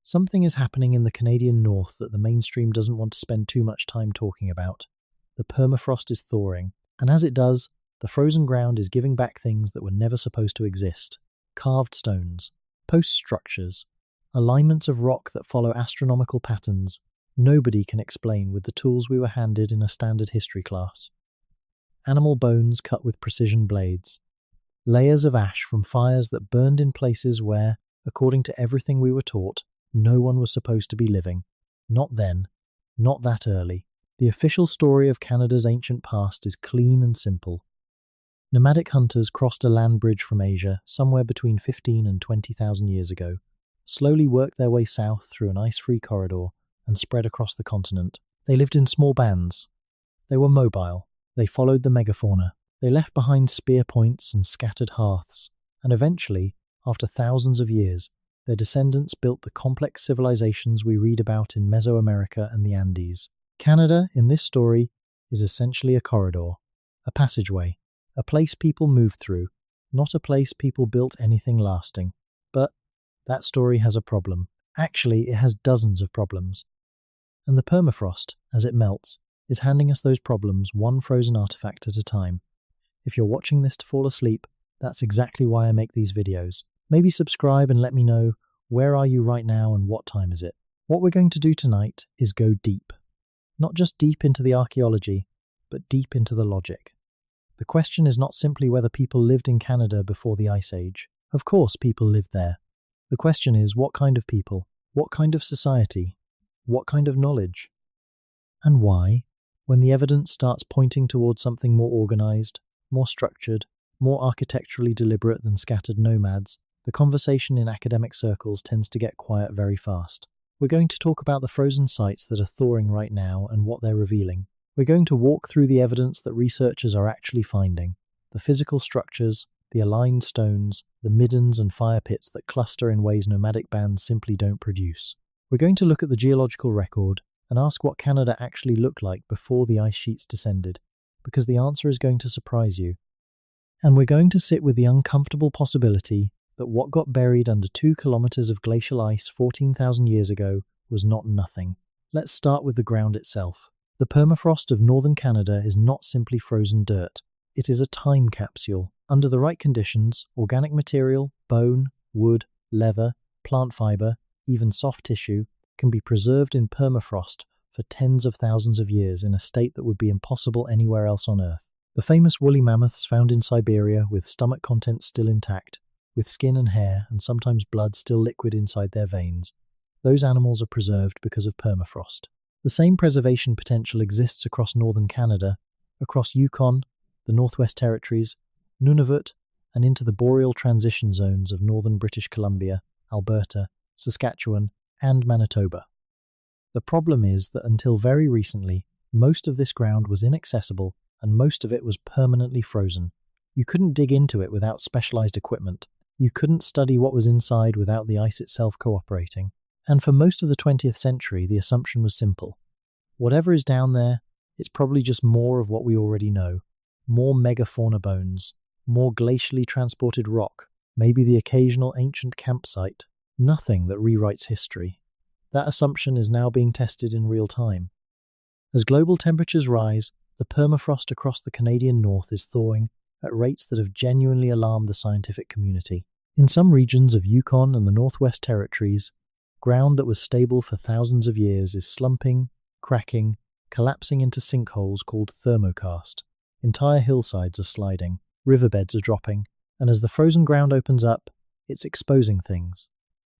Something is happening in the Canadian North that the mainstream doesn't want to spend too much time talking about. The permafrost is thawing, and as it does, the frozen ground is giving back things that were never supposed to exist. Carved stones, post structures, alignments of rock that follow astronomical patterns nobody can explain with the tools we were handed in a standard history class. Animal bones cut with precision blades. Layers of ash from fires that burned in places where, according to everything we were taught, no one was supposed to be living. Not then. Not that early. The official story of Canada's ancient past is clean and simple. Nomadic hunters crossed a land bridge from Asia somewhere between 15 and 20,000 years ago, slowly worked their way south through an ice-free corridor, and spread across the continent. They lived in small bands. They were mobile. They followed the megafauna. They left behind spear points and scattered hearths, and eventually, after thousands of years, their descendants built the complex civilizations we read about in Mesoamerica and the Andes. Canada, in this story, is essentially a corridor, a passageway, a place people moved through, not a place people built anything lasting. But that story has a problem. Actually, it has dozens of problems. And the permafrost, as it melts, is handing us those problems one frozen artifact at a time. If you're watching this to fall asleep, that's exactly why I make these videos. Maybe subscribe and let me know, where are you right now and what time is it? What we're going to do tonight is go deep. Not just deep into the archaeology, but deep into the logic. The question is not simply whether people lived in Canada before the Ice Age. Of course people lived there. The question is what kind of people, what kind of society, what kind of knowledge? And why, when the evidence starts pointing towards something more organized, more structured, more architecturally deliberate than scattered nomads, the conversation in academic circles tends to get quiet very fast. We're going to talk about the frozen sites that are thawing right now and what they're revealing. We're going to walk through the evidence that researchers are actually finding, the physical structures, the aligned stones, the middens and fire pits that cluster in ways nomadic bands simply don't produce. We're going to look at the geological record and ask what Canada actually looked like before the ice sheets descended, because the answer is going to surprise you. And we're going to sit with the uncomfortable possibility that what got buried under 2 kilometers of glacial ice 14,000 years ago was not nothing. Let's start with the ground itself. The permafrost of northern Canada is not simply frozen dirt. It is a time capsule. Under the right conditions, organic material, bone, wood, leather, plant fiber, even soft tissue, can be preserved in permafrost for tens of thousands of years in a state that would be impossible anywhere else on Earth. The famous woolly mammoths found in Siberia with stomach contents still intact, with skin and hair and sometimes blood still liquid inside their veins, those animals are preserved because of permafrost. The same preservation potential exists across northern Canada, across Yukon, the Northwest Territories, Nunavut, and into the boreal transition zones of northern British Columbia, Alberta, Saskatchewan, and Manitoba. The problem is that until very recently, most of this ground was inaccessible and most of it was permanently frozen. You couldn't dig into it without specialized equipment. You couldn't study what was inside without the ice itself cooperating. And for most of the 20th century, the assumption was simple. Whatever is down there, it's probably just more of what we already know. More megafauna bones, more glacially transported rock, maybe the occasional ancient campsite. Nothing that rewrites history. That assumption is now being tested in real time. As global temperatures rise, the permafrost across the Canadian North is thawing at rates that have genuinely alarmed the scientific community. In some regions of Yukon and the Northwest Territories, ground that was stable for thousands of years is slumping, cracking, collapsing into sinkholes called thermokarst. Entire hillsides are sliding, riverbeds are dropping, and as the frozen ground opens up, it's exposing things.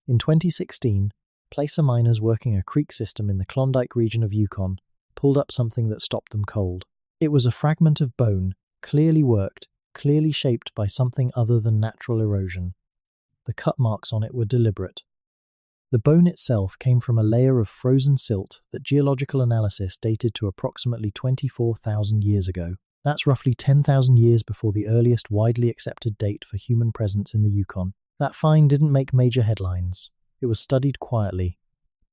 In 2016, placer miners working a creek system in the Klondike region of Yukon pulled up something that stopped them cold. It was a fragment of bone, clearly worked, clearly shaped by something other than natural erosion. The cut marks on it were deliberate. The bone itself came from a layer of frozen silt that geological analysis dated to approximately 24,000 years ago. That's roughly 10,000 years before the earliest widely accepted date for human presence in the Yukon. That find didn't make major headlines. It was studied quietly.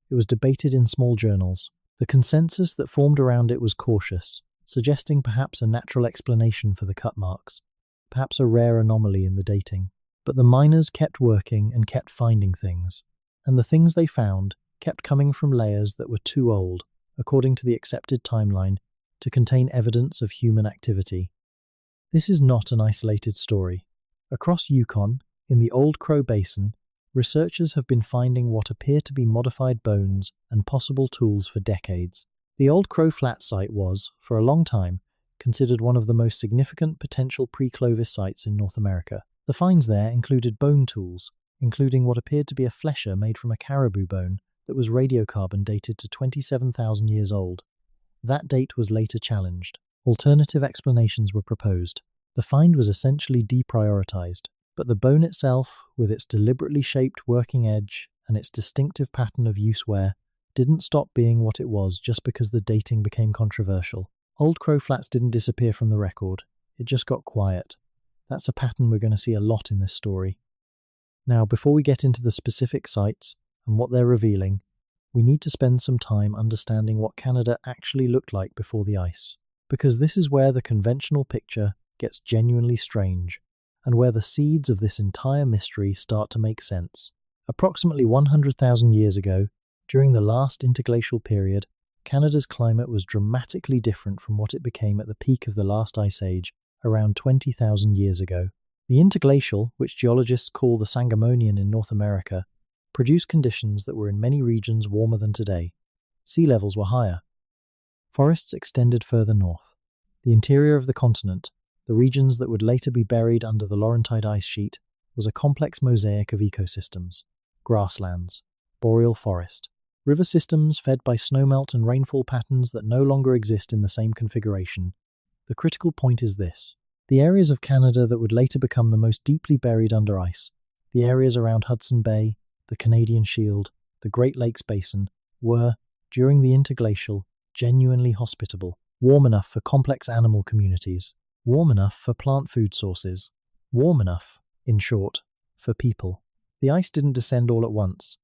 It was debated in small journals. The consensus that formed around it was cautious, suggesting perhaps a natural explanation for the cut marks, perhaps a rare anomaly in the dating. But the miners kept working and kept finding things. and the things they found kept coming from layers that were too old, according to the accepted timeline, to contain evidence of human activity. This is not an isolated story. Across Yukon, in the Old Crow Basin, researchers have been finding what appear to be modified bones and possible tools for decades. The Old Crow Flat site was, for a long time, considered one of the most significant potential pre-Clovis sites in North America. The finds there included bone tools, including what appeared to be a flesher made from a caribou bone that was radiocarbon dated to 27,000 years old. That date was later challenged. Alternative explanations were proposed. The find was essentially deprioritized, but the bone itself, with its deliberately shaped working edge and its distinctive pattern of use wear, didn't stop being what it was just because the dating became controversial. Old Crow Flats didn't disappear from the record. It just got quiet. That's a pattern we're going to see a lot in this story. Now, before we get into the specific sites and what they're revealing, we need to spend some time understanding what Canada actually looked like before the ice, because this is where the conventional picture gets genuinely strange, and where the seeds of this entire mystery start to make sense. Approximately 100,000 years ago, during the last interglacial period, Canada's climate was dramatically different from what it became at the peak of the last ice age, around 20,000 years ago. The interglacial, which geologists call the Sangomanian in North America, produced conditions that were in many regions warmer than today. Sea levels were higher. Forests extended further north. The interior of the continent, the regions that would later be buried under the Laurentide ice sheet, was a complex mosaic of ecosystems: grasslands, boreal forest, river systems fed by snowmelt and rainfall patterns that no longer exist in the same configuration. The critical point is this: the areas of Canada that would later become the most deeply buried under ice, the areas around Hudson Bay, the Canadian Shield, the Great Lakes Basin, were, during the interglacial, genuinely hospitable, warm enough for complex animal communities, warm enough for plant food sources, warm enough, in short, for people. The ice didn't descend all at once.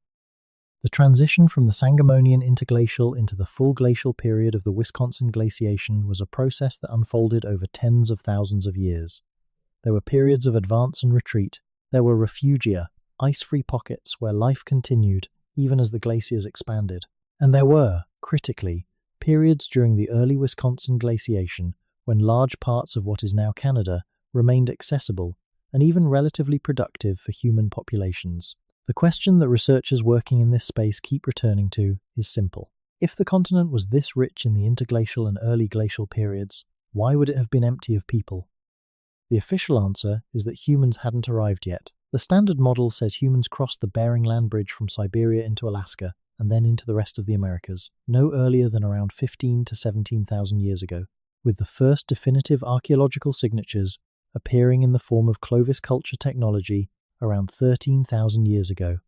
The transition from the Sangomanian interglacial into the full glacial period of the Wisconsin glaciation was a process that unfolded over tens of thousands of years. There were periods of advance and retreat. There were refugia, ice-free pockets where life continued even as the glaciers expanded. And there were, critically, periods during the early Wisconsin glaciation when large parts of what is now Canada remained accessible and even relatively productive for human populations. The question that researchers working in this space keep returning to is simple. If the continent was this rich in the interglacial and early glacial periods, why would it have been empty of people? The official answer is that humans hadn't arrived yet. The standard model says humans crossed the Bering Land Bridge from Siberia into Alaska and then into the rest of the Americas, no earlier than around 15 to 17,000 years ago, with the first definitive archaeological signatures appearing in the form of Clovis culture technology around 13,000 years ago.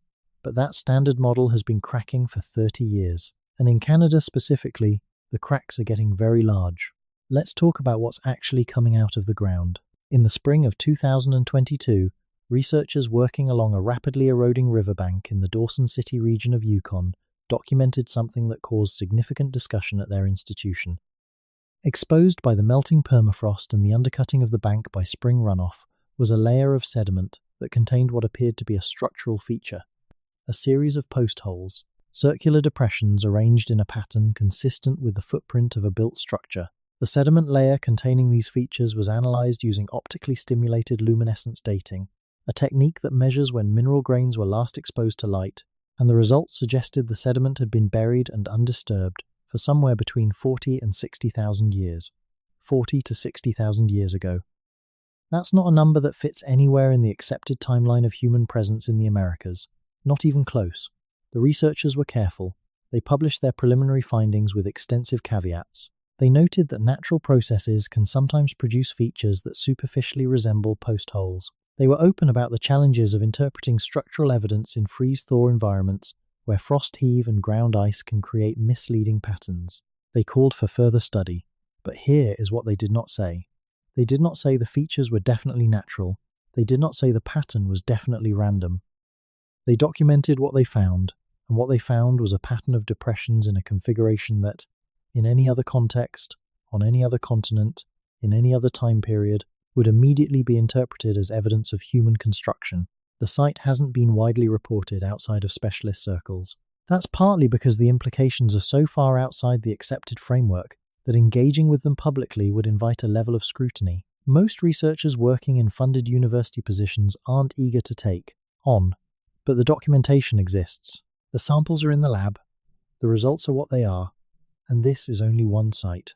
But that standard model has been cracking for 30 years. And in Canada specifically, the cracks are getting very large. Let's talk about what's actually coming out of the ground. In the spring of 2022, researchers working along a rapidly eroding riverbank in the Dawson City region of Yukon documented something that caused significant discussion at their institution. Exposed by the melting permafrost and the undercutting of the bank by spring runoff was a layer of sediment that contained what appeared to be a structural feature: a series of post holes, circular depressions arranged in a pattern consistent with the footprint of a built structure. The sediment layer containing these features was analyzed using optically stimulated luminescence dating, a technique that measures when mineral grains were last exposed to light, and the results suggested the sediment had been buried and undisturbed for somewhere between 40 and 60,000 years. 40 to 60,000 years ago. That's not a number that fits anywhere in the accepted timeline of human presence in the Americas. Not even close. The researchers were careful. They published their preliminary findings with extensive caveats. They noted that natural processes can sometimes produce features that superficially resemble post holes. They were open about the challenges of interpreting structural evidence in freeze-thaw environments where frost heave and ground ice can create misleading patterns. They called for further study. But here is what they did not say. They did not say the features were definitely natural. They did not say the pattern was definitely random. They documented what they found, and what they found was a pattern of depressions in a configuration that, in any other context, on any other continent, in any other time period, would immediately be interpreted as evidence of human construction. the site hasn't been widely reported outside of specialist circles. That's partly because the implications are so far outside the accepted framework that engaging with them publicly would invite a level of scrutiny most researchers working in funded university positions aren't eager to take on. But the documentation exists. The samples are in the lab, the results are what they are, and this is only one site.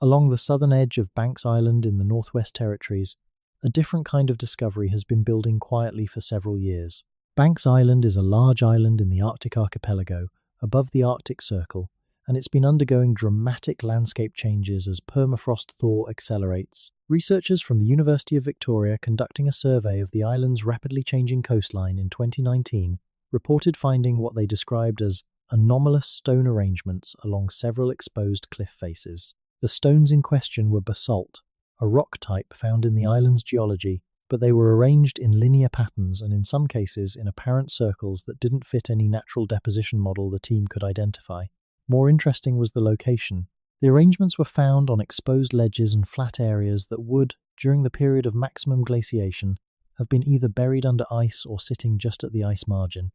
Along the southern edge of Banks Island in the Northwest Territories, a different kind of discovery has been building quietly for several years. Banks Island is a large island in the Arctic archipelago, above the Arctic Circle, and it's been undergoing dramatic landscape changes as permafrost thaw accelerates. Researchers from the University of Victoria conducting a survey of the island's rapidly changing coastline in 2019 reported finding what they described as anomalous stone arrangements along several exposed cliff faces. The stones in question were basalt, a rock type found in the island's geology, but they were arranged in linear patterns and in some cases in apparent circles that didn't fit any natural deposition model the team could identify. More interesting was the location. The arrangements were found on exposed ledges and flat areas that would, during the period of maximum glaciation, have been either buried under ice or sitting just at the ice margin.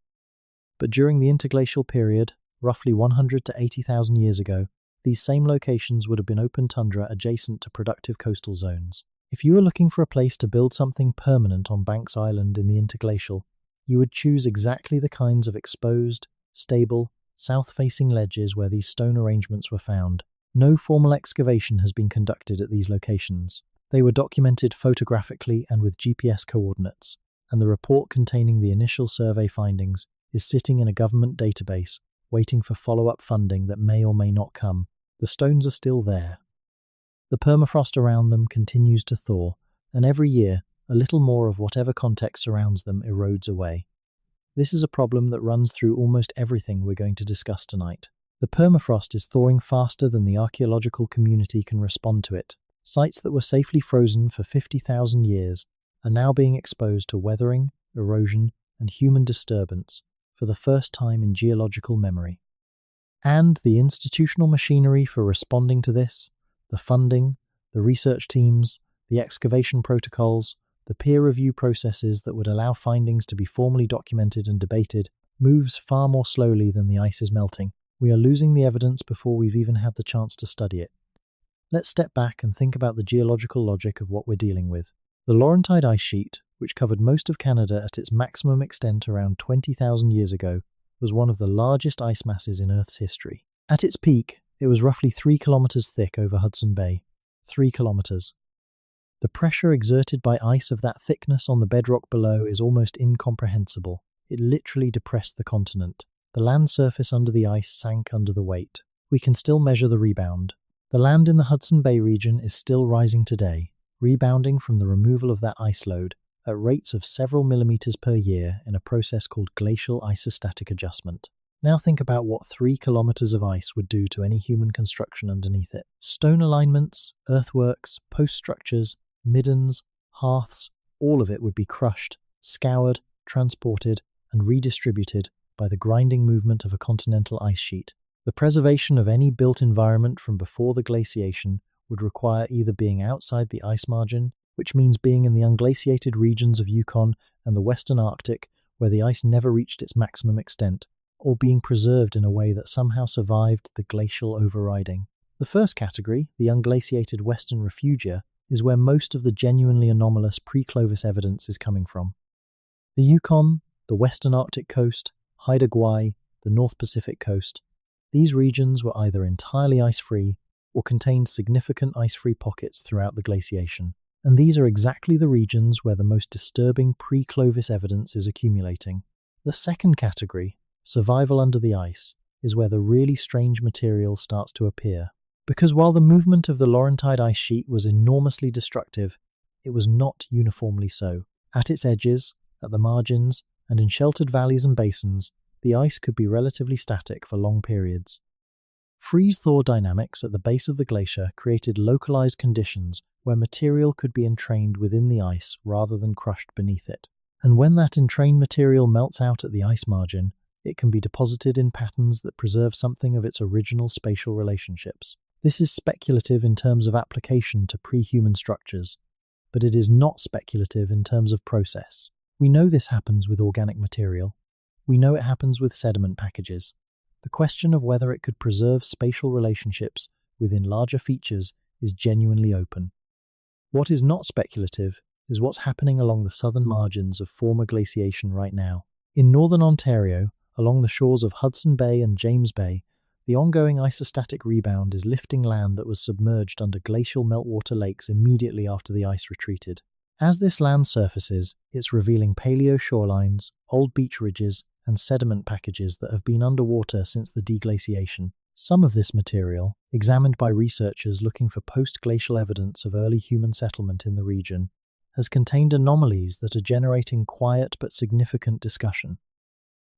But during the interglacial period, roughly 100 to 80,000 years ago, these same locations would have been open tundra adjacent to productive coastal zones. If you were looking for a place to build something permanent on Banks Island in the interglacial, you would choose exactly the kinds of exposed, stable, south-facing ledges where these stone arrangements were found. No formal excavation has been conducted at these locations. They were documented photographically and with GPS coordinates, and the report containing the initial survey findings is sitting in a government database, waiting for follow-up funding that may or may not come. The stones are still there. The permafrost around them continues to thaw, and every year, a little more of whatever context surrounds them erodes away. This is a problem that runs through almost everything we're going to discuss tonight. The permafrost is thawing faster than the archaeological community can respond to it. Sites that were safely frozen for 50,000 years are now being exposed to weathering, erosion, and human disturbance for the first time in geological memory. And the institutional machinery for responding to this, the funding, the research teams, the excavation protocols, the peer review processes that would allow findings to be formally documented and debated, moves far more slowly than the ice is melting. We are losing the evidence before we've even had the chance to study it. Let's step back and think about the geological logic of what we're dealing with. The Laurentide ice sheet, which covered most of Canada at its maximum extent around 20,000 years ago, was one of the largest ice masses in Earth's history. At its peak, it was roughly 3 kilometers thick over Hudson Bay. 3 kilometers. The pressure exerted by ice of that thickness on the bedrock below is almost incomprehensible. It literally depressed the continent. The land surface under the ice sank under the weight. We can still measure the rebound. The land in the Hudson Bay region is still rising today, rebounding from the removal of that ice load at rates of several millimeters per year in a process called glacial isostatic adjustment. Now think about what 3 kilometers of ice would do to any human construction underneath it. Stone alignments, earthworks, post structures, middens, hearths, all of it would be crushed, scoured, transported, and redistributed by the grinding movement of a continental ice sheet. The preservation of any built environment from before the glaciation would require either being outside the ice margin, which means being in the unglaciated regions of Yukon and the western Arctic where the ice never reached its maximum extent, or being preserved in a way that somehow survived the glacial overriding. The first category, the unglaciated western refugia, is where most of the genuinely anomalous pre-Clovis evidence is coming from. The Yukon, the western Arctic coast, Haida Gwaii, the North Pacific coast, these regions were either entirely ice-free or contained significant ice-free pockets throughout the glaciation. And these are exactly the regions where the most disturbing pre-Clovis evidence is accumulating. The second category, survival under the ice, is where the really strange material starts to appear. Because while the movement of the Laurentide ice sheet was enormously destructive, it was not uniformly so. At its edges, at the margins, and in sheltered valleys and basins, the ice could be relatively static for long periods. Freeze-thaw dynamics at the base of the glacier created localized conditions where material could be entrained within the ice rather than crushed beneath it. And when that entrained material melts out at the ice margin, it can be deposited in patterns that preserve something of its original spatial relationships. This is speculative in terms of application to pre-human structures, but it is not speculative in terms of process. We know this happens with organic material. We know it happens with sediment packages. The question of whether it could preserve spatial relationships within larger features is genuinely open. What is not speculative is what's happening along the southern margins of former glaciation right now. In northern Ontario, along the shores of Hudson Bay and James Bay, the ongoing isostatic rebound is lifting land that was submerged under glacial meltwater lakes immediately after the ice retreated. As this land surfaces, it's revealing paleo shorelines, old beach ridges, and sediment packages that have been underwater since the deglaciation. Some of this material, examined by researchers looking for post-glacial evidence of early human settlement in the region, has contained anomalies that are generating quiet but significant discussion.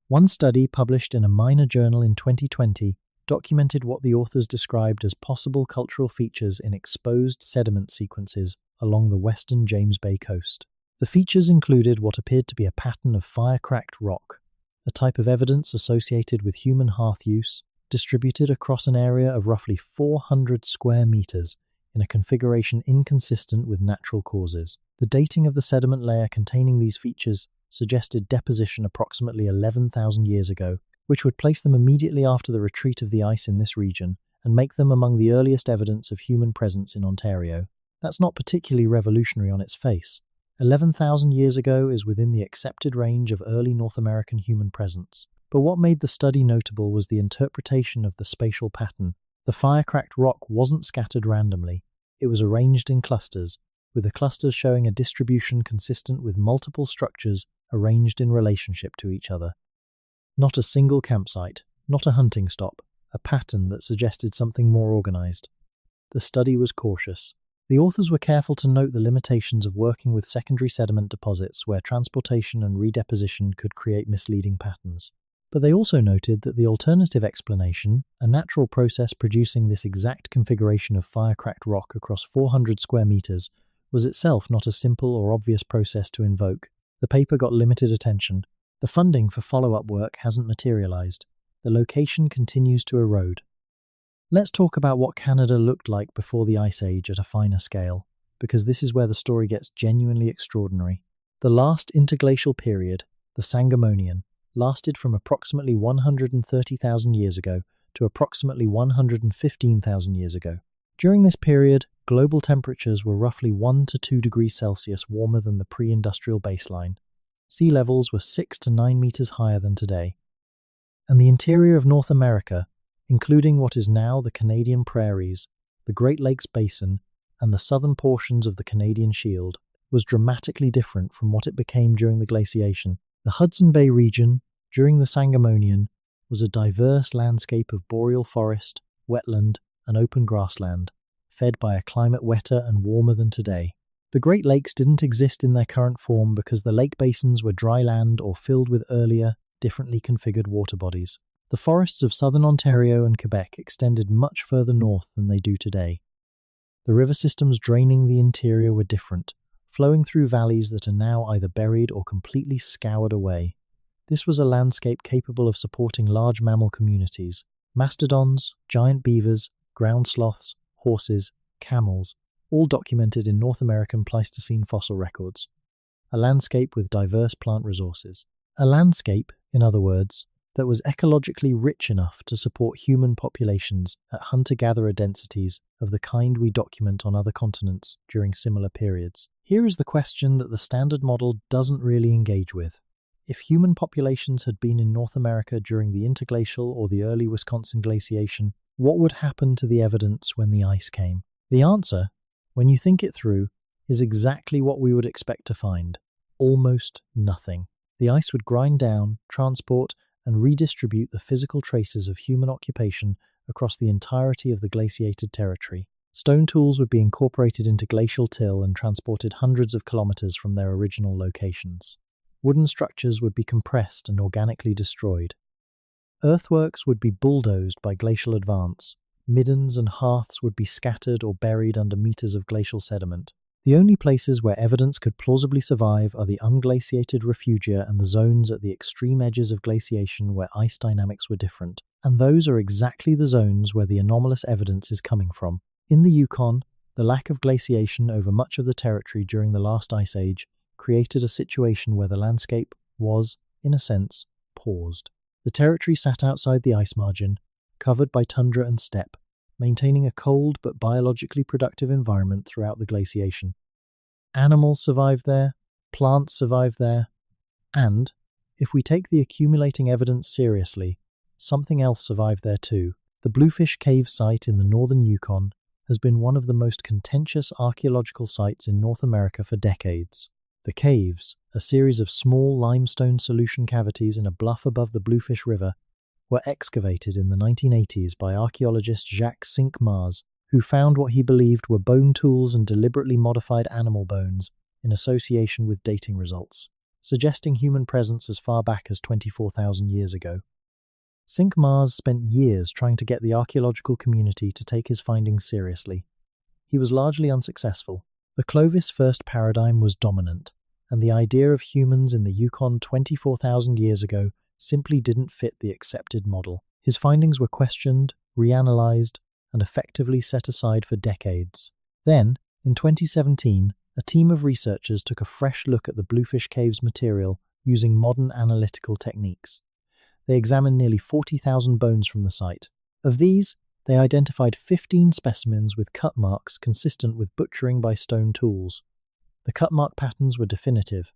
One study published in a minor journal in 2020 documented what the authors described as possible cultural features in exposed sediment sequences along the western James Bay coast. The features included what appeared to be a pattern of fire-cracked rock, a type of evidence associated with human hearth use, distributed across an area of roughly 400 square meters in a configuration inconsistent with natural causes. The dating of the sediment layer containing these features suggested deposition approximately 11,000 years ago, which would place them immediately after the retreat of the ice in this region and make them among the earliest evidence of human presence in Ontario. That's not particularly revolutionary on its face. 11,000 years ago is within the accepted range of early North American human presence. But what made the study notable was the interpretation of the spatial pattern. The fire-cracked rock wasn't scattered randomly. It was arranged in clusters, with the clusters showing a distribution consistent with multiple structures arranged in relationship to each other. Not a single campsite, not a hunting stop, a pattern that suggested something more organized. The study was cautious. The authors were careful to note the limitations of working with secondary sediment deposits where transportation and redeposition could create misleading patterns. But they also noted that the alternative explanation, a natural process producing this exact configuration of fire-cracked rock across 400 square meters, was itself not a simple or obvious process to invoke. The paper got limited attention. The funding for follow-up work hasn't materialized. The location continues to erode. Let's talk about what Canada looked like before the Ice Age at a finer scale, because this is where the story gets genuinely extraordinary. The last interglacial period, the Sangomanian, lasted from approximately 130,000 years ago to approximately 115,000 years ago. During this period, global temperatures were roughly 1 to 2 degrees Celsius warmer than the pre-industrial baseline. Sea levels were 6 to 9 meters higher than today. And the interior of North America, including what is now the Canadian prairies, the Great Lakes Basin, and the southern portions of the Canadian Shield, was dramatically different from what it became during the glaciation. The Hudson Bay region, during the Sangomanian, was a diverse landscape of boreal forest, wetland, and open grassland, fed by a climate wetter and warmer than today. The Great Lakes didn't exist in their current form because the lake basins were dry land or filled with earlier, differently configured water bodies. The forests of southern Ontario and Quebec extended much further north than they do today. The river systems draining the interior were different, flowing through valleys that are now either buried or completely scoured away. This was a landscape capable of supporting large mammal communities: mastodons, giant beavers, ground sloths, horses, camels, all documented in North American Pleistocene fossil records. A landscape with diverse plant resources. A landscape, in other words, that was ecologically rich enough to support human populations at hunter-gatherer densities of the kind we document on other continents during similar periods. Here is the question that the standard model doesn't really engage with. If human populations had been in North America during the interglacial or the early Wisconsin glaciation, what would happen to the evidence when the ice came? The answer, when you think it through, is exactly what we would expect to find: almost nothing. The ice would grind down, transport, and redistribute the physical traces of human occupation across the entirety of the glaciated territory. Stone tools would be incorporated into glacial till and transported hundreds of kilometers from their original locations. Wooden structures would be compressed and organically destroyed. Earthworks would be bulldozed by glacial advance. Middens and hearths would be scattered or buried under meters of glacial sediment. The only places where evidence could plausibly survive are the unglaciated refugia and the zones at the extreme edges of glaciation where ice dynamics were different. And those are exactly the zones where the anomalous evidence is coming from. In the Yukon, the lack of glaciation over much of the territory during the last ice age created a situation where the landscape was, in a sense, paused. The territory sat outside the ice margin, covered by tundra and steppe, maintaining a cold but biologically productive environment throughout the glaciation. Animals survived there, plants survived there, and, if we take the accumulating evidence seriously, something else survived there too. The Bluefish Cave site in the northern Yukon has been one of the most contentious archaeological sites in North America for decades. The caves, a series of small limestone solution cavities in a bluff above the Bluefish River, were excavated in the 1980s by archaeologist Jacques Cinq-Mars, who found what he believed were bone tools and deliberately modified animal bones in association with dating results, suggesting human presence as far back as 24,000 years ago. Cinq-Mars spent years trying to get the archaeological community to take his findings seriously. He was largely unsuccessful. The Clovis first paradigm was dominant, and the idea of humans in the Yukon 24,000 years ago simply didn't fit the accepted model. His findings were questioned, reanalyzed, and effectively set aside for decades. Then, in 2017, a team of researchers took a fresh look at the Bluefish Cave's material using modern analytical techniques. They examined nearly 40,000 bones from the site. Of these, they identified 15 specimens with cut marks consistent with butchering by stone tools. The cut mark patterns were definitive.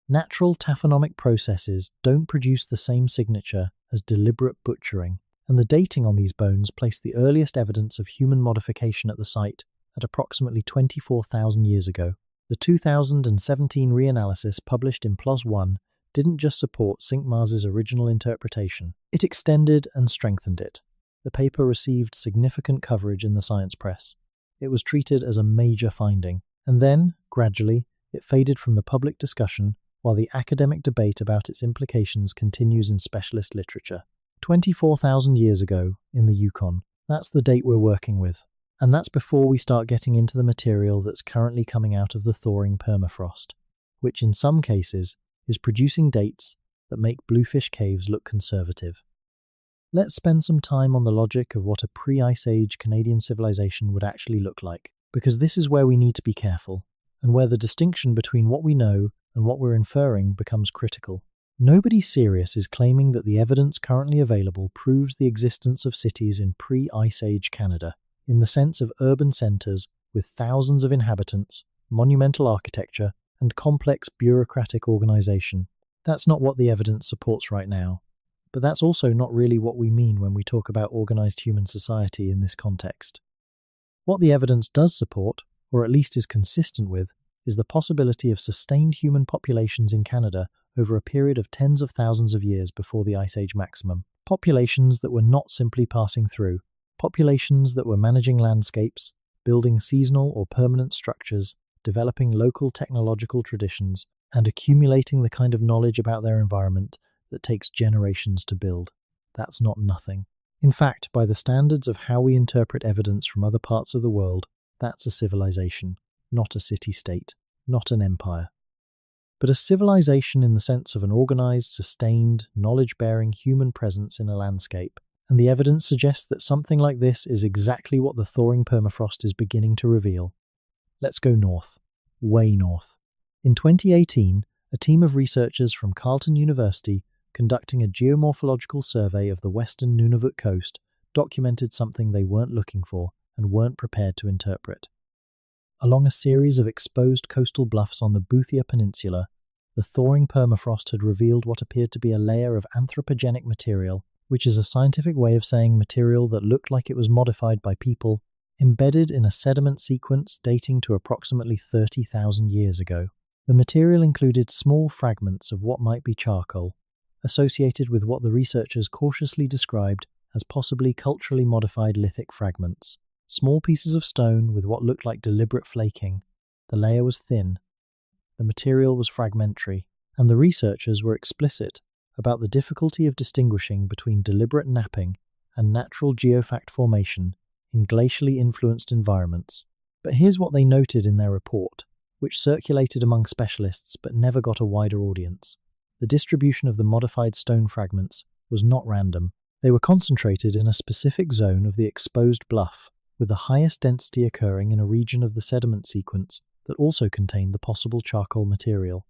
Natural taphonomic processes don't produce the same signature as deliberate butchering, and the dating on these bones placed the earliest evidence of human modification at the site at approximately 24,000 years ago. The 2017 reanalysis published in PLOS One didn't just support Cinq-Mars's original interpretation, it extended and strengthened it. The paper received significant coverage in the science press. It was treated as a major finding, and then, gradually, it faded from the public discussion while the academic debate about its implications continues in specialist literature. 24,000 years ago, in the Yukon, that's the date we're working with. And that's before we start getting into the material that's currently coming out of the thawing permafrost, which in some cases is producing dates that make Bluefish Caves look conservative. Let's spend some time on the logic of what a pre-Ice Age Canadian civilization would actually look like, because this is where we need to be careful, and where the distinction between what we know and what we're inferring becomes critical. Nobody serious is claiming that the evidence currently available proves the existence of cities in pre-Ice Age Canada, in the sense of urban centres with thousands of inhabitants, monumental architecture, and complex bureaucratic organisation. That's not what the evidence supports right now. But that's also not really what we mean when we talk about organised human society in this context. What the evidence does support, or at least is consistent with, is the possibility of sustained human populations in Canada over a period of tens of thousands of years before the Ice Age maximum. Populations that were not simply passing through, populations that were managing landscapes, building seasonal or permanent structures, developing local technological traditions, and accumulating the kind of knowledge about their environment that takes generations to build. That's not nothing. In fact, by the standards of how we interpret evidence from other parts of the world, that's a civilization, not a city-state, not an empire. But a civilization in the sense of an organized, sustained, knowledge-bearing human presence in a landscape. And the evidence suggests that something like this is exactly what the thawing permafrost is beginning to reveal. Let's go north, way north. In 2018, a team of researchers from Carleton University, conducting a geomorphological survey of the western Nunavut coast, documented something they weren't looking for and weren't prepared to interpret. Along a series of exposed coastal bluffs on the Boothia Peninsula, the thawing permafrost had revealed what appeared to be a layer of anthropogenic material, which is a scientific way of saying material that looked like it was modified by people, embedded in a sediment sequence dating to approximately 30,000 years ago. The material included small fragments of what might be charcoal, associated with what the researchers cautiously described as possibly culturally modified lithic fragments. Small pieces of stone with what looked like deliberate flaking. The layer was thin. The material was fragmentary, and the researchers were explicit about the difficulty of distinguishing between deliberate napping and natural geofact formation in glacially influenced environments. But here's what they noted in their report, which circulated among specialists but never got a wider audience. The distribution of the modified stone fragments was not random. They were concentrated in a specific zone of the exposed bluff, with the highest density occurring in a region of the sediment sequence that also contained the possible charcoal material.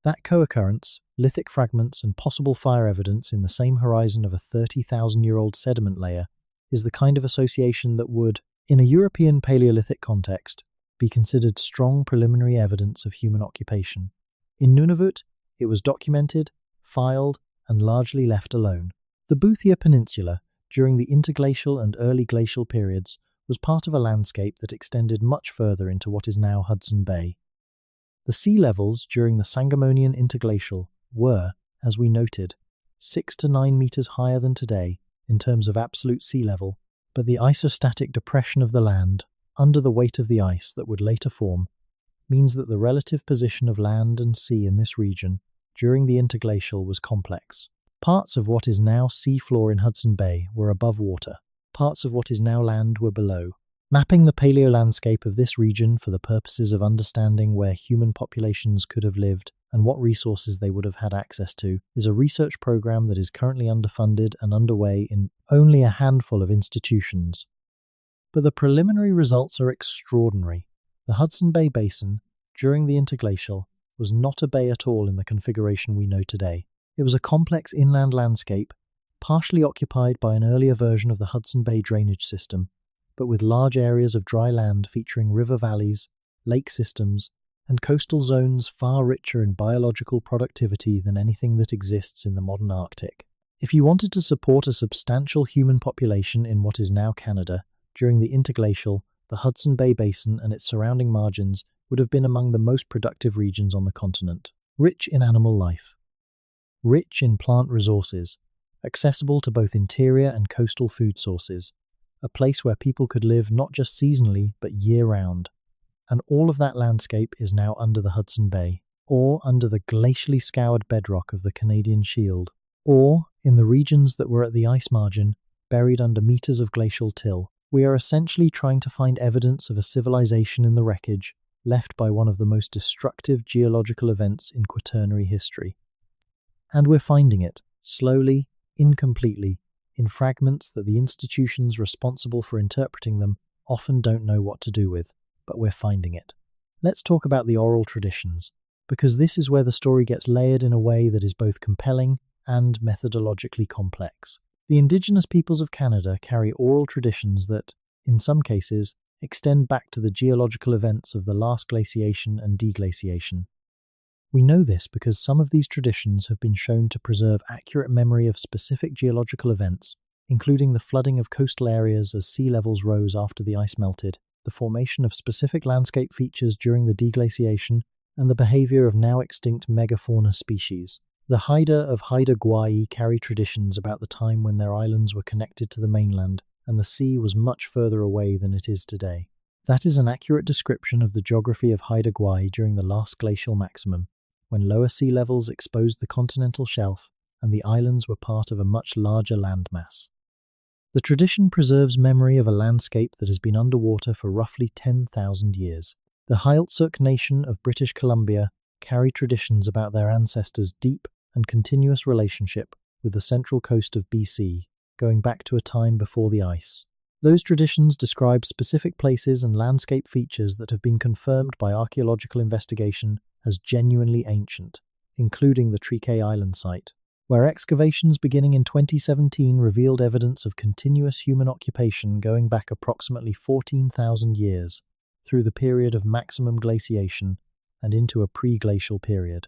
That co-occurrence, lithic fragments and possible fire evidence in the same horizon of a 30,000-year-old sediment layer, is the kind of association that would, in a European Paleolithic context, be considered strong preliminary evidence of human occupation. In Nunavut, it was documented, filed, and largely left alone. The Boothia Peninsula, during the interglacial and early glacial periods, was part of a landscape that extended much further into what is now Hudson Bay. The sea levels during the Sangamonian interglacial were, as we noted, 6 to 9 meters higher than today in terms of absolute sea level, but the isostatic depression of the land, under the weight of the ice that would later form, means that the relative position of land and sea in this region during the interglacial was complex. Parts of what is now sea floor in Hudson Bay were above water. Parts of what is now land were below. Mapping the paleolandscape of this region for the purposes of understanding where human populations could have lived and what resources they would have had access to is a research program that is currently underfunded and underway in only a handful of institutions. But the preliminary results are extraordinary. The Hudson Bay Basin, during the interglacial, was not a bay at all in the configuration we know today. It was a complex inland landscape, partially occupied by an earlier version of the Hudson Bay drainage system, but with large areas of dry land featuring river valleys, lake systems, and coastal zones far richer in biological productivity than anything that exists in the modern Arctic. If you wanted to support a substantial human population in what is now Canada, during the interglacial, the Hudson Bay Basin and its surrounding margins would have been among the most productive regions on the continent. Rich in animal life. Rich in plant resources, accessible to both interior and coastal food sources. A place where people could live not just seasonally, but year-round. And all of that landscape is now under the Hudson Bay, or under the glacially scoured bedrock of the Canadian Shield, or in the regions that were at the ice margin, buried under meters of glacial till. We are essentially trying to find evidence of a civilization in the wreckage left by one of the most destructive geological events in Quaternary history. And we're finding it, slowly, incompletely, in fragments that the institutions responsible for interpreting them often don't know what to do with, but we're finding it. Let's talk about the oral traditions, because this is where the story gets layered in a way that is both compelling and methodologically complex. The Indigenous peoples of Canada carry oral traditions that, in some cases, extend back to the geological events of the last glaciation and deglaciation. We know this because some of these traditions have been shown to preserve accurate memory of specific geological events, including the flooding of coastal areas as sea levels rose after the ice melted, the formation of specific landscape features during the deglaciation, and the behavior of now extinct megafauna species. The Haida of Haida Gwaii carry traditions about the time when their islands were connected to the mainland, and the sea was much further away than it is today. That is an accurate description of the geography of Haida Gwaii during the last glacial maximum, when lower sea levels exposed the continental shelf and the islands were part of a much larger landmass. The tradition preserves memory of a landscape that has been underwater for roughly 10,000 years. The Hailtsuk Nation of British Columbia carry traditions about their ancestors' deep and continuous relationship with the central coast of BC, going back to a time before the ice. Those traditions describe specific places and landscape features that have been confirmed by archaeological investigation as genuinely ancient, including the Triquet Island site, where excavations beginning in 2017 revealed evidence of continuous human occupation going back approximately 14,000 years, through the period of maximum glaciation and into a pre-glacial period.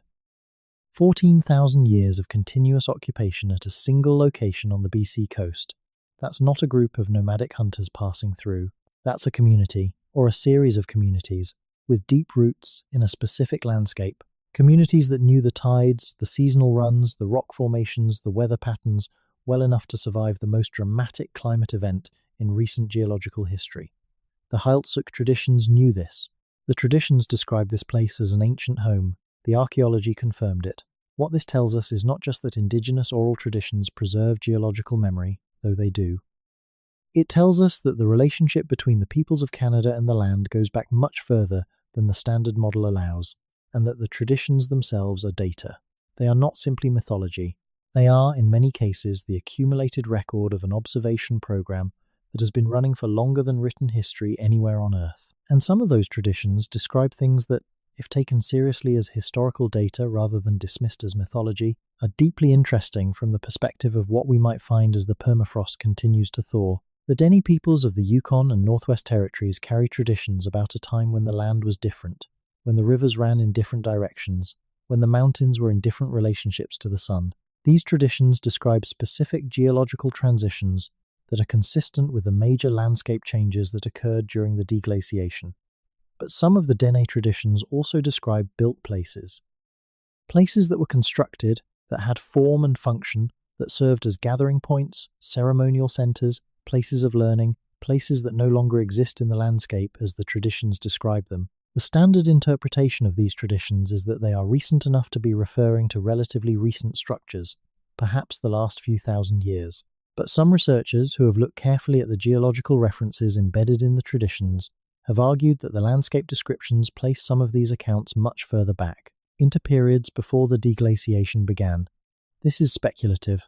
14,000 years of continuous occupation at a single location on the BC coast. That's not a group of nomadic hunters passing through. That's a community, or a series of communities, with deep roots in a specific landscape. Communities that knew the tides, the seasonal runs, the rock formations, the weather patterns well enough to survive the most dramatic climate event in recent geological history. The Hailtsuk traditions knew this. The traditions describe this place as an ancient home. The archaeology confirmed it. What this tells us is not just that Indigenous oral traditions preserve geological memory, though they do. It tells us that the relationship between the peoples of Canada and the land goes back much further than the standard model allows, and that the traditions themselves are data. They are not simply mythology. They are, in many cases, the accumulated record of an observation program that has been running for longer than written history anywhere on Earth. And some of those traditions describe things that, if taken seriously as historical data rather than dismissed as mythology, are deeply interesting from the perspective of what we might find as the permafrost continues to thaw. The Dene peoples of the Yukon and Northwest Territories carry traditions about a time when the land was different, when the rivers ran in different directions, when the mountains were in different relationships to the sun. These traditions describe specific geological transitions that are consistent with the major landscape changes that occurred during the deglaciation. But some of the Dene traditions also describe built places. Places that were constructed, that had form and function, that served as gathering points, ceremonial centers, places of learning, places that no longer exist in the landscape as the traditions describe them. The standard interpretation of these traditions is that they are recent enough to be referring to relatively recent structures, perhaps the last few thousand years. But some researchers who have looked carefully at the geological references embedded in the traditions have argued that the landscape descriptions place some of these accounts much further back, into periods before the deglaciation began. This is speculative.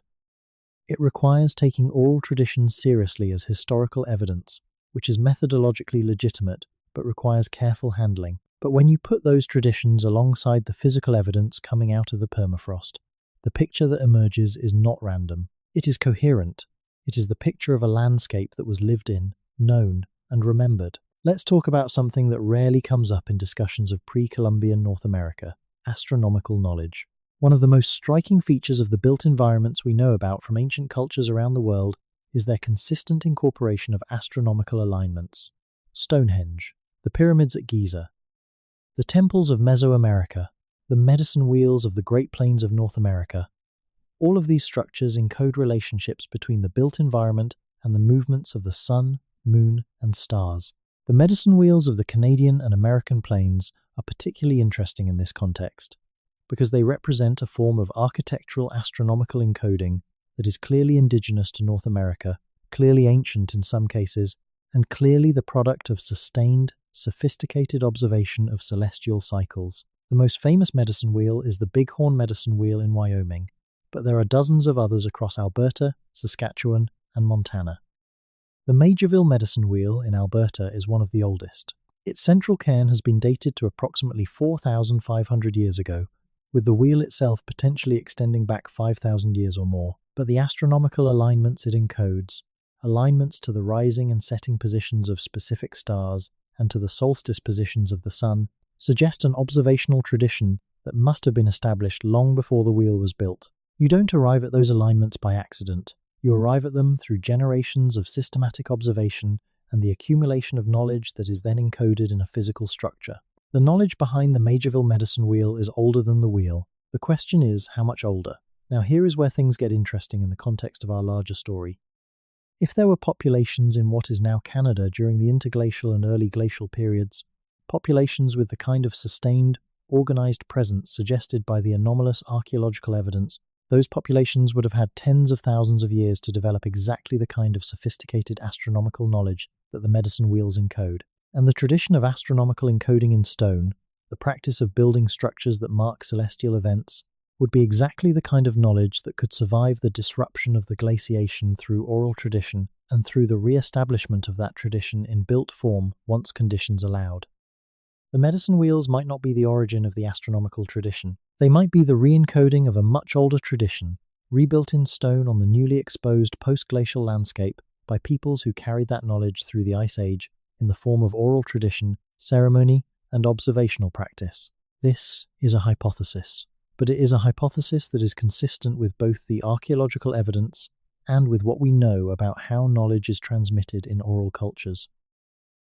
It requires taking oral traditions seriously as historical evidence, which is methodologically legitimate, but requires careful handling. But when you put those traditions alongside the physical evidence coming out of the permafrost, the picture that emerges is not random. It is coherent. It is the picture of a landscape that was lived in, known, and remembered. Let's talk about something that rarely comes up in discussions of pre-Columbian North America: astronomical knowledge. One of the most striking features of the built environments we know about from ancient cultures around the world is their consistent incorporation of astronomical alignments. Stonehenge, the pyramids at Giza, the temples of Mesoamerica, the medicine wheels of the Great Plains of North America. All of these structures encode relationships between the built environment and the movements of the sun, moon, and stars. The medicine wheels of the Canadian and American plains are particularly interesting in this context, because they represent a form of architectural astronomical encoding that is clearly indigenous to North America, clearly ancient in some cases, and clearly the product of sustained, sophisticated observation of celestial cycles. The most famous medicine wheel is the Bighorn Medicine Wheel in Wyoming, but there are dozens of others across Alberta, Saskatchewan, and Montana. The Majorville Medicine Wheel in Alberta is one of the oldest. Its central cairn has been dated to approximately 4,500 years ago, with the wheel itself potentially extending back 5,000 years or more. But the astronomical alignments it encodes, alignments to the rising and setting positions of specific stars and to the solstice positions of the sun, suggest an observational tradition that must have been established long before the wheel was built. You don't arrive at those alignments by accident. You arrive at them through generations of systematic observation and the accumulation of knowledge that is then encoded in a physical structure. The knowledge behind the Majorville Medicine Wheel is older than the wheel. The question is, how much older? Now here is where things get interesting in the context of our larger story. If there were populations in what is now Canada during the interglacial and early glacial periods, populations with the kind of sustained, organized presence suggested by the anomalous archaeological evidence, those populations would have had tens of thousands of years to develop exactly the kind of sophisticated astronomical knowledge that the medicine wheels encode. And the tradition of astronomical encoding in stone, the practice of building structures that mark celestial events, would be exactly the kind of knowledge that could survive the disruption of the glaciation through oral tradition and through the re-establishment of that tradition in built form once conditions allowed. The medicine wheels might not be the origin of the astronomical tradition. They might be the re-encoding of a much older tradition, rebuilt in stone on the newly exposed post-glacial landscape by peoples who carried that knowledge through the Ice Age in the form of oral tradition, ceremony, and observational practice. This is a hypothesis, but it is a hypothesis that is consistent with both the archaeological evidence and with what we know about how knowledge is transmitted in oral cultures.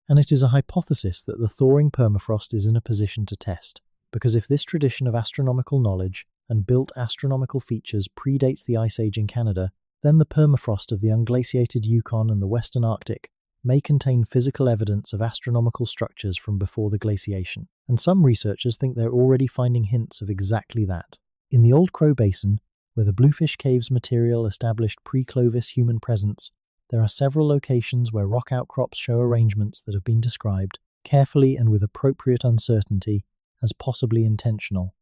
And it is a hypothesis that the thawing permafrost is in a position to test, because if this tradition of astronomical knowledge and built astronomical features predates the Ice Age in Canada, then the permafrost of the unglaciated Yukon and the Western Arctic may contain physical evidence of astronomical structures from before the glaciation. And some researchers think they're already finding hints of exactly that. In the Old Crow Basin, where the Bluefish Caves material established pre-Clovis human presence, there are several locations where rock outcrops show arrangements that have been described, carefully and with appropriate uncertainty, as possibly intentional.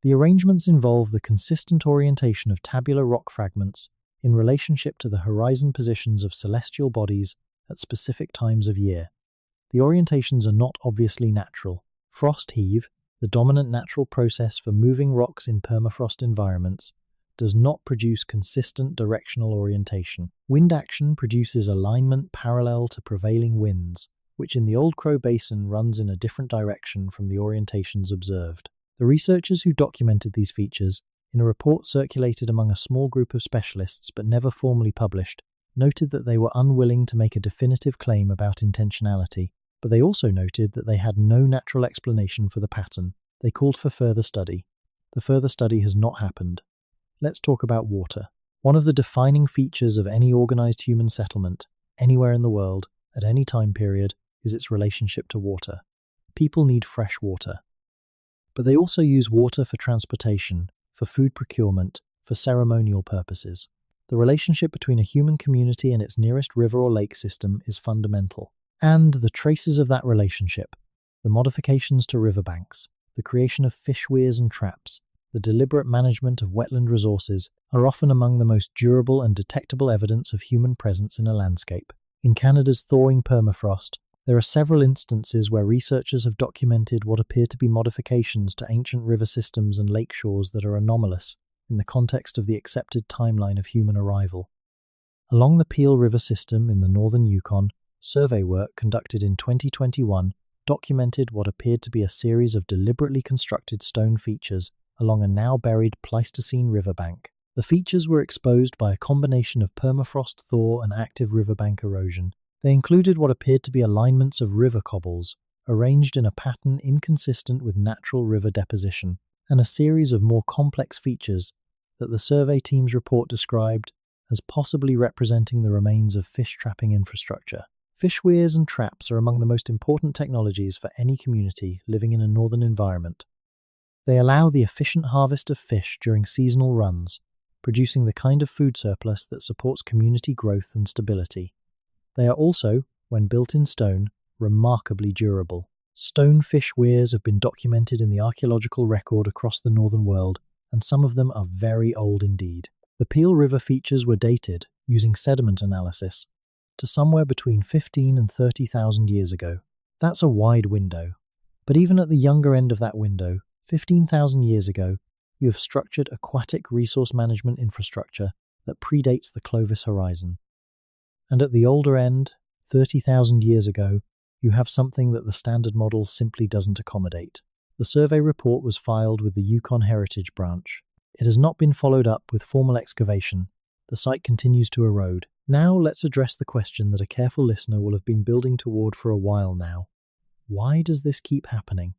The arrangements involve the consistent orientation of tabular rock fragments in relationship to the horizon positions of celestial bodies at specific times of year. The orientations are not obviously natural. Frost heave, the dominant natural process for moving rocks in permafrost environments, does not produce consistent directional orientation. Wind action produces alignment parallel to prevailing winds, which in the Old Crow Basin runs in a different direction from the orientations observed. The researchers who documented these features, in a report circulated among a small group of specialists but never formally published, noted that they were unwilling to make a definitive claim about intentionality, but they also noted that they had no natural explanation for the pattern. They called for further study. The further study has not happened. Let's talk about water. One of the defining features of any organized human settlement, anywhere in the world, at any time period, is its relationship to water. People need fresh water. But they also use water for transportation, for food procurement, for ceremonial purposes. The relationship between a human community and its nearest river or lake system is fundamental. And the traces of that relationship, the modifications to riverbanks, the creation of fish weirs and traps, the deliberate management of wetland resources are often among the most durable and detectable evidence of human presence in a landscape. In Canada's thawing permafrost, there are several instances where researchers have documented what appear to be modifications to ancient river systems and lake shores that are anomalous in the context of the accepted timeline of human arrival. Along the Peel River system in the northern Yukon, survey work conducted in 2021 documented what appeared to be a series of deliberately constructed stone features along a now-buried Pleistocene riverbank. The features were exposed by a combination of permafrost thaw and active riverbank erosion. They included what appeared to be alignments of river cobbles, arranged in a pattern inconsistent with natural river deposition, and a series of more complex features that the survey team's report described as possibly representing the remains of fish trapping infrastructure. Fish weirs and traps are among the most important technologies for any community living in a northern environment. They allow the efficient harvest of fish during seasonal runs, producing the kind of food surplus that supports community growth and stability. They are also, when built in stone, remarkably durable. Stone fish weirs have been documented in the archaeological record across the northern world, and some of them are very old indeed. The Peel River features were dated, using sediment analysis, to somewhere between 15 and 30,000 years ago. That's a wide window. But even at the younger end of that window, 15,000 years ago, you have structured aquatic resource management infrastructure that predates the Clovis horizon. And at the older end, 30,000 years ago, you have something that the standard model simply doesn't accommodate. The survey report was filed with the Yukon Heritage Branch. It has not been followed up with formal excavation. The site continues to erode. Now let's address the question that a careful listener will have been building toward for a while now. Why does this keep happening?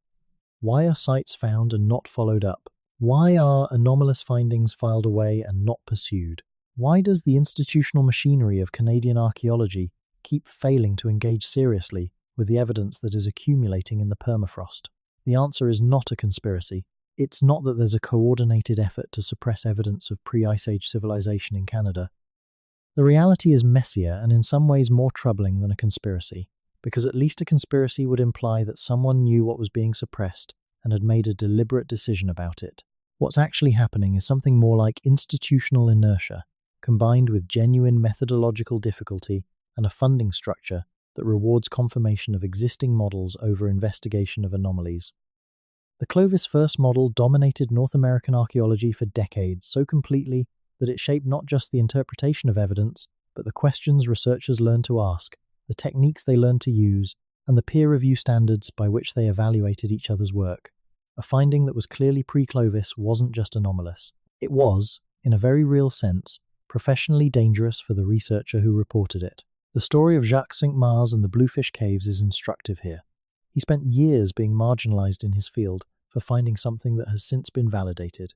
Why are sites found and not followed up? Why are anomalous findings filed away and not pursued? Why does the institutional machinery of Canadian archaeology keep failing to engage seriously with the evidence that is accumulating in the permafrost? The answer is not a conspiracy. It's not that there's a coordinated effort to suppress evidence of pre-Ice Age civilization in Canada. The reality is messier and in some ways more troubling than a conspiracy, because at least a conspiracy would imply that someone knew what was being suppressed and had made a deliberate decision about it. What's actually happening is something more like institutional inertia, combined with genuine methodological difficulty and a funding structure that rewards confirmation of existing models over investigation of anomalies. The Clovis first model dominated North American archaeology for decades so completely that it shaped not just the interpretation of evidence, but the questions researchers learned to ask, the techniques they learned to use, and the peer review standards by which they evaluated each other's work. A finding that was clearly pre-Clovis wasn't just anomalous. It was, in a very real sense, professionally dangerous for the researcher who reported it. The story of Jacques Cinq-Mars and the Bluefish Caves is instructive here. He spent years being marginalized in his field for finding something that has since been validated.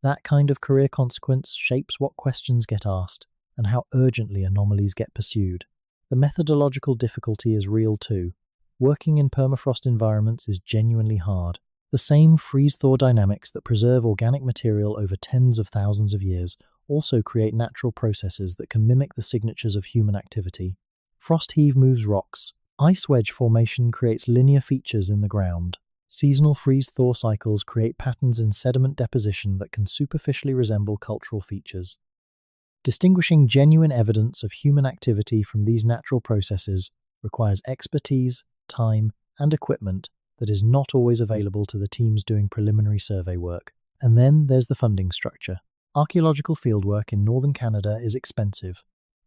That kind of career consequence shapes what questions get asked and how urgently anomalies get pursued. The methodological difficulty is real too. Working in permafrost environments is genuinely hard. The same freeze-thaw dynamics that preserve organic material over tens of thousands of years also create natural processes that can mimic the signatures of human activity. Frost heave moves rocks. Ice wedge formation creates linear features in the ground. Seasonal freeze-thaw cycles create patterns in sediment deposition that can superficially resemble cultural features. Distinguishing genuine evidence of human activity from these natural processes requires expertise, time, and equipment that is not always available to the teams doing preliminary survey work. And then there's the funding structure. Archaeological fieldwork in northern Canada is expensive.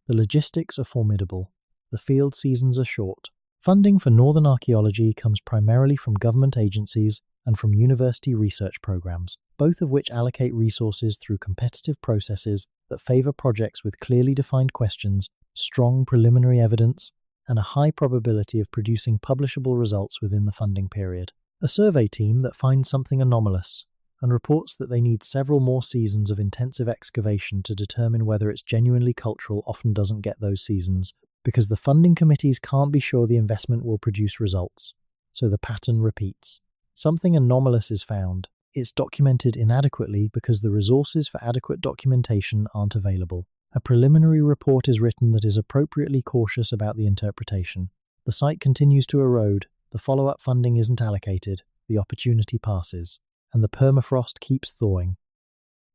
The logistics are formidable. The field seasons are short. Funding for northern archaeology comes primarily from government agencies and from university research programs, both of which allocate resources through competitive processes that favor projects with clearly defined questions, strong preliminary evidence, and a high probability of producing publishable results within the funding period. A survey team that finds something anomalous and reports that they need several more seasons of intensive excavation to determine whether it's genuinely cultural often doesn't get those seasons, because the funding committees can't be sure the investment will produce results. So the pattern repeats. Something anomalous is found. It's documented inadequately because the resources for adequate documentation aren't available. A preliminary report is written that is appropriately cautious about the interpretation. The site continues to erode, the follow-up funding isn't allocated, the opportunity passes, and the permafrost keeps thawing.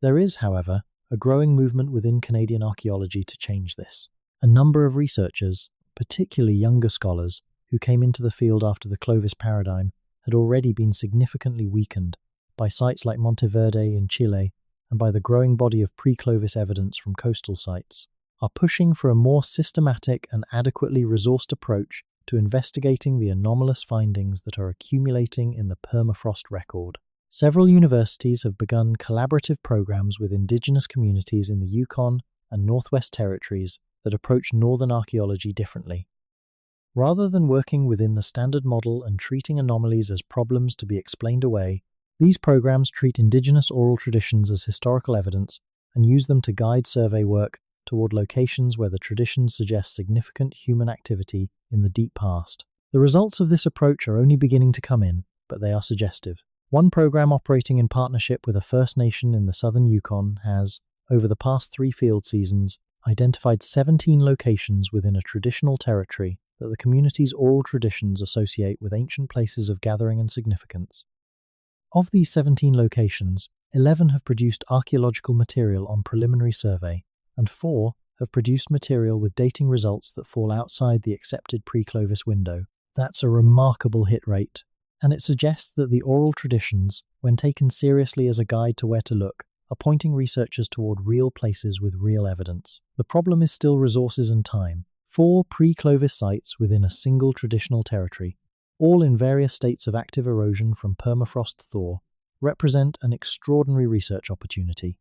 There is, however, a growing movement within Canadian archaeology to change this. A number of researchers, particularly younger scholars, who came into the field after the Clovis paradigm, had already been significantly weakened by sites like Monteverde in Chile and by the growing body of pre-Clovis evidence from coastal sites, are pushing for a more systematic and adequately resourced approach to investigating the anomalous findings that are accumulating in the permafrost record. Several universities have begun collaborative programs with Indigenous communities in the Yukon and Northwest Territories that approach northern archaeology differently. Rather than working within the standard model and treating anomalies as problems to be explained away, these programs treat Indigenous oral traditions as historical evidence and use them to guide survey work toward locations where the traditions suggest significant human activity in the deep past. The results of this approach are only beginning to come in, but they are suggestive. One program operating in partnership with a First Nation in the southern Yukon has, over the past 3 field seasons, identified 17 locations within a traditional territory that the community's oral traditions associate with ancient places of gathering and significance. Of these 17 locations, 11 have produced archaeological material on preliminary survey, and 4 have produced material with dating results that fall outside the accepted pre-Clovis window. That's a remarkable hit rate, and it suggests that the oral traditions, when taken seriously as a guide to where to look, are pointing researchers toward real places with real evidence. The problem is still resources and time. 4 pre-Clovis sites within a single traditional territory, all in various states of active erosion from permafrost thaw, represent an extraordinary research opportunity.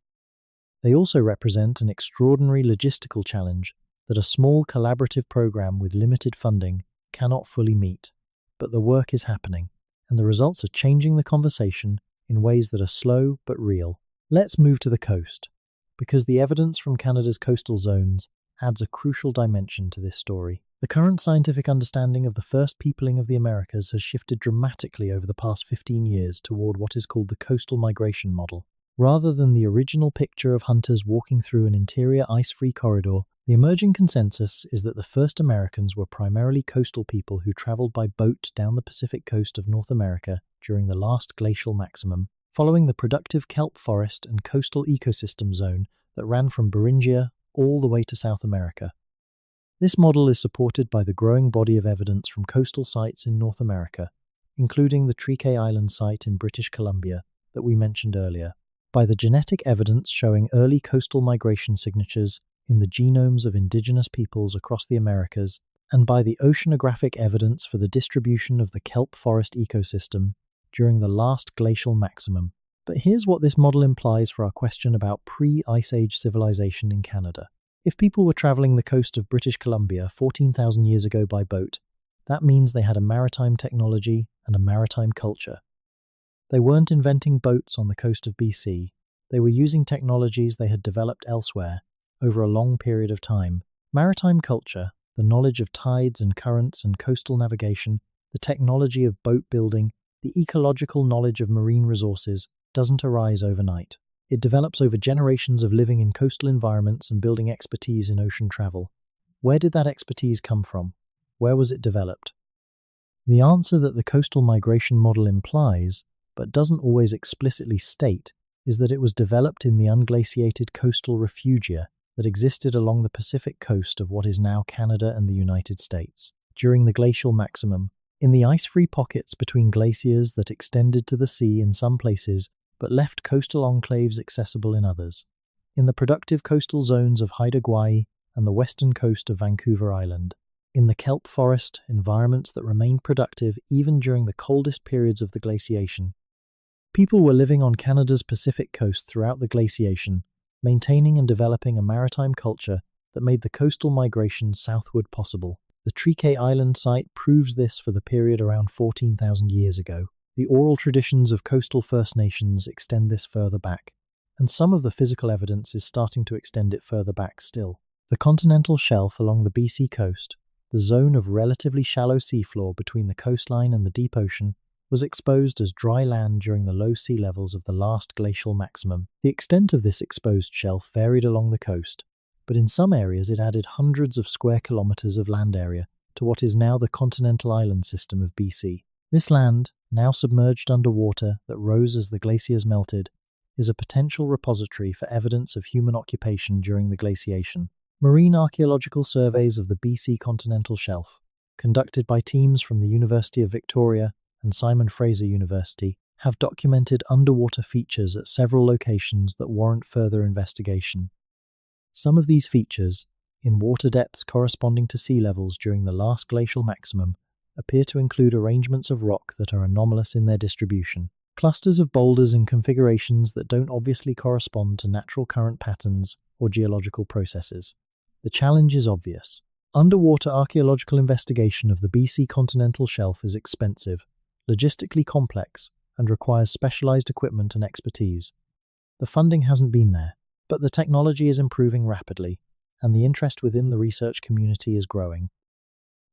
They also represent an extraordinary logistical challenge that a small collaborative program with limited funding cannot fully meet. But the work is happening, and the results are changing the conversation in ways that are slow but real. Let's move to the coast, because the evidence from Canada's coastal zones adds a crucial dimension to this story. The current scientific understanding of the first peopling of the Americas has shifted dramatically over the past 15 years toward what is called the coastal migration model. Rather than the original picture of hunters walking through an interior ice-free corridor, the emerging consensus is that the first Americans were primarily coastal people who traveled by boat down the Pacific coast of North America during the last glacial maximum, following the productive kelp forest and coastal ecosystem zone that ran from Beringia all the way to South America. This model is supported by the growing body of evidence from coastal sites in North America, including the Trique Island site in British Columbia that we mentioned earlier, by the genetic evidence showing early coastal migration signatures in the genomes of indigenous peoples across the Americas, and by the oceanographic evidence for the distribution of the kelp forest ecosystem during the last glacial maximum. But here's what this model implies for our question about pre-Ice Age civilization in Canada. If people were travelling the coast of British Columbia 14,000 years ago by boat, that means they had a maritime technology and a maritime culture. They weren't inventing boats on the coast of BC. They were using technologies they had developed elsewhere over a long period of time. Maritime culture, the knowledge of tides and currents and coastal navigation, the technology of boat building, the ecological knowledge of marine resources, doesn't arise overnight. It develops over generations of living in coastal environments and building expertise in ocean travel. Where did that expertise come from? Where was it developed? The answer that the coastal migration model implies, but doesn't always explicitly state, is that it was developed in the unglaciated coastal refugia that existed along the Pacific coast of what is now Canada and the United States. During the glacial maximum, in the ice-free pockets between glaciers that extended to the sea in some places but left coastal enclaves accessible in others. In the productive coastal zones of Haida Gwaii and the western coast of Vancouver Island. In the kelp forest, environments that remained productive even during the coldest periods of the glaciation. People were living on Canada's Pacific coast throughout the glaciation, maintaining and developing a maritime culture that made the coastal migration southward possible. The Triquet Island site proves this for the period around 14,000 years ago. The oral traditions of coastal First Nations extend this further back, and some of the physical evidence is starting to extend it further back still. The continental shelf along the BC coast, the zone of relatively shallow seafloor between the coastline and the deep ocean, was exposed as dry land during the low sea levels of the last glacial maximum. The extent of this exposed shelf varied along the coast, but in some areas it added hundreds of square kilometers of land area to what is now the continental island system of BC. This land, now submerged under water that rose as the glaciers melted, is a potential repository for evidence of human occupation during the glaciation. Marine archaeological surveys of the BC continental shelf, conducted by teams from the University of Victoria and Simon Fraser University, have documented underwater features at several locations that warrant further investigation. Some of these features, in water depths corresponding to sea levels during the last glacial maximum, appear to include arrangements of rock that are anomalous in their distribution. Clusters of boulders in configurations that don't obviously correspond to natural current patterns or geological processes. The challenge is obvious. Underwater archaeological investigation of the BC continental shelf is expensive, logistically complex, and requires specialized equipment and expertise. The funding hasn't been there, but the technology is improving rapidly, and the interest within the research community is growing.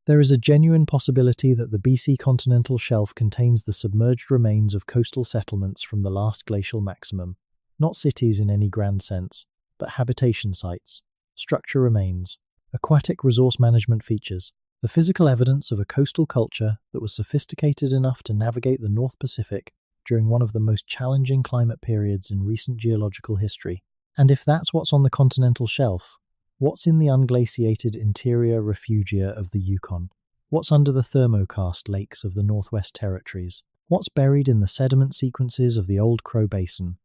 There is a genuine possibility that the BC continental shelf contains the submerged remains of coastal settlements from the last glacial maximum, not cities in any grand sense, but habitation sites, structure remains, aquatic resource management features, the physical evidence of a coastal culture that was sophisticated enough to navigate the North Pacific during one of the most challenging climate periods in recent geological history. And if that's what's on the continental shelf, what's in the unglaciated interior refugia of the Yukon? What's under the thermokarst lakes of the Northwest Territories? What's buried in the sediment sequences of the Old Crow Basin?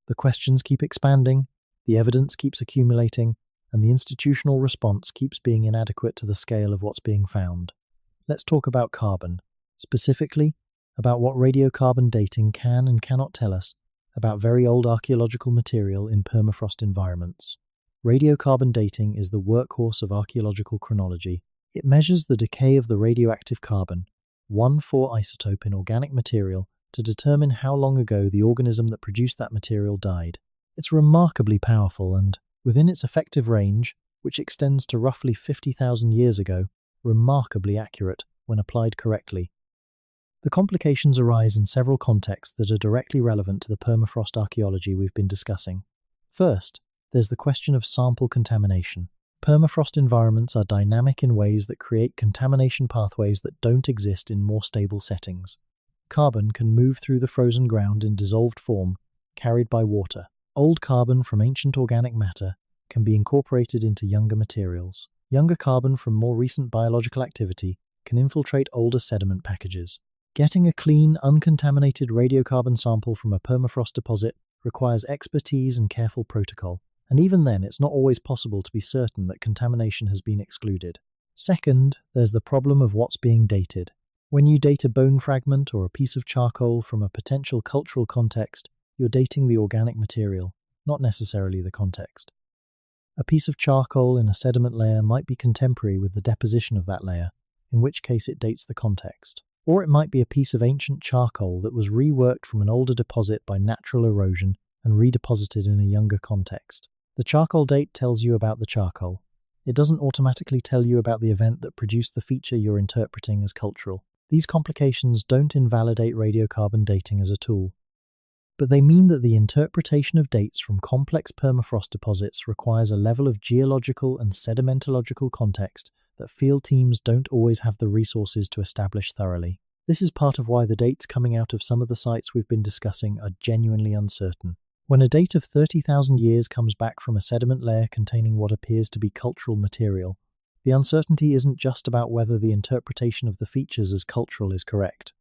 The questions keep expanding, the evidence keeps accumulating, and the institutional response keeps being inadequate to the scale of what's being found. Let's talk about carbon, specifically about what radiocarbon dating can and cannot tell us about very old archaeological material in permafrost environments. Radiocarbon dating is the workhorse of archaeological chronology. It measures the decay of the radioactive carbon, 1,4 isotope in organic material, to determine how long ago the organism that produced that material died. It's remarkably powerful and, within its effective range, which extends to roughly 50,000 years ago, remarkably accurate when applied correctly. The complications arise in several contexts that are directly relevant to the permafrost archaeology we've been discussing. First, there's the question of sample contamination. Permafrost environments are dynamic in ways that create contamination pathways that don't exist in more stable settings. Carbon can move through the frozen ground in dissolved form, carried by water. Old carbon from ancient organic matter can be incorporated into younger materials. Younger carbon from more recent biological activity can infiltrate older sediment packages. Getting a clean, uncontaminated radiocarbon sample from a permafrost deposit requires expertise and careful protocol, and even then it's not always possible to be certain that contamination has been excluded. Second, there's the problem of what's being dated. When you date a bone fragment or a piece of charcoal from a potential cultural context, you're dating the organic material, not necessarily the context. A piece of charcoal in a sediment layer might be contemporary with the deposition of that layer, in which case it dates the context. Or it might be a piece of ancient charcoal that was reworked from an older deposit by natural erosion and redeposited in a younger context. The charcoal date tells you about the charcoal. It doesn't automatically tell you about the event that produced the feature you're interpreting as cultural. These complications don't invalidate radiocarbon dating as a tool, but they mean that the interpretation of dates from complex permafrost deposits requires a level of geological and sedimentological context that field teams don't always have the resources to establish thoroughly. This is part of why the dates coming out of some of the sites we've been discussing are genuinely uncertain. When a date of 30,000 years comes back from a sediment layer containing what appears to be cultural material, the uncertainty isn't just about whether the interpretation of the features as cultural is correct.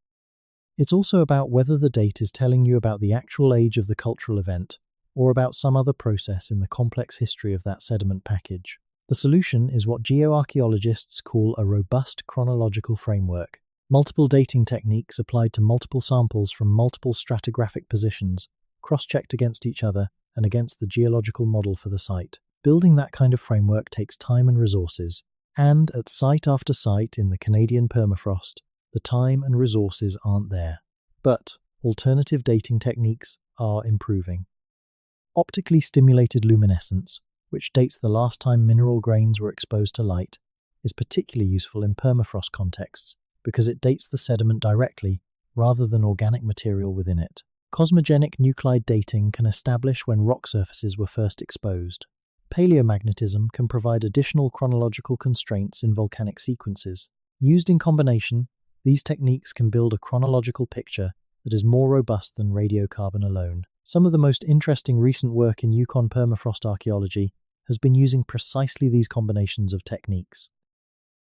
It's also about whether the date is telling you about the actual age of the cultural event, or about some other process in the complex history of that sediment package. The solution is what geoarchaeologists call a robust chronological framework. Multiple dating techniques applied to multiple samples from multiple stratigraphic positions, cross-checked against each other and against the geological model for the site. Building that kind of framework takes time and resources, and at site after site in the Canadian permafrost, the time and resources aren't there. But alternative dating techniques are improving. Optically stimulated luminescence, which dates the last time mineral grains were exposed to light, is particularly useful in permafrost contexts because it dates the sediment directly rather than organic material within it. Cosmogenic nuclide dating can establish when rock surfaces were first exposed. Paleomagnetism can provide additional chronological constraints in volcanic sequences. Used in combination, these techniques can build a chronological picture that is more robust than radiocarbon alone. Some of the most interesting recent work in Yukon permafrost archaeology has been using precisely these combinations of techniques.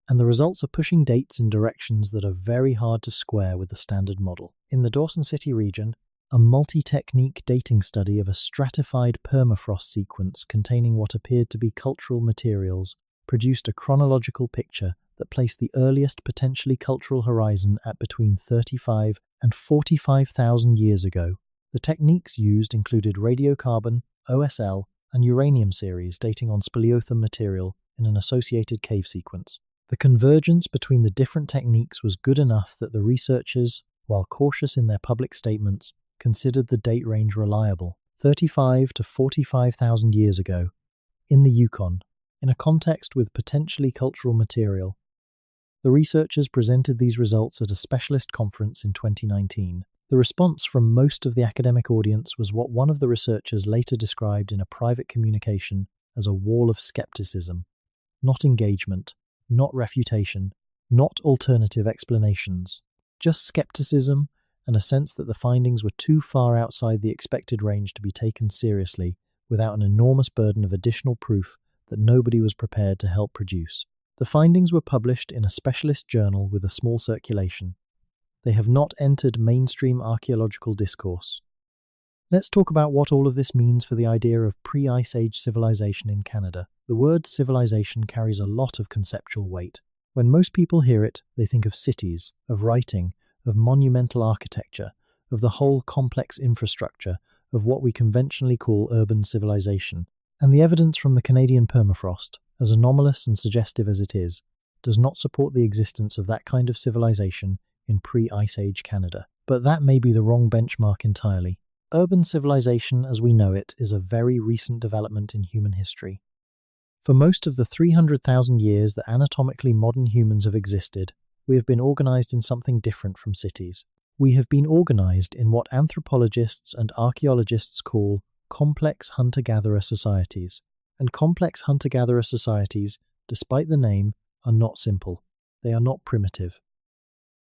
And the results are pushing dates in directions that are very hard to square with the standard model. In the Dawson City region, a multi-technique dating study of a stratified permafrost sequence containing what appeared to be cultural materials produced a chronological picture that placed the earliest potentially cultural horizon at between 35 and 45,000 years ago. The techniques used included radiocarbon, OSL, and uranium series dating on speleothem material in an associated cave sequence. The convergence between the different techniques was good enough that the researchers, while cautious in their public statements, considered the date range reliable, 35 to 45,000 years ago, in the Yukon, in a context with potentially cultural material. The researchers presented these results at a specialist conference in 2019. The response from most of the academic audience was what one of the researchers later described in a private communication as a wall of skepticism. Not engagement, not refutation, not alternative explanations. Just skepticism and a sense that the findings were too far outside the expected range to be taken seriously without an enormous burden of additional proof that nobody was prepared to help produce. The findings were published in a specialist journal with a small circulation. They have not entered mainstream archaeological discourse. Let's talk about what all of this means for the idea of pre-Ice Age civilization in Canada. The word civilization carries a lot of conceptual weight. When most people hear it, they think of cities, of writing, of monumental architecture, of the whole complex infrastructure of what we conventionally call urban civilization. And the evidence from the Canadian permafrost, as anomalous and suggestive as it is, does not support the existence of that kind of civilization in pre-Ice Age Canada. But that may be the wrong benchmark entirely. Urban civilization as we know it is a very recent development in human history. For most of the 300,000 years that anatomically modern humans have existed, we have been organized in something different from cities. We have been organized in what anthropologists and archaeologists call complex hunter-gatherer societies. And complex hunter-gatherer societies, despite the name, are not simple. They are not primitive.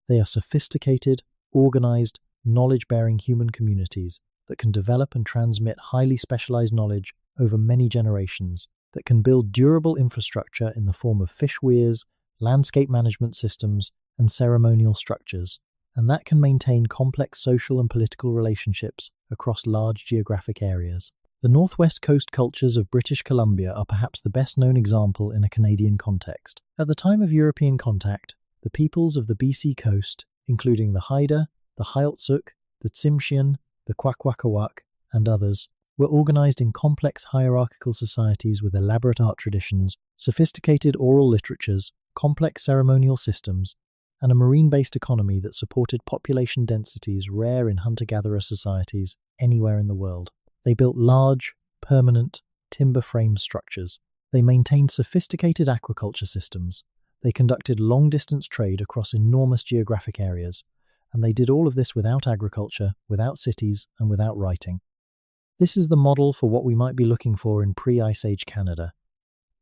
They are sophisticated, organized, knowledge-bearing human communities that can develop and transmit highly specialized knowledge over many generations, that can build durable infrastructure in the form of fish weirs, landscape management systems, and ceremonial structures, and that can maintain complex social and political relationships across large geographic areas. The Northwest Coast cultures of British Columbia are perhaps the best-known example in a Canadian context. At the time of European contact, the peoples of the BC coast, including the Haida, the Heiltsuk, the Tsimshian, the Kwakwaka'wakw, and others, were organized in complex hierarchical societies with elaborate art traditions, sophisticated oral literatures, complex ceremonial systems, and a marine-based economy that supported population densities rare in hunter-gatherer societies anywhere in the world. They built large, permanent, timber-frame structures. They maintained sophisticated aquaculture systems. They conducted long-distance trade across enormous geographic areas, and they did all of this without agriculture, without cities, and without writing. This is the model for what we might be looking for in pre-Ice Age Canada.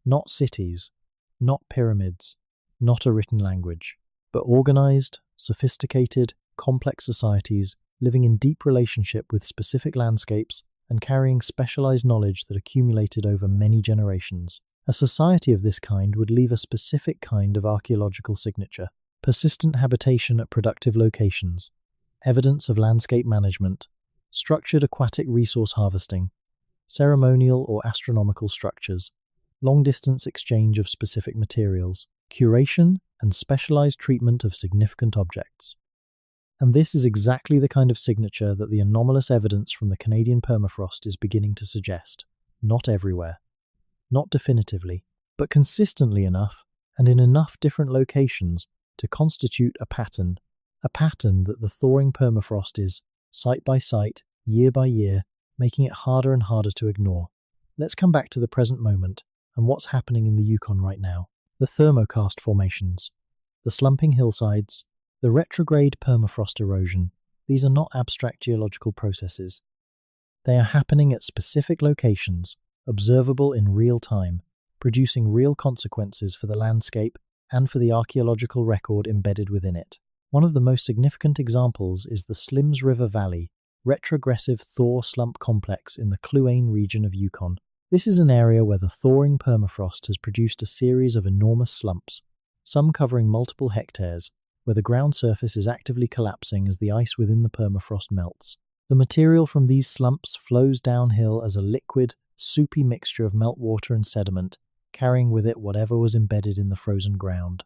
Not cities, not pyramids, not a written language, but organized, sophisticated, complex societies living in deep relationship with specific landscapes and carrying specialized knowledge that accumulated over many generations. A society of this kind would leave a specific kind of archaeological signature: persistent habitation at productive locations, evidence of landscape management, structured aquatic resource harvesting, ceremonial or astronomical structures, long-distance exchange of specific materials, curation and specialized treatment of significant objects. And this is exactly the kind of signature that the anomalous evidence from the Canadian permafrost is beginning to suggest. Not everywhere, not definitively, but consistently enough and in enough different locations to constitute a pattern that the thawing permafrost is, site by site, year by year, making it harder and harder to ignore. Let's come back to the present moment and what's happening in the Yukon right now. The thermokarst formations, the slumping hillsides, the retrograde permafrost erosion. These are not abstract geological processes. They are happening at specific locations, observable in real time, producing real consequences for the landscape and for the archaeological record embedded within it. One of the most significant examples is the Slims River Valley retrogressive thaw slump complex in the Kluane region of Yukon. This is an area where the thawing permafrost has produced a series of enormous slumps, some covering multiple hectares, where the ground surface is actively collapsing as the ice within the permafrost melts. The material from these slumps flows downhill as a liquid, soupy mixture of meltwater and sediment, carrying with it whatever was embedded in the frozen ground.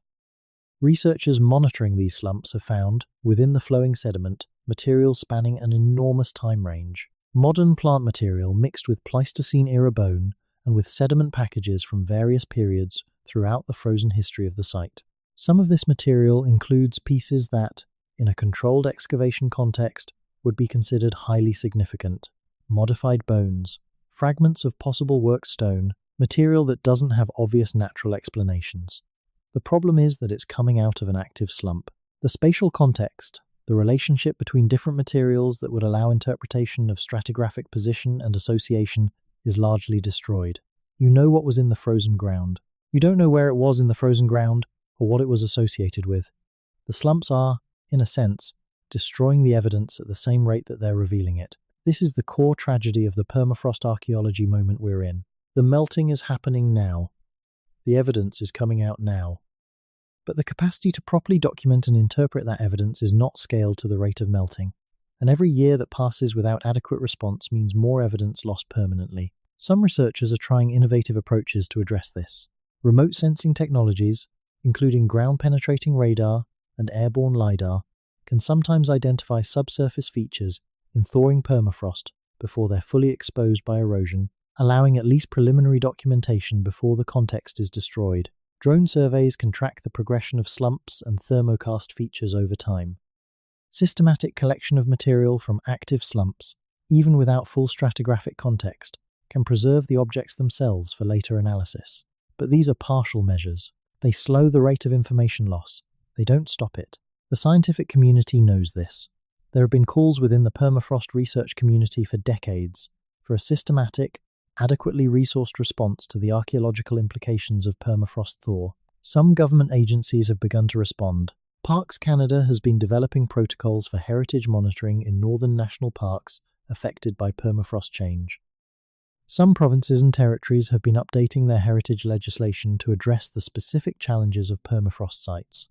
Researchers monitoring these slumps have found, within the flowing sediment, material spanning an enormous time range. Modern plant material mixed with Pleistocene-era bone and with sediment packages from various periods throughout the frozen history of the site. Some of this material includes pieces that, in a controlled excavation context, would be considered highly significant: modified bones, fragments of possible worked stone, material that doesn't have obvious natural explanations. The problem is that it's coming out of an active slump. The spatial context, the relationship between different materials that would allow interpretation of stratigraphic position and association, is largely destroyed. You know what was in the frozen ground. You don't know where it was in the frozen ground or what it was associated with. The slumps are, in a sense, destroying the evidence at the same rate that they're revealing it. This is the core tragedy of the permafrost archaeology moment we're in. The melting is happening now. The evidence is coming out now. But the capacity to properly document and interpret that evidence is not scaled to the rate of melting, and every year that passes without adequate response means more evidence lost permanently. Some researchers are trying innovative approaches to address this. Remote sensing technologies, including ground-penetrating radar and airborne LiDAR, can sometimes identify subsurface features in thawing permafrost before they're fully exposed by erosion, allowing at least preliminary documentation before the context is destroyed. Drone surveys can track the progression of slumps and thermokarst features over time. Systematic collection of material from active slumps, even without full stratigraphic context, can preserve the objects themselves for later analysis. But these are partial measures. They slow the rate of information loss. They don't stop it. The scientific community knows this. There have been calls within the permafrost research community for decades for a systematic, adequately resourced response to the archaeological implications of permafrost thaw. Some government agencies have begun to respond. Parks Canada has been developing protocols for heritage monitoring in northern national parks affected by permafrost change. Some provinces and territories have been updating their heritage legislation to address the specific challenges of permafrost sites.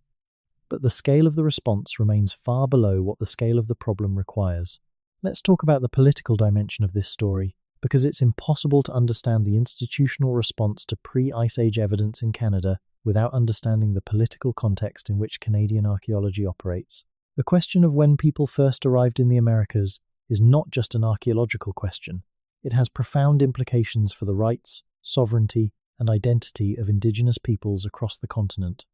But the scale of the response remains far below what the scale of the problem requires. Let's talk about the political dimension of this story, because it's impossible to understand the institutional response to pre-Ice Age evidence in Canada without understanding the political context in which Canadian archaeology operates. The question of when people first arrived in the Americas is not just an archaeological question. It has profound implications for the rights, sovereignty, and identity of Indigenous peoples across the continent.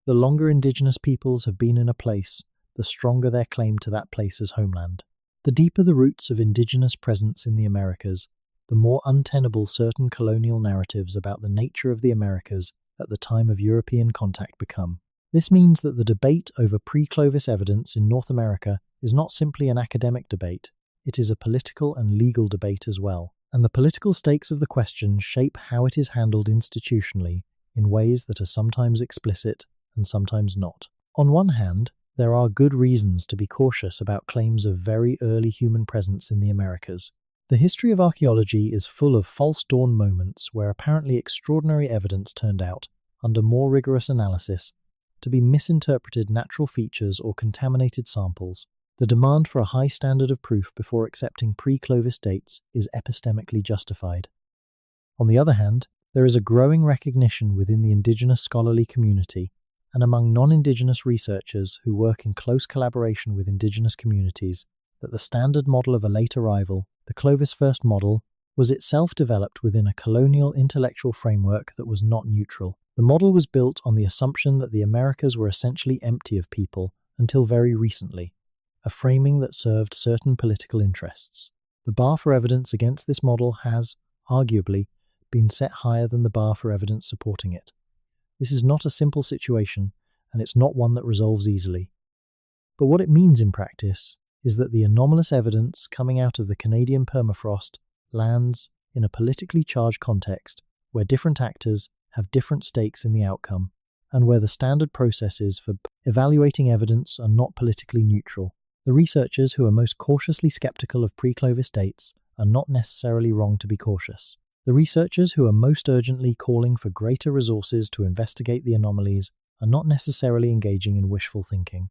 The longer Indigenous peoples have been in a place, the stronger their claim to that place as homeland. The deeper the roots of Indigenous presence in the Americas, the more untenable certain colonial narratives about the nature of the Americas at the time of European contact become. This means that the debate over pre-Clovis evidence in North America is not simply an academic debate, it is a political and legal debate as well. And the political stakes of the question shape how it is handled institutionally in ways that are sometimes explicit and sometimes not. On one hand, there are good reasons to be cautious about claims of very early human presence in the Americas. The history of archaeology is full of false dawn moments where apparently extraordinary evidence turned out, under more rigorous analysis, to be misinterpreted natural features or contaminated samples. The demand for a high standard of proof before accepting pre-Clovis dates is epistemically justified. On the other hand, there is a growing recognition within the indigenous scholarly community and among non-indigenous researchers who work in close collaboration with indigenous communities that the standard model of a late arrival, the Clovis first model, was itself developed within a colonial intellectual framework that was not neutral. The model was built on the assumption that the Americas were essentially empty of people until very recently, a framing that served certain political interests. The bar for evidence against this model has, arguably, been set higher than the bar for evidence supporting it. This is not a simple situation, and it's not one that resolves easily. But what it means in practice is that the anomalous evidence coming out of the Canadian permafrost lands in a politically charged context where different actors have different stakes in the outcome, and where the standard processes for evaluating evidence are not politically neutral. The researchers who are most cautiously skeptical of pre-Clovis dates are not necessarily wrong to be cautious. The researchers who are most urgently calling for greater resources to investigate the anomalies are not necessarily engaging in wishful thinking.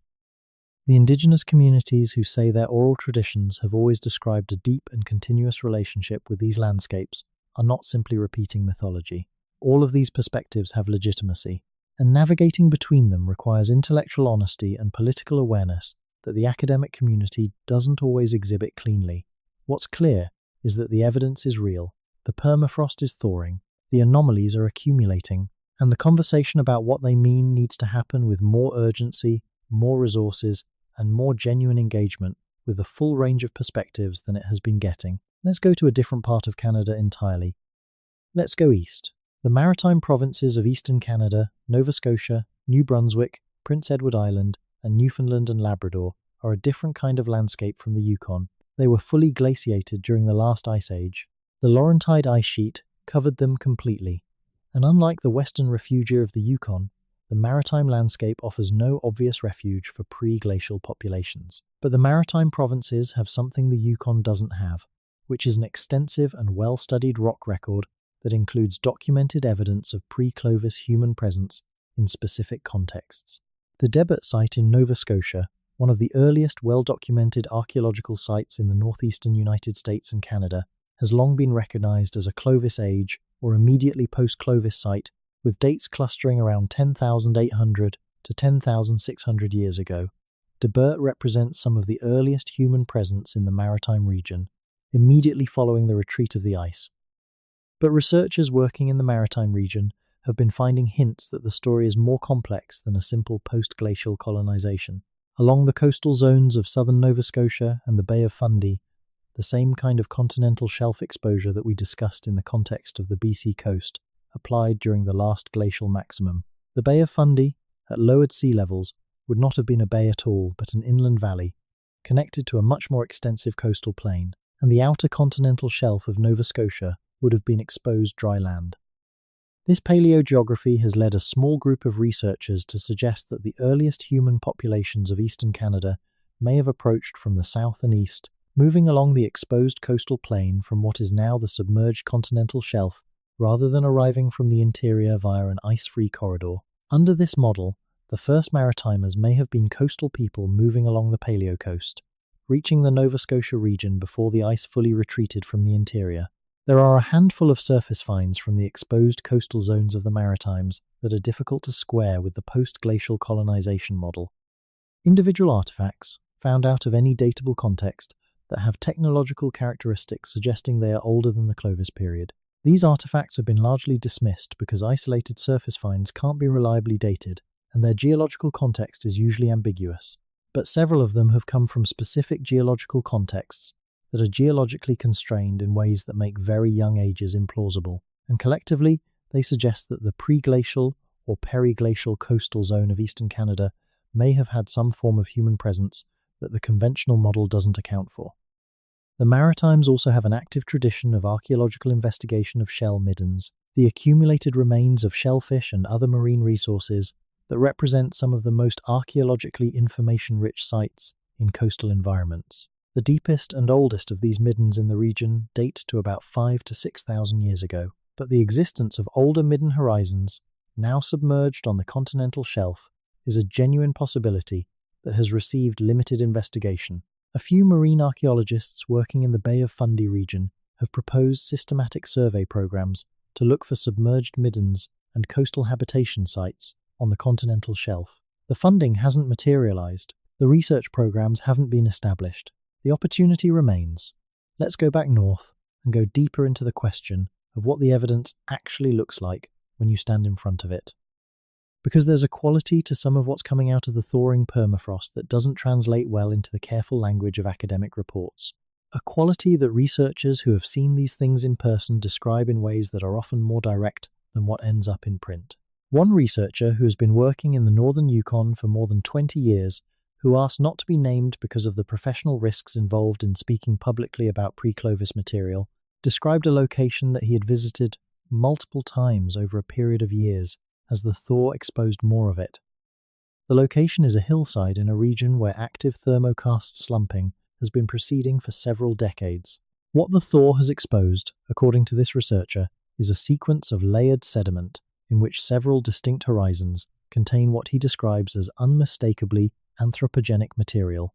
The indigenous communities who say their oral traditions have always described a deep and continuous relationship with these landscapes are not simply repeating mythology. All of these perspectives have legitimacy, and navigating between them requires intellectual honesty and political awareness that the academic community doesn't always exhibit cleanly. What's clear is that the evidence is real, the permafrost is thawing, the anomalies are accumulating, and the conversation about what they mean needs to happen with more urgency, more resources, and more genuine engagement with the full range of perspectives than it has been getting. Let's go to a different part of Canada entirely. Let's go east. The maritime provinces of eastern Canada, Nova Scotia, New Brunswick, Prince Edward Island, and Newfoundland and Labrador are a different kind of landscape from the Yukon. They were fully glaciated during the last ice age. The Laurentide ice sheet covered them completely, and unlike the western refugia of the Yukon, the maritime landscape offers no obvious refuge for pre-glacial populations. But the maritime provinces have something the Yukon doesn't have, which is an extensive and well-studied rock record that includes documented evidence of pre-Clovis human presence in specific contexts. The Debert site in Nova Scotia, one of the earliest well-documented archaeological sites in the northeastern United States and Canada, has long been recognized as a Clovis age or immediately post-Clovis site, with dates clustering around 10,800 to 10,600 years ago. Debert represents some of the earliest human presence in the maritime region, immediately following the retreat of the ice. But researchers working in the maritime region have been finding hints that the story is more complex than a simple post-glacial colonization. Along the coastal zones of southern Nova Scotia and the Bay of Fundy, the same kind of continental shelf exposure that we discussed in the context of the BC coast applied during the last glacial maximum. The Bay of Fundy, at lowered sea levels, would not have been a bay at all but an inland valley, connected to a much more extensive coastal plain, and the outer continental shelf of Nova Scotia would have been exposed dry land. This paleogeography has led a small group of researchers to suggest that the earliest human populations of eastern Canada may have approached from the south and east, moving along the exposed coastal plain from what is now the submerged continental shelf, rather than arriving from the interior via an ice-free corridor. Under this model, the first maritimers may have been coastal people moving along the paleocoast, reaching the Nova Scotia region before the ice fully retreated from the interior. There are a handful of surface finds from the exposed coastal zones of the Maritimes that are difficult to square with the post-glacial colonization model. Individual artifacts, found out of any datable context, that have technological characteristics suggesting they are older than the Clovis period. These artifacts have been largely dismissed because isolated surface finds can't be reliably dated, and their geological context is usually ambiguous. But several of them have come from specific geological contexts that are geologically constrained in ways that make very young ages implausible, and collectively they suggest that the pre-glacial or periglacial coastal zone of eastern Canada may have had some form of human presence that the conventional model doesn't account for. The Maritimes also have an active tradition of archaeological investigation of shell middens, the accumulated remains of shellfish and other marine resources that represent some of the most archaeologically information-rich sites in coastal environments. The deepest and oldest of these middens in the region date to about 5,000 to 6,000 years ago, but the existence of older midden horizons, now submerged on the continental shelf, is a genuine possibility that has received limited investigation. A few marine archaeologists working in the Bay of Fundy region have proposed systematic survey programs to look for submerged middens and coastal habitation sites on the continental shelf. The funding hasn't materialized. The research programs haven't been established. The opportunity remains. Let's go back north and go deeper into the question of what the evidence actually looks like when you stand in front of it. Because there's a quality to some of what's coming out of the thawing permafrost that doesn't translate well into the careful language of academic reports. A quality that researchers who have seen these things in person describe in ways that are often more direct than what ends up in print. One researcher who has been working in the northern Yukon for more than 20 years, who asked not to be named because of the professional risks involved in speaking publicly about pre-Clovis material, described a location that he had visited multiple times over a period of years as the thaw exposed more of it. The location is a hillside in a region where active thermokarst slumping has been proceeding for several decades. What the thaw has exposed, according to this researcher, is a sequence of layered sediment in which several distinct horizons contain what he describes as unmistakably anthropogenic material: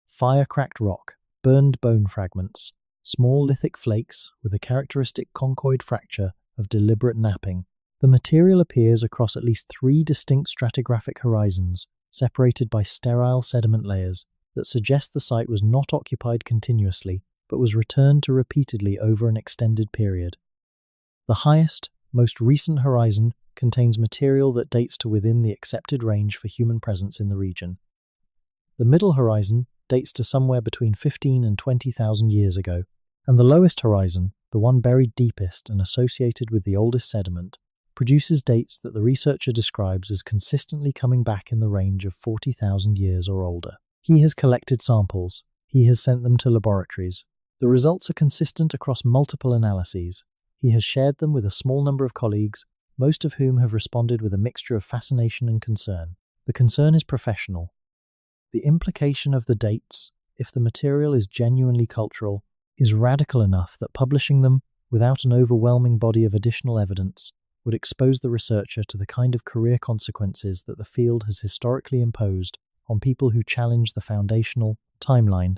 fire-cracked rock, burned bone fragments, small lithic flakes with a characteristic conchoid fracture of deliberate napping. The material appears across at least 3 distinct stratigraphic horizons, separated by sterile sediment layers, that suggest the site was not occupied continuously, but was returned to repeatedly over an extended period. The highest, most recent horizon contains material that dates to within the accepted range for human presence in the region. The middle horizon dates to somewhere between 15 and 20,000 years ago, and the lowest horizon, the one buried deepest and associated with the oldest sediment, produces dates that the researcher describes as consistently coming back in the range of 40,000 years or older. He has collected samples. He has sent them to laboratories. The results are consistent across multiple analyses. He has shared them with a small number of colleagues, most of whom have responded with a mixture of fascination and concern. The concern is professional. The implication of the dates, if the material is genuinely cultural, is radical enough that publishing them without an overwhelming body of additional evidence would expose the researcher to the kind of career consequences that the field has historically imposed on people who challenge the foundational timeline.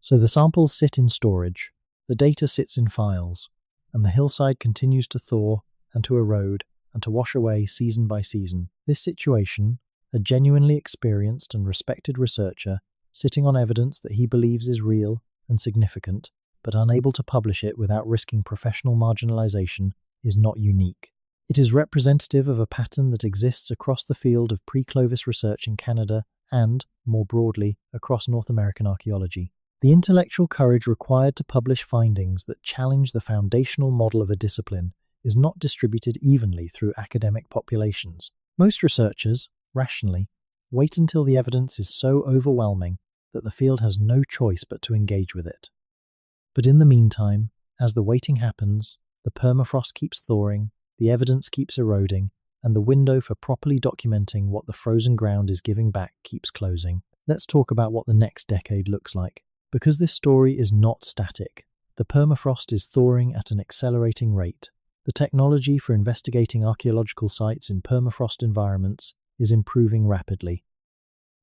So the samples sit in storage, the data sits in files, and the hillside continues to thaw and to erode and to wash away season by season. This situation, a genuinely experienced and respected researcher sitting on evidence that he believes is real and significant, but unable to publish it without risking professional marginalization, is not unique. It is representative of a pattern that exists across the field of pre-Clovis research in Canada and, more broadly, across North American archaeology. The intellectual courage required to publish findings that challenge the foundational model of a discipline is not distributed evenly through academic populations. Most researchers, rationally, wait until the evidence is so overwhelming that the field has no choice but to engage with it. But in the meantime, as the waiting happens, the permafrost keeps thawing, the evidence keeps eroding, and the window for properly documenting what the frozen ground is giving back keeps closing. Let's talk about what the next decade looks like. Because this story is not static, the permafrost is thawing at an accelerating rate. The technology for investigating archaeological sites in permafrost environments is improving rapidly.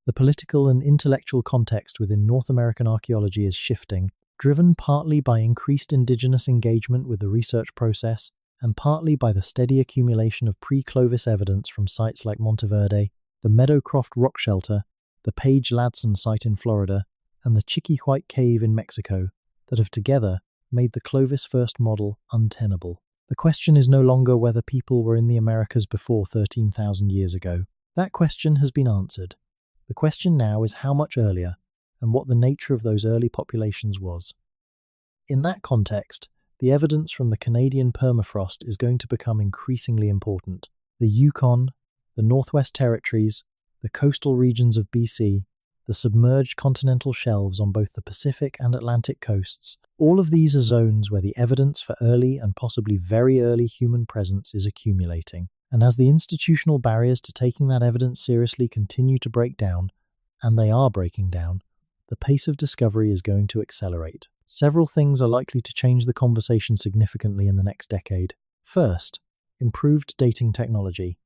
The political and intellectual context within North American archaeology is shifting, driven partly by increased indigenous engagement with the research process and partly by the steady accumulation of pre-Clovis evidence from sites like Monteverde, the Meadowcroft Rock Shelter, the Page-Ladson site in Florida, and the Chiquihuite Cave in Mexico that have together made the Clovis first model untenable. The question is no longer whether people were in the Americas before 13,000 years ago. That question has been answered. The question now is how much earlier and what the nature of those early populations was. In that context, the evidence from the Canadian permafrost is going to become increasingly important. The Yukon, the Northwest Territories, the coastal regions of BC, the submerged continental shelves on both the Pacific and Atlantic coasts, all of these are zones where the evidence for early and possibly very early human presence is accumulating. And as the institutional barriers to taking that evidence seriously continue to break down, and they are breaking down, the pace of discovery is going to accelerate. Several things are likely to change the conversation significantly in the next decade. First, improved dating technology.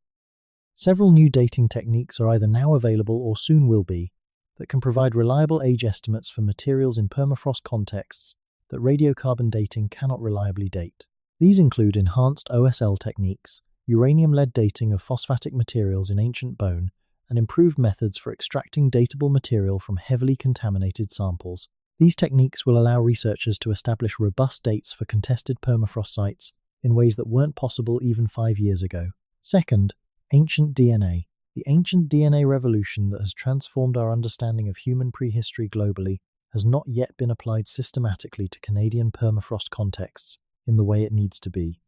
Several new dating techniques are either now available or soon will be that can provide reliable age estimates for materials in permafrost contexts that radiocarbon dating cannot reliably date. These include enhanced OSL techniques, uranium-lead dating of phosphatic materials in ancient bone, and improved methods for extracting datable material from heavily contaminated samples. These techniques will allow researchers to establish robust dates for contested permafrost sites in ways that weren't possible even 5 years ago. Second, ancient DNA. The ancient DNA revolution that has transformed our understanding of human prehistory globally has not yet been applied systematically to Canadian permafrost contexts in the way it needs to be.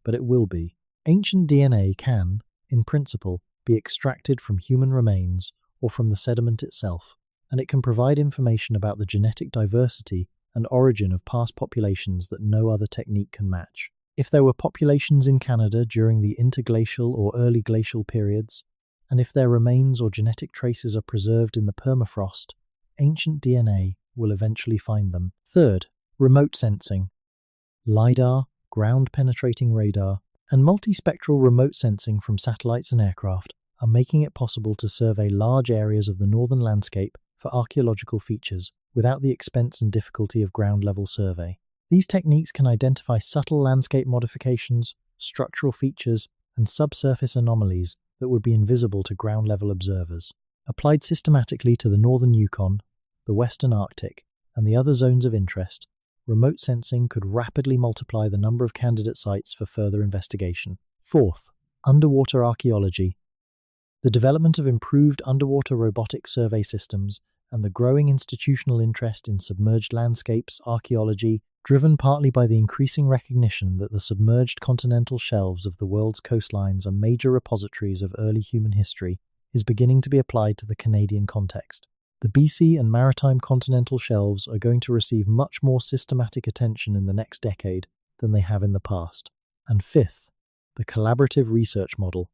But it will be. Ancient DNA can, in principle, be extracted from human remains or from the sediment itself, and it can provide information about the genetic diversity and origin of past populations that no other technique can match. If there were populations in Canada during the interglacial or early glacial periods, and if their remains or genetic traces are preserved in the permafrost, ancient DNA will eventually find them. Third, remote sensing. LiDAR, ground-penetrating radar, and multispectral remote sensing from satellites and aircraft are making it possible to survey large areas of the northern landscape for archaeological features without the expense and difficulty of ground-level survey. These techniques can identify subtle landscape modifications, structural features, and subsurface anomalies that would be invisible to ground-level observers. Applied systematically to the northern Yukon, the western Arctic, and the other zones of interest, remote sensing could rapidly multiply the number of candidate sites for further investigation. Fourth, underwater archaeology. The development of improved underwater robotic survey systems and the growing institutional interest in submerged landscapes archaeology, driven partly by the increasing recognition that the submerged continental shelves of the world's coastlines are major repositories of early human history, is beginning to be applied to the Canadian context. The BC and maritime continental shelves are going to receive much more systematic attention in the next decade than they have in the past. And fifth, the collaborative research model.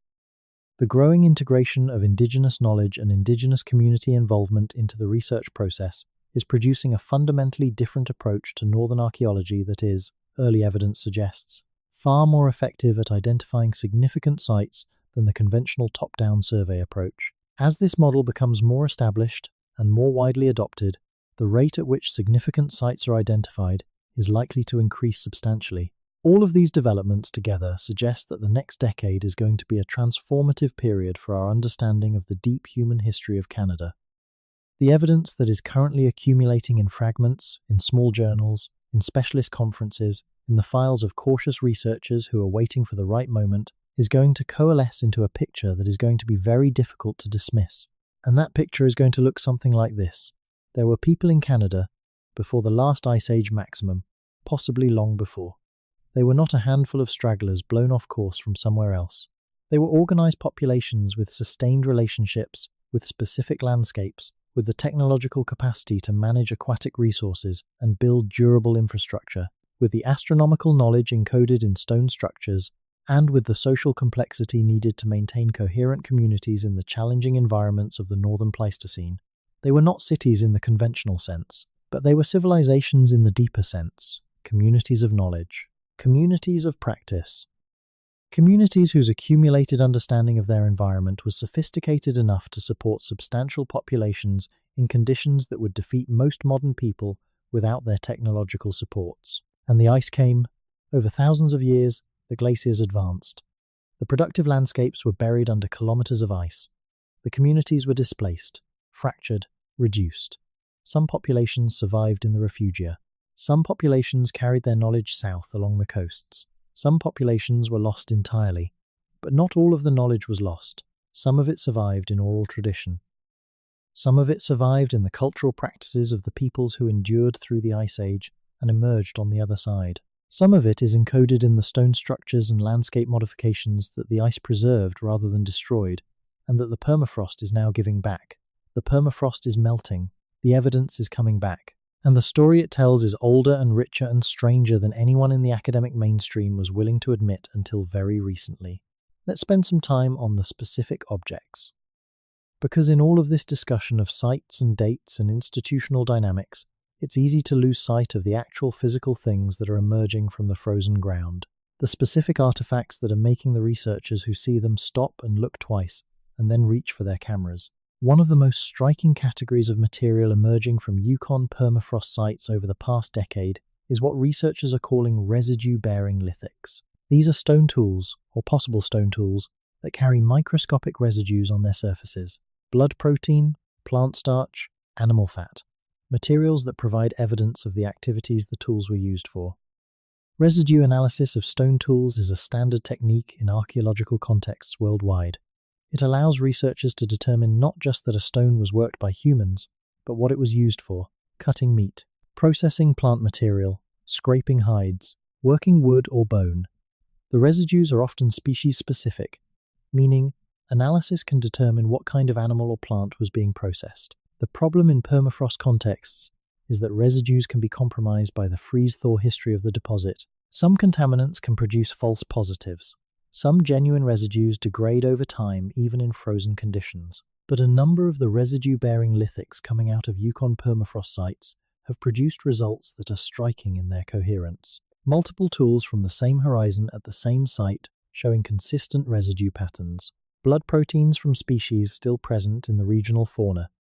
The growing integration of Indigenous knowledge and Indigenous community involvement into the research process is producing a fundamentally different approach to northern archaeology that is, early evidence suggests, far more effective at identifying significant sites than the conventional top-down survey approach. As this model becomes more established and more widely adopted, the rate at which significant sites are identified is likely to increase substantially. All of these developments together suggest that the next decade is going to be a transformative period for our understanding of the deep human history of Canada. The evidence that is currently accumulating in fragments, in small journals, in specialist conferences, in the files of cautious researchers who are waiting for the right moment, is going to coalesce into a picture that is going to be very difficult to dismiss. And that picture is going to look something like this. There were people in Canada before the last ice age maximum, possibly long before. They were not a handful of stragglers blown off course from somewhere else. They were organized populations with sustained relationships, with specific landscapes, with the technological capacity to manage aquatic resources and build durable infrastructure, with the astronomical knowledge encoded in stone structures, and with the social complexity needed to maintain coherent communities in the challenging environments of the northern Pleistocene. They were not cities in the conventional sense, but they were civilizations in the deeper sense, communities of knowledge, communities of practice. Communities whose accumulated understanding of their environment was sophisticated enough to support substantial populations in conditions that would defeat most modern people without their technological supports. And the ice came. Over thousands of years, the glaciers advanced. The productive landscapes were buried under kilometers of ice. The communities were displaced, fractured, reduced. Some populations survived in the refugia. Some populations carried their knowledge south along the coasts. Some populations were lost entirely, but not all of the knowledge was lost. Some of it survived in oral tradition. Some of it survived in the cultural practices of the peoples who endured through the Ice Age and emerged on the other side. Some of it is encoded in the stone structures and landscape modifications that the ice preserved rather than destroyed, and that the permafrost is now giving back. The permafrost is melting. The evidence is coming back. And the story it tells is older and richer and stranger than anyone in the academic mainstream was willing to admit until very recently. Let's spend some time on the specific objects. Because in all of this discussion of sites and dates and institutional dynamics, it's easy to lose sight of the actual physical things that are emerging from the frozen ground, the specific artifacts that are making the researchers who see them stop and look twice, and then reach for their cameras. One of the most striking categories of material emerging from Yukon permafrost sites over the past decade is what researchers are calling residue-bearing lithics. These are stone tools, or possible stone tools, that carry microscopic residues on their surfaces: blood protein, plant starch, animal fat, materials that provide evidence of the activities the tools were used for. Residue analysis of stone tools is a standard technique in archaeological contexts worldwide. It allows researchers to determine not just that a stone was worked by humans, but what it was used for: cutting meat, processing plant material, scraping hides, working wood or bone. The residues are often species-specific, meaning analysis can determine what kind of animal or plant was being processed. The problem in permafrost contexts is that residues can be compromised by the freeze-thaw history of the deposit. Some contaminants can produce false positives. Some genuine residues degrade over time even in frozen conditions. But a number of the residue-bearing lithics coming out of Yukon permafrost sites have produced results that are striking in their coherence. Multiple tools from the same horizon at the same site showing consistent residue patterns. Blood proteins from species still present in the regional fauna.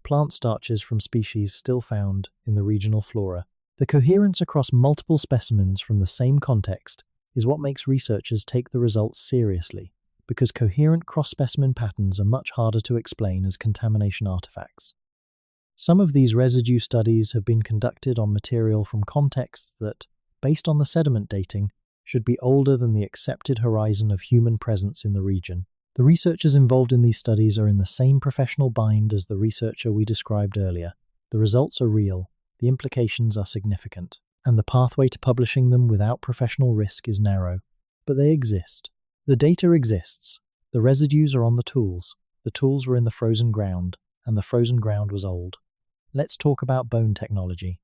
Plant starches from species still found in the regional flora. The coherence across multiple specimens from the same context is what makes researchers take the results seriously, because coherent cross-specimen patterns are much harder to explain as contamination artifacts. Some of these residue studies have been conducted on material from contexts that, based on the sediment dating, should be older than the accepted horizon of human presence in the region. The researchers involved in these studies are in the same professional bind as the researcher we described earlier. The results are real, the implications are significant, and the pathway to publishing them without professional risk is narrow. But they exist. The data exists. The residues are on the tools were in the frozen ground, and the frozen ground was old. Let's talk about bone technology.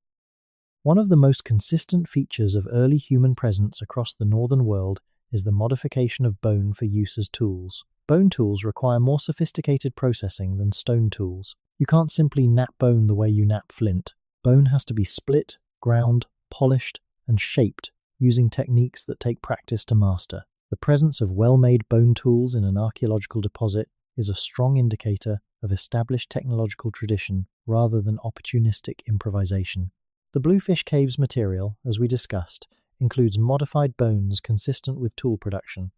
One of the most consistent features of early human presence across the northern world is the modification of bone for use as tools. Bone tools require more sophisticated processing than stone tools. You can't simply knap bone the way you knap flint. Bone has to be split, ground, polished, and shaped using techniques that take practice to master. The presence of well-made bone tools in an archaeological deposit is a strong indicator of established technological tradition rather than opportunistic improvisation. The Bluefish Caves material, as we discussed, includes modified bones consistent with tool production.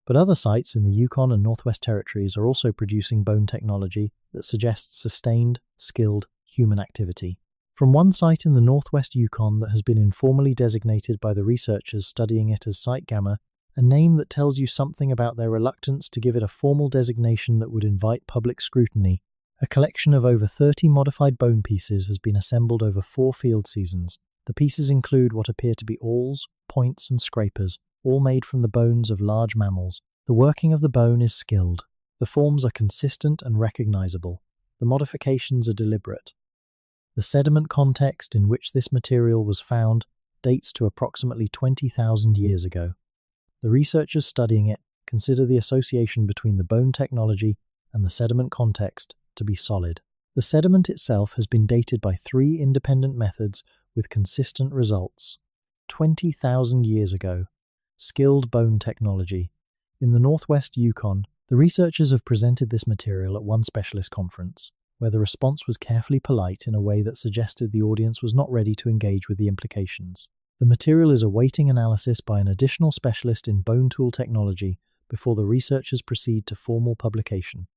But other sites in the Yukon and Northwest Territories are also producing bone technology that suggests sustained, skilled human activity. From one site in the Northwest Yukon that has been informally designated by the researchers studying it as Site Gamma, a name that tells you something about their reluctance to give it a formal designation that would invite public scrutiny, a collection of over 30 modified bone pieces has been assembled over 4 field seasons. The pieces include what appear to be awls, points, and scrapers, all made from the bones of large mammals. The working of the bone is skilled. The forms are consistent and recognizable. The modifications are deliberate. The sediment context in which this material was found dates to approximately 20,000 years ago. The researchers studying it consider the association between the bone technology and the sediment context to be solid. The sediment itself has been dated by 3 independent methods with consistent results. 20,000 years ago. Skilled bone technology. In the Northwest Yukon, the researchers have presented this material at one specialist conference, where the response was carefully polite in a way that suggested the audience was not ready to engage with the implications. The material is awaiting analysis by an additional specialist in bone tool technology before the researchers proceed to formal publication.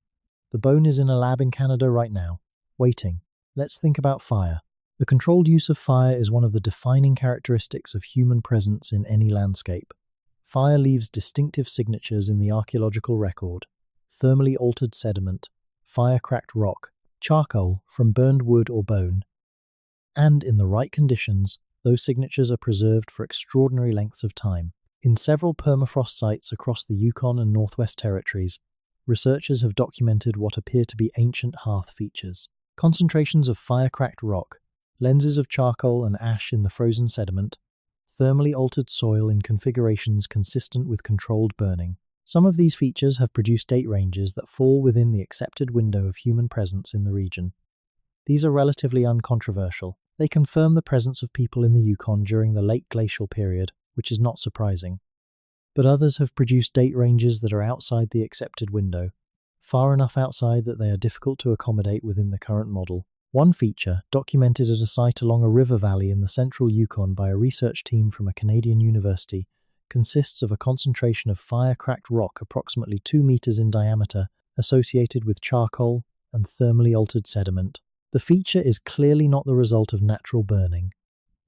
The bone is in a lab in Canada right now, waiting. Let's think about fire. The controlled use of fire is one of the defining characteristics of human presence in any landscape. Fire leaves distinctive signatures in the archaeological record: thermally altered sediment, fire-cracked rock, charcoal from burned wood or bone. And in the right conditions, those signatures are preserved for extraordinary lengths of time. In several permafrost sites across the Yukon and Northwest Territories, researchers have documented what appear to be ancient hearth features: concentrations of fire-cracked rock, lenses of charcoal and ash in the frozen sediment, thermally altered soil in configurations consistent with controlled burning. Some of these features have produced date ranges that fall within the accepted window of human presence in the region. These are relatively uncontroversial. They confirm the presence of people in the Yukon during the late glacial period, which is not surprising. But others have produced date ranges that are outside the accepted window, far enough outside that they are difficult to accommodate within the current model. One feature, documented at a site along a river valley in the central Yukon by a research team from a Canadian university, consists of a concentration of fire-cracked rock approximately 2 meters in diameter associated with charcoal and thermally altered sediment. The feature is clearly not the result of natural burning.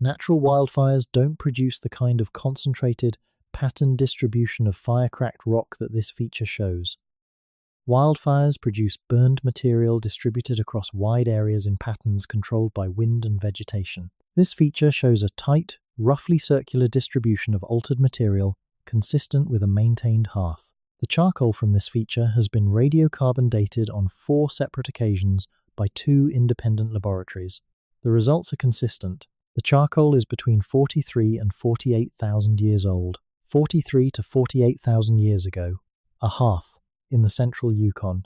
Natural wildfires don't produce the kind of concentrated, patterned distribution of fire-cracked rock that this feature shows. Wildfires produce burned material distributed across wide areas in patterns controlled by wind and vegetation. This feature shows a tight, roughly circular distribution of altered material consistent with a maintained hearth. The charcoal from this feature has been radiocarbon dated on 4 separate occasions by 2 independent laboratories. The results are consistent. The charcoal is between 43 and 48,000 years old. 43 to 48,000 years ago, a hearth in the central Yukon.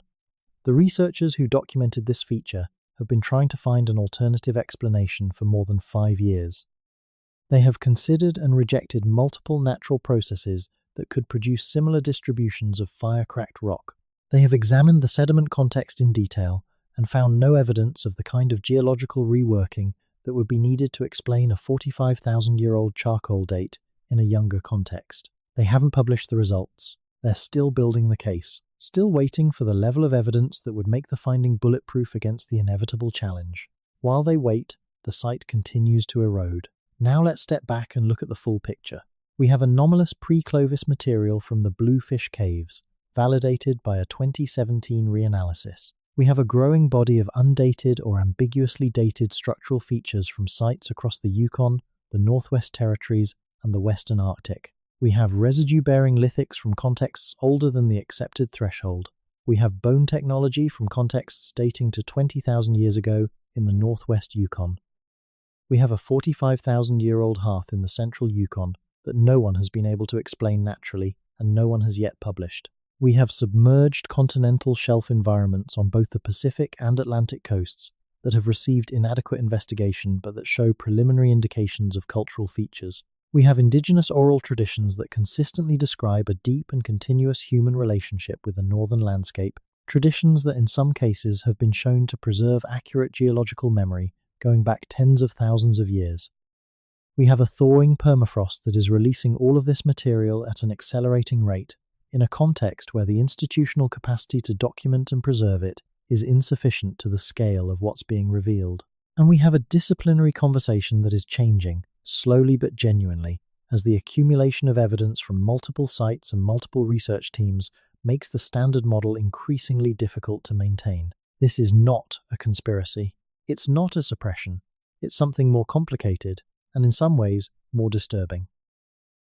The researchers who documented this feature have been trying to find an alternative explanation for more than 5 years. They have considered and rejected multiple natural processes that could produce similar distributions of fire-cracked rock. They have examined the sediment context in detail and found no evidence of the kind of geological reworking that would be needed to explain a 45,000-year-old charcoal date in a younger context. They haven't published the results. They're still building the case, still waiting for the level of evidence that would make the finding bulletproof against the inevitable challenge. While they wait, the site continues to erode. Now let's step back and look at the full picture. We have anomalous pre-Clovis material from the Bluefish Caves, validated by a 2017 reanalysis. We have a growing body of undated or ambiguously dated structural features from sites across the Yukon, the Northwest Territories, and the Western Arctic. We have residue-bearing lithics from contexts older than the accepted threshold. We have bone technology from contexts dating to 20,000 years ago in the Northwest Yukon. We have a 45,000-year-old hearth in the central Yukon that no one has been able to explain naturally and no one has yet published. We have submerged continental shelf environments on both the Pacific and Atlantic coasts that have received inadequate investigation but that show preliminary indications of cultural features. We have indigenous oral traditions that consistently describe a deep and continuous human relationship with the northern landscape, traditions that in some cases have been shown to preserve accurate geological memory going back tens of thousands of years. We have a thawing permafrost that is releasing all of this material at an accelerating rate, in a context where the institutional capacity to document and preserve it is insufficient to the scale of what's being revealed. And we have a disciplinary conversation that is changing, slowly but genuinely, as the accumulation of evidence from multiple sites and multiple research teams makes the standard model increasingly difficult to maintain. This is not a conspiracy. It's not a suppression. It's something more complicated, and in some ways, more disturbing.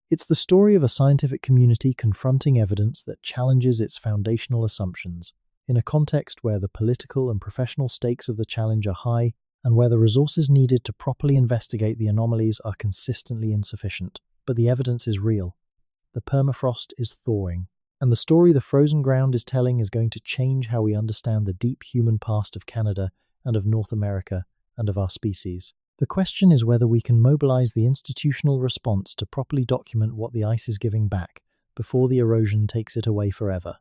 It's the story of a scientific community confronting evidence that challenges its foundational assumptions, in a context where the political and professional stakes of the challenge are high, and where the resources needed to properly investigate the anomalies are consistently insufficient. But the evidence is real. The permafrost is thawing, and the story the frozen ground is telling is going to change how we understand the deep human past of Canada and of North America and of our species. The question is whether we can mobilize the institutional response to properly document what the ice is giving back before the erosion takes it away forever.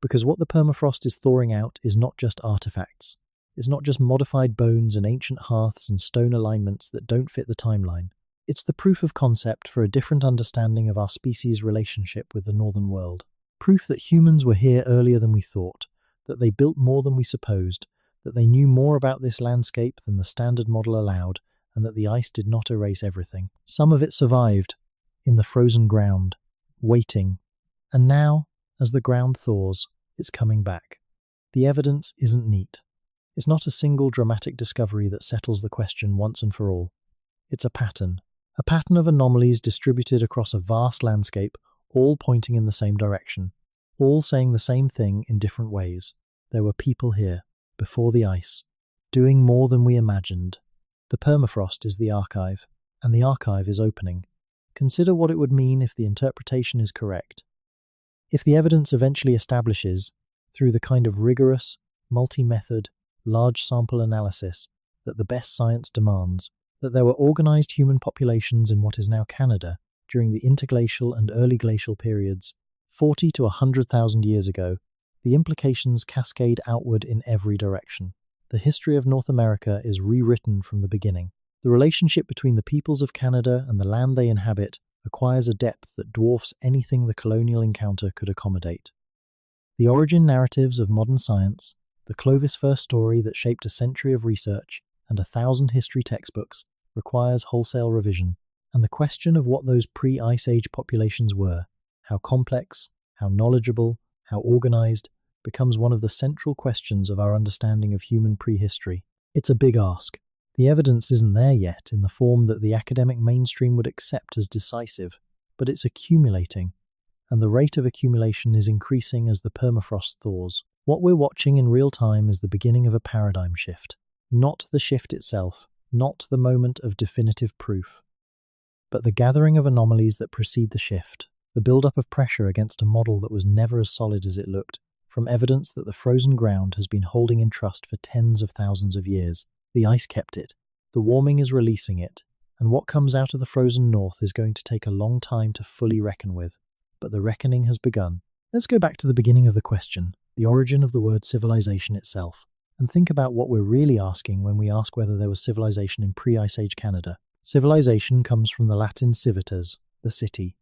Because what the permafrost is thawing out is not just artifacts. It's not just modified bones and ancient hearths and stone alignments that don't fit the timeline. It's the proof of concept for a different understanding of our species' relationship with the northern world. Proof that humans were here earlier than we thought, that they built more than we supposed, that they knew more about this landscape than the standard model allowed, and that the ice did not erase everything. Some of it survived, in the frozen ground, waiting. And now, as the ground thaws, it's coming back. The evidence isn't neat. It's not a single dramatic discovery that settles the question once and for all. It's a pattern of anomalies distributed across a vast landscape, all pointing in the same direction, all saying the same thing in different ways. There were people here, before the ice, doing more than we imagined. The permafrost is the archive, and the archive is opening. Consider what it would mean if the interpretation is correct. If the evidence eventually establishes, through the kind of rigorous, multi-method, large sample analysis that the best science demands, that there were organized human populations in what is now Canada during the interglacial and early glacial periods, 40 to 100,000 years ago, the implications cascade outward in every direction. The history of North America is rewritten from the beginning. The relationship between the peoples of Canada and the land they inhabit acquires a depth that dwarfs anything the colonial encounter could accommodate. The origin narratives of modern science, the Clovis fir story that shaped a century of research and 1,000 history textbooks, requires wholesale revision, and the question of what those pre-Ice Age populations were, how complex, how knowledgeable, how organized, becomes one of the central questions of our understanding of human prehistory. It's a big ask. The evidence isn't there yet in the form that the academic mainstream would accept as decisive, but it's accumulating, and the rate of accumulation is increasing as the permafrost thaws. What we're watching in real time is the beginning of a paradigm shift. Not the shift itself, not the moment of definitive proof, but the gathering of anomalies that precede the shift, the build-up of pressure against a model that was never as solid as it looked, from evidence that the frozen ground has been holding in trust for tens of thousands of years. The ice kept it, the warming is releasing it, and what comes out of the frozen north is going to take a long time to fully reckon with. But the reckoning has begun. Let's go back to the beginning of the question, the origin of the word civilization itself, and think about what we're really asking when we ask whether there was civilization in pre-Ice Age Canada. Civilization comes from the Latin civitas, the city.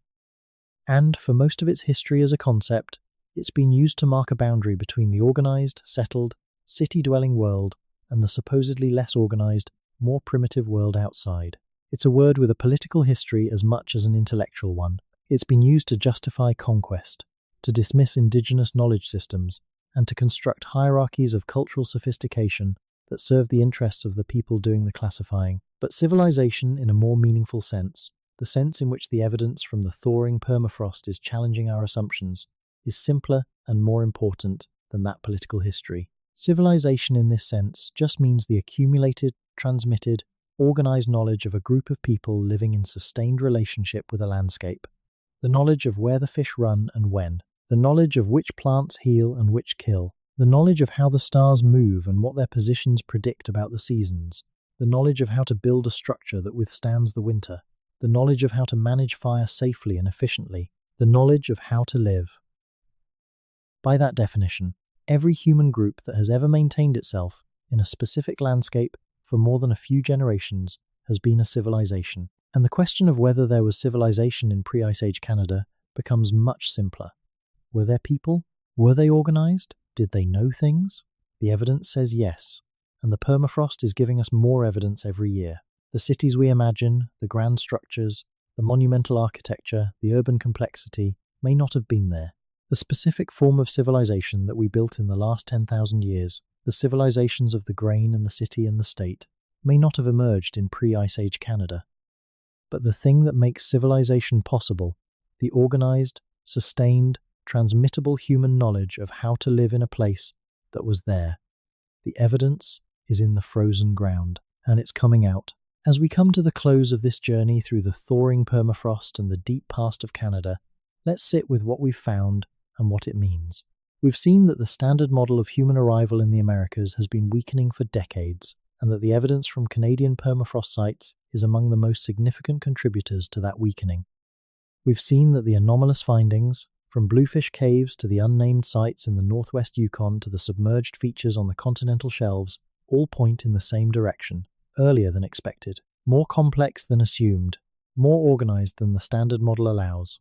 And for most of its history as a concept, it's been used to mark a boundary between the organized, settled, city-dwelling world and the supposedly less organized, more primitive world outside. It's a word with a political history as much as an intellectual one. It's been used to justify conquest, to dismiss indigenous knowledge systems, and to construct hierarchies of cultural sophistication that serve the interests of the people doing the classifying. But civilization, in a more meaningful sense, the sense in which the evidence from the thawing permafrost is challenging our assumptions, is simpler and more important than that political history. Civilization in this sense just means the accumulated, transmitted, organized knowledge of a group of people living in sustained relationship with a landscape. The knowledge of where the fish run and when, the knowledge of which plants heal and which kill, the knowledge of how the stars move and what their positions predict about the seasons, the knowledge of how to build a structure that withstands the winter, the knowledge of how to manage fire safely and efficiently, the knowledge of how to live. By that definition, every human group that has ever maintained itself in a specific landscape for more than a few generations has been a civilization. And the question of whether there was civilization in pre-Ice Age Canada becomes much simpler. Were there people? Were they organized? Did they know things? The evidence says yes, and the permafrost is giving us more evidence every year. The cities we imagine, the grand structures, the monumental architecture, the urban complexity may not have been there. The specific form of civilization that we built in the last 10,000 years, the civilizations of the grain and the city and the state, may not have emerged in pre-Ice Age Canada. But the thing that makes civilization possible, the organized, sustained, transmittable human knowledge of how to live in a place that was there, the evidence is in the frozen ground, and it's coming out. As we come to the close of this journey through the thawing permafrost and the deep past of Canada, let's sit with what we've found and what it means. We've seen that the standard model of human arrival in the Americas has been weakening for decades, and that the evidence from Canadian permafrost sites is among the most significant contributors to that weakening. We've seen that the anomalous findings, from bluefish caves to the unnamed sites in the northwest Yukon to the submerged features on the continental shelves, all point in the same direction, earlier than expected, more complex than assumed, more organized than the standard model allows.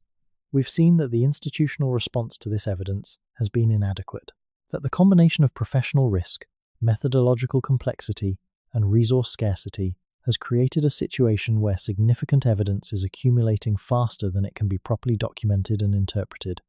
We've seen that the institutional response to this evidence has been inadequate, that the combination of professional risk, methodological complexity, and resource scarcity has created a situation where significant evidence is accumulating faster than it can be properly documented and interpreted,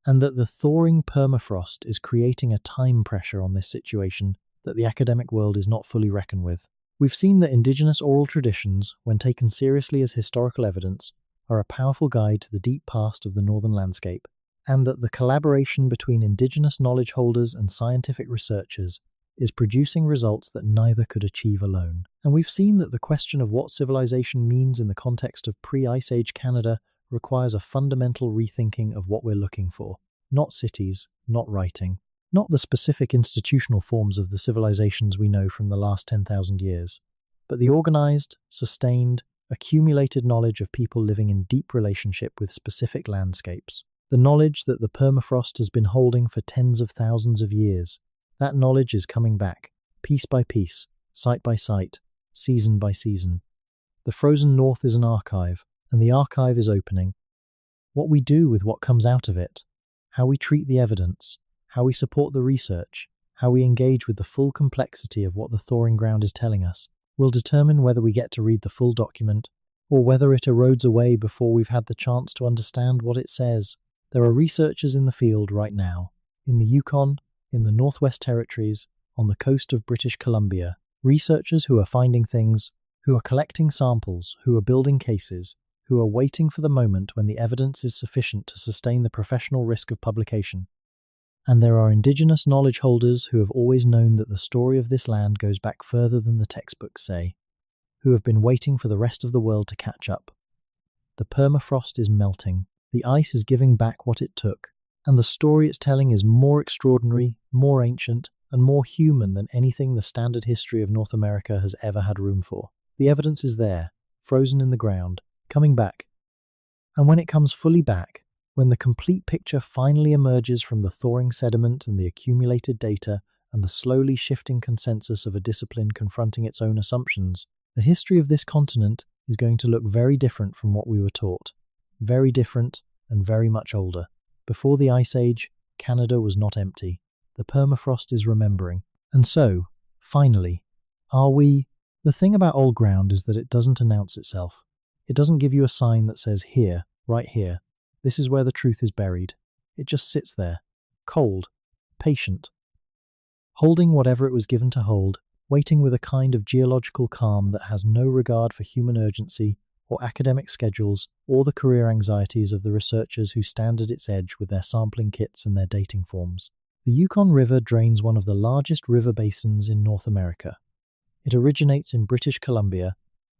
and that the thawing permafrost is creating a time pressure on this situation that the academic world is not fully reckoned with. We've seen that indigenous oral traditions, when taken seriously as historical evidence, are a powerful guide to the deep past of the northern landscape, and that the collaboration between indigenous knowledge holders and scientific researchers is producing results that neither could achieve alone. And we've seen that the question of what civilization means in the context of pre-Ice Age Canada requires a fundamental rethinking of what we're looking for. Not cities, not writing, not the specific institutional forms of the civilizations we know from the last 10,000 years, but the organized, sustained, accumulated knowledge of people living in deep relationship with specific landscapes. The knowledge that the permafrost has been holding for tens of thousands of years. That knowledge is coming back, piece by piece, site by site, season by season. The frozen north is an archive, and the archive is opening. What we do with what comes out of it, how we treat the evidence, how we support the research, how we engage with the full complexity of what the thawing ground is telling us, will determine whether we get to read the full document, or whether it erodes away before we've had the chance to understand what it says. There are researchers in the field right now, in the Yukon, in the Northwest Territories, on the coast of British Columbia, researchers who are finding things, who are collecting samples, who are building cases, who are waiting for the moment when the evidence is sufficient to sustain the professional risk of publication. And there are Indigenous knowledge holders who have always known that the story of this land goes back further than the textbooks say, who have been waiting for the rest of the world to catch up. The permafrost is melting, the ice is giving back what it took, and the story it's telling is more extraordinary, more ancient, and more human than anything the standard history of North America has ever had room for. The evidence is there, frozen in the ground, coming back. And when it comes fully back, when the complete picture finally emerges from the thawing sediment and the accumulated data and the slowly shifting consensus of a discipline confronting its own assumptions, the history of this continent is going to look very different from what we were taught. Very different and very much older. Before the Ice Age, Canada was not empty. The permafrost is remembering. And so, finally, are we... The thing about old ground is that it doesn't announce itself. It doesn't give you a sign that says, here, right here. This is where the truth is buried. It just sits there, cold, patient, holding whatever it was given to hold, waiting with a kind of geological calm that has no regard for human urgency or academic schedules or the career anxieties of the researchers who stand at its edge with their sampling kits and their dating forms. The Yukon River drains one of the largest river basins in North America. It originates in British Columbia,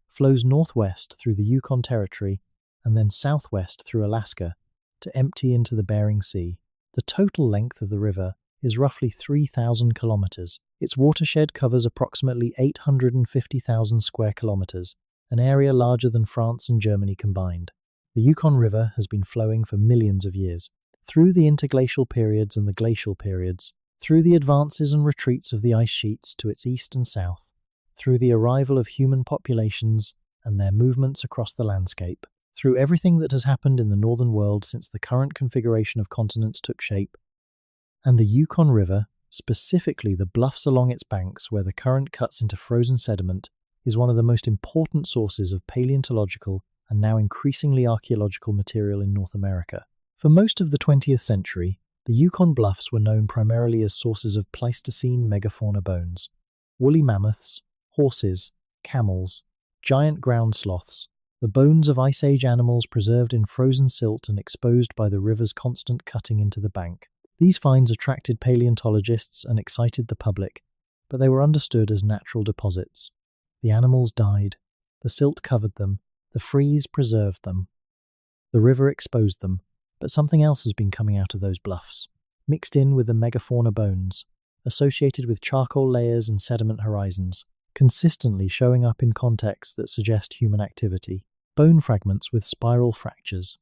flows northwest through the Yukon Territory, and then southwest through Alaska to empty into the Bering Sea. The total length of the river is roughly 3,000 kilometers. Its watershed covers approximately 850,000 square kilometers, an area larger than France and Germany combined. The Yukon River has been flowing for millions of years, through the interglacial periods and the glacial periods, through the advances and retreats of the ice sheets to its east and south, through the arrival of human populations and their movements across the landscape, through everything that has happened in the northern world since the current configuration of continents took shape. And the Yukon River, specifically the bluffs along its banks where the current cuts into frozen sediment, is one of the most important sources of paleontological and now increasingly archaeological material in North America. For most of the 20th century, the Yukon bluffs were known primarily as sources of Pleistocene megafauna bones. Woolly mammoths, horses, camels, giant ground sloths, the bones of Ice Age animals preserved in frozen silt and exposed by the river's constant cutting into the bank. These finds attracted paleontologists and excited the public, but they were understood as natural deposits. The animals died, the silt covered them, the freeze preserved them, the river exposed them, but something else has been coming out of those bluffs, mixed in with the megafauna bones, associated with charcoal layers and sediment horizons, consistently showing up in contexts that suggest human activity. Bone fragments with spiral fractures.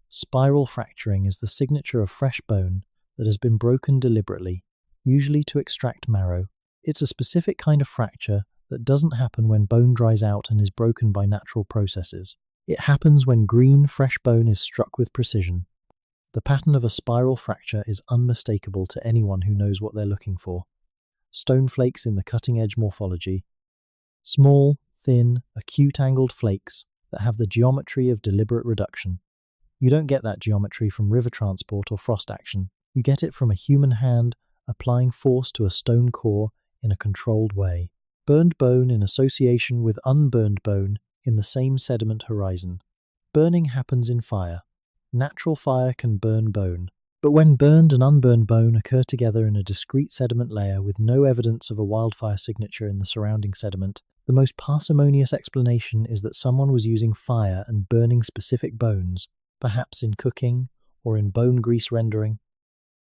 Spiral fracturing is the signature of fresh bone that has been broken deliberately, usually to extract marrow. It's a specific kind of fracture that doesn't happen when bone dries out and is broken by natural processes. It happens when green, fresh bone is struck with precision. The pattern of a spiral fracture is unmistakable to anyone who knows what they're looking for. Stone flakes in the cutting-edge morphology. Small, thin, acute-angled flakes that have the geometry of deliberate reduction. You don't get that geometry from river transport or frost action. You get it from a human hand applying force to a stone core in a controlled way. Burned bone in association with unburned bone in the same sediment horizon. Burning happens in fire. Natural fire can burn bone. But when burned and unburned bone occur together in a discrete sediment layer with no evidence of a wildfire signature in the surrounding sediment, the most parsimonious explanation is that someone was using fire and burning specific bones, perhaps in cooking or in bone grease rendering.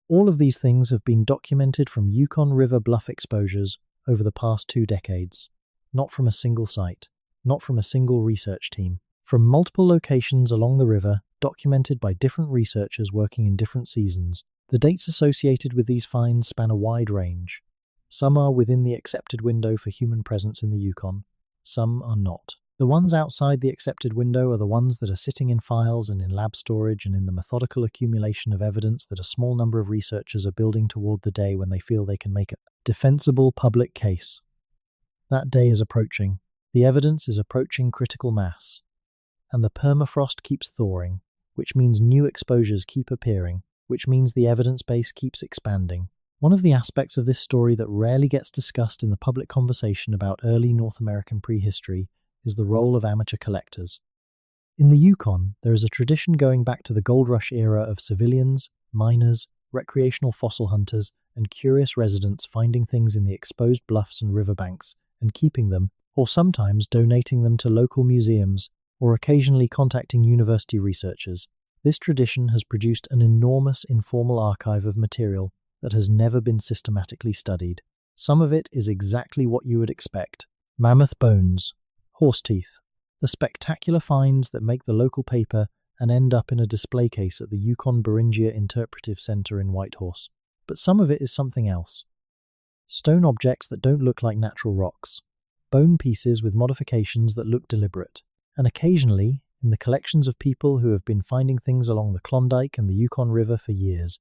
All of these things have been documented from Yukon River bluff exposures over the past 2 decades, not from a single site, not from a single research team, from multiple locations along the river, documented by different researchers working in different seasons. The dates associated with these finds span a wide range. Some are within the accepted window for human presence in the Yukon, some are not. The ones outside the accepted window are the ones that are sitting in files and in lab storage and in the methodical accumulation of evidence that a small number of researchers are building toward the day when they feel they can make a defensible public case. That day is approaching. The evidence is approaching critical mass. And the permafrost keeps thawing, which means new exposures keep appearing, which means the evidence base keeps expanding. One of the aspects of this story that rarely gets discussed in the public conversation about early North American prehistory is the role of amateur collectors. In the Yukon, there is a tradition going back to the gold rush era of civilians, miners, recreational fossil hunters, and curious residents finding things in the exposed bluffs and riverbanks and keeping them, or sometimes donating them to local museums, or occasionally contacting university researchers. This tradition has produced an enormous informal archive of material that has never been systematically studied. Some of it is exactly what you would expect. Mammoth bones, horse teeth, the spectacular finds that make the local paper and end up in a display case at the Yukon Beringia Interpretive Center in Whitehorse. But some of it is something else. Stone objects that don't look like natural rocks, bone pieces with modifications that look deliberate, and occasionally, in the collections of people who have been finding things along the Klondike and the Yukon River for years,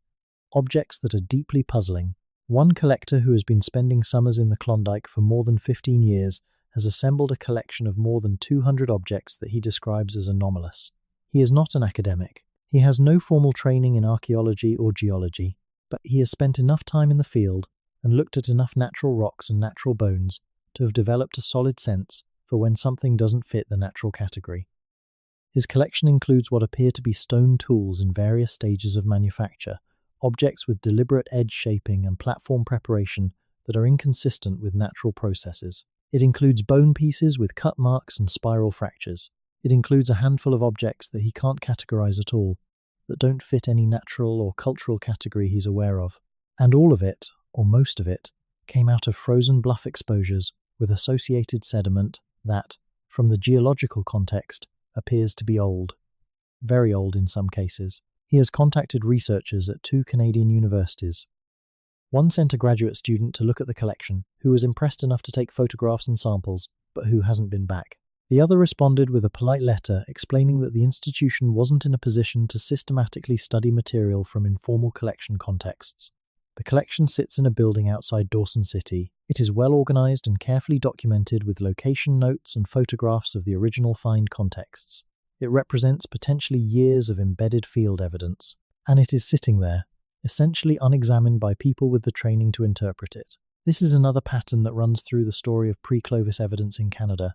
objects that are deeply puzzling. One collector who has been spending summers in the Klondike for more than 15 years has assembled a collection of more than 200 objects that he describes as anomalous. He is not an academic. He has no formal training in archaeology or geology, but he has spent enough time in the field and looked at enough natural rocks and natural bones to have developed a solid sense for when something doesn't fit the natural category. His collection includes what appear to be stone tools in various stages of manufacture, objects with deliberate edge shaping and platform preparation that are inconsistent with natural processes. It includes bone pieces with cut marks and spiral fractures. It includes a handful of objects that he can't categorize at all, that don't fit any natural or cultural category he's aware of. And all of it, or most of it, came out of frozen bluff exposures with associated sediment that, from the geological context, appears to be old. Very old in some cases. He has contacted researchers at 2 Canadian universities. One sent a graduate student to look at the collection, who was impressed enough to take photographs and samples, but who hasn't been back. The other responded with a polite letter explaining that the institution wasn't in a position to systematically study material from informal collection contexts. The collection sits in a building outside Dawson City. It is well organized and carefully documented with location notes and photographs of the original find contexts. It represents potentially years of embedded field evidence, and it is sitting there, essentially unexamined by people with the training to interpret it. This is another pattern that runs through the story of pre-Clovis evidence in Canada.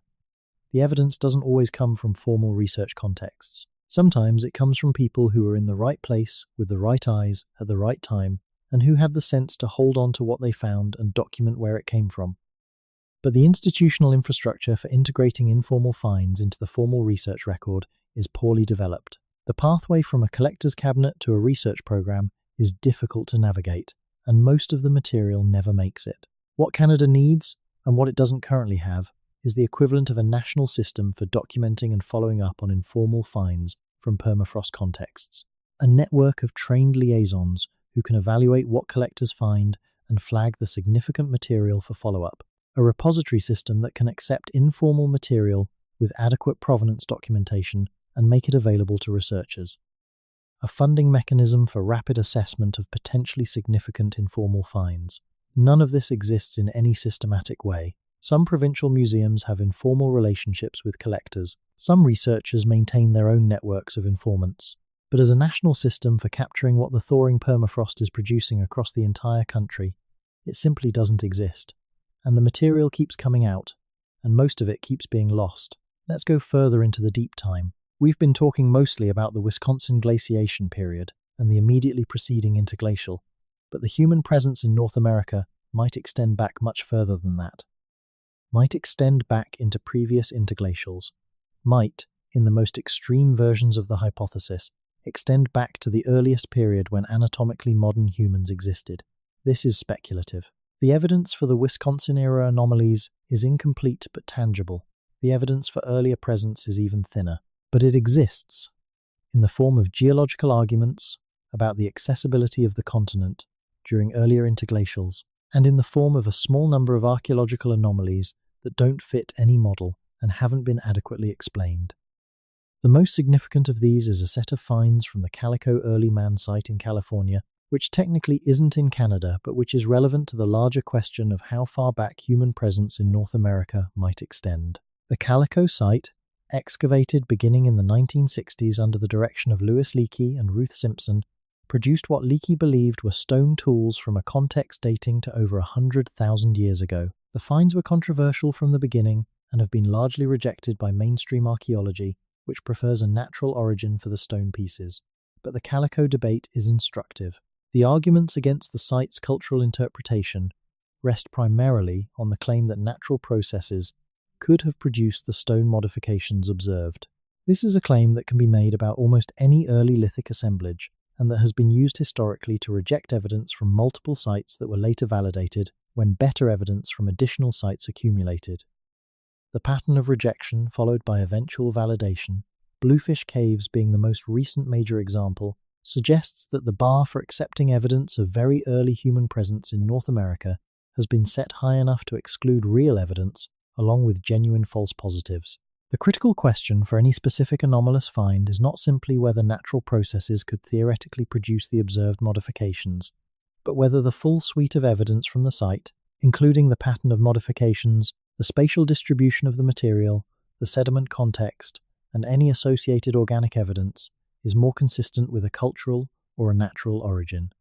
The evidence doesn't always come from formal research contexts. Sometimes it comes from people who were in the right place, with the right eyes, at the right time, and who had the sense to hold on to what they found and document where it came from. But the institutional infrastructure for integrating informal finds into the formal research record is poorly developed. The pathway from a collector's cabinet to a research program is difficult to navigate, and most of the material never makes it. What Canada needs, and what it doesn't currently have, is the equivalent of a national system for documenting and following up on informal finds from permafrost contexts. A network of trained liaisons who can evaluate what collectors find and flag the significant material for follow-up. A repository system that can accept informal material with adequate provenance documentation and make it available to researchers. A funding mechanism for rapid assessment of potentially significant informal finds. None of this exists in any systematic way. Some provincial museums have informal relationships with collectors. Some researchers maintain their own networks of informants. But as a national system for capturing what the thawing permafrost is producing across the entire country, it simply doesn't exist. And the material keeps coming out, and most of it keeps being lost. Let's go further into the deep time. We've been talking mostly about the Wisconsin glaciation period and the immediately preceding interglacial, but the human presence in North America might extend back much further than that. Might extend back into previous interglacials. Might, in the most extreme versions of the hypothesis, extend back to the earliest period when anatomically modern humans existed. This is speculative. The evidence for the Wisconsin-era anomalies is incomplete but tangible. The evidence for earlier presence is even thinner. But it exists, in the form of geological arguments about the accessibility of the continent during earlier interglacials, and in the form of a small number of archaeological anomalies that don't fit any model and haven't been adequately explained. The most significant of these is a set of finds from the Calico Early Man site in California, which technically isn't in Canada, but which is relevant to the larger question of how far back human presence in North America might extend. The Calico site, excavated beginning in the 1960s under the direction of Louis Leakey and Ruth Simpson, produced what Leakey believed were stone tools from a context dating to over 100,000 years ago. The finds were controversial from the beginning and have been largely rejected by mainstream archaeology, which prefers a natural origin for the stone pieces. But the Calico debate is instructive. The arguments against the site's cultural interpretation rest primarily on the claim that natural processes could have produced the stone modifications observed. This is a claim that can be made about almost any early lithic assemblage, and that has been used historically to reject evidence from multiple sites that were later validated when better evidence from additional sites accumulated. The pattern of rejection followed by eventual validation, Bluefish Caves being the most recent major example, suggests that the bar for accepting evidence of very early human presence in North America has been set high enough to exclude real evidence along with genuine false positives. The critical question for any specific anomalous find is not simply whether natural processes could theoretically produce the observed modifications, but whether the full suite of evidence from the site, including the pattern of modifications, the spatial distribution of the material, the sediment context, and any associated organic evidence, is more consistent with a cultural or a natural origin.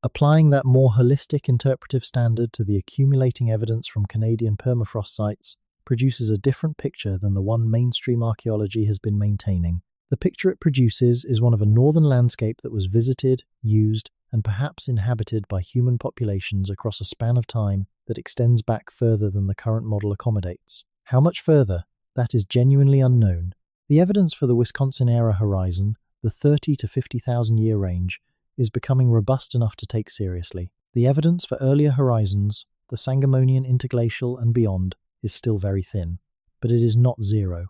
Applying that more holistic interpretive standard to the accumulating evidence from Canadian permafrost sites produces a different picture than the one mainstream archaeology has been maintaining. The picture it produces is one of a northern landscape that was visited, used, and perhaps inhabited by human populations across a span of time that extends back further than the current model accommodates. How much further? That is genuinely unknown. The evidence for the Wisconsin-era horizon, the 30 to 50,000 year range, is becoming robust enough to take seriously. The evidence for earlier horizons, the Sangamonian interglacial and beyond, is still very thin, but it is not zero.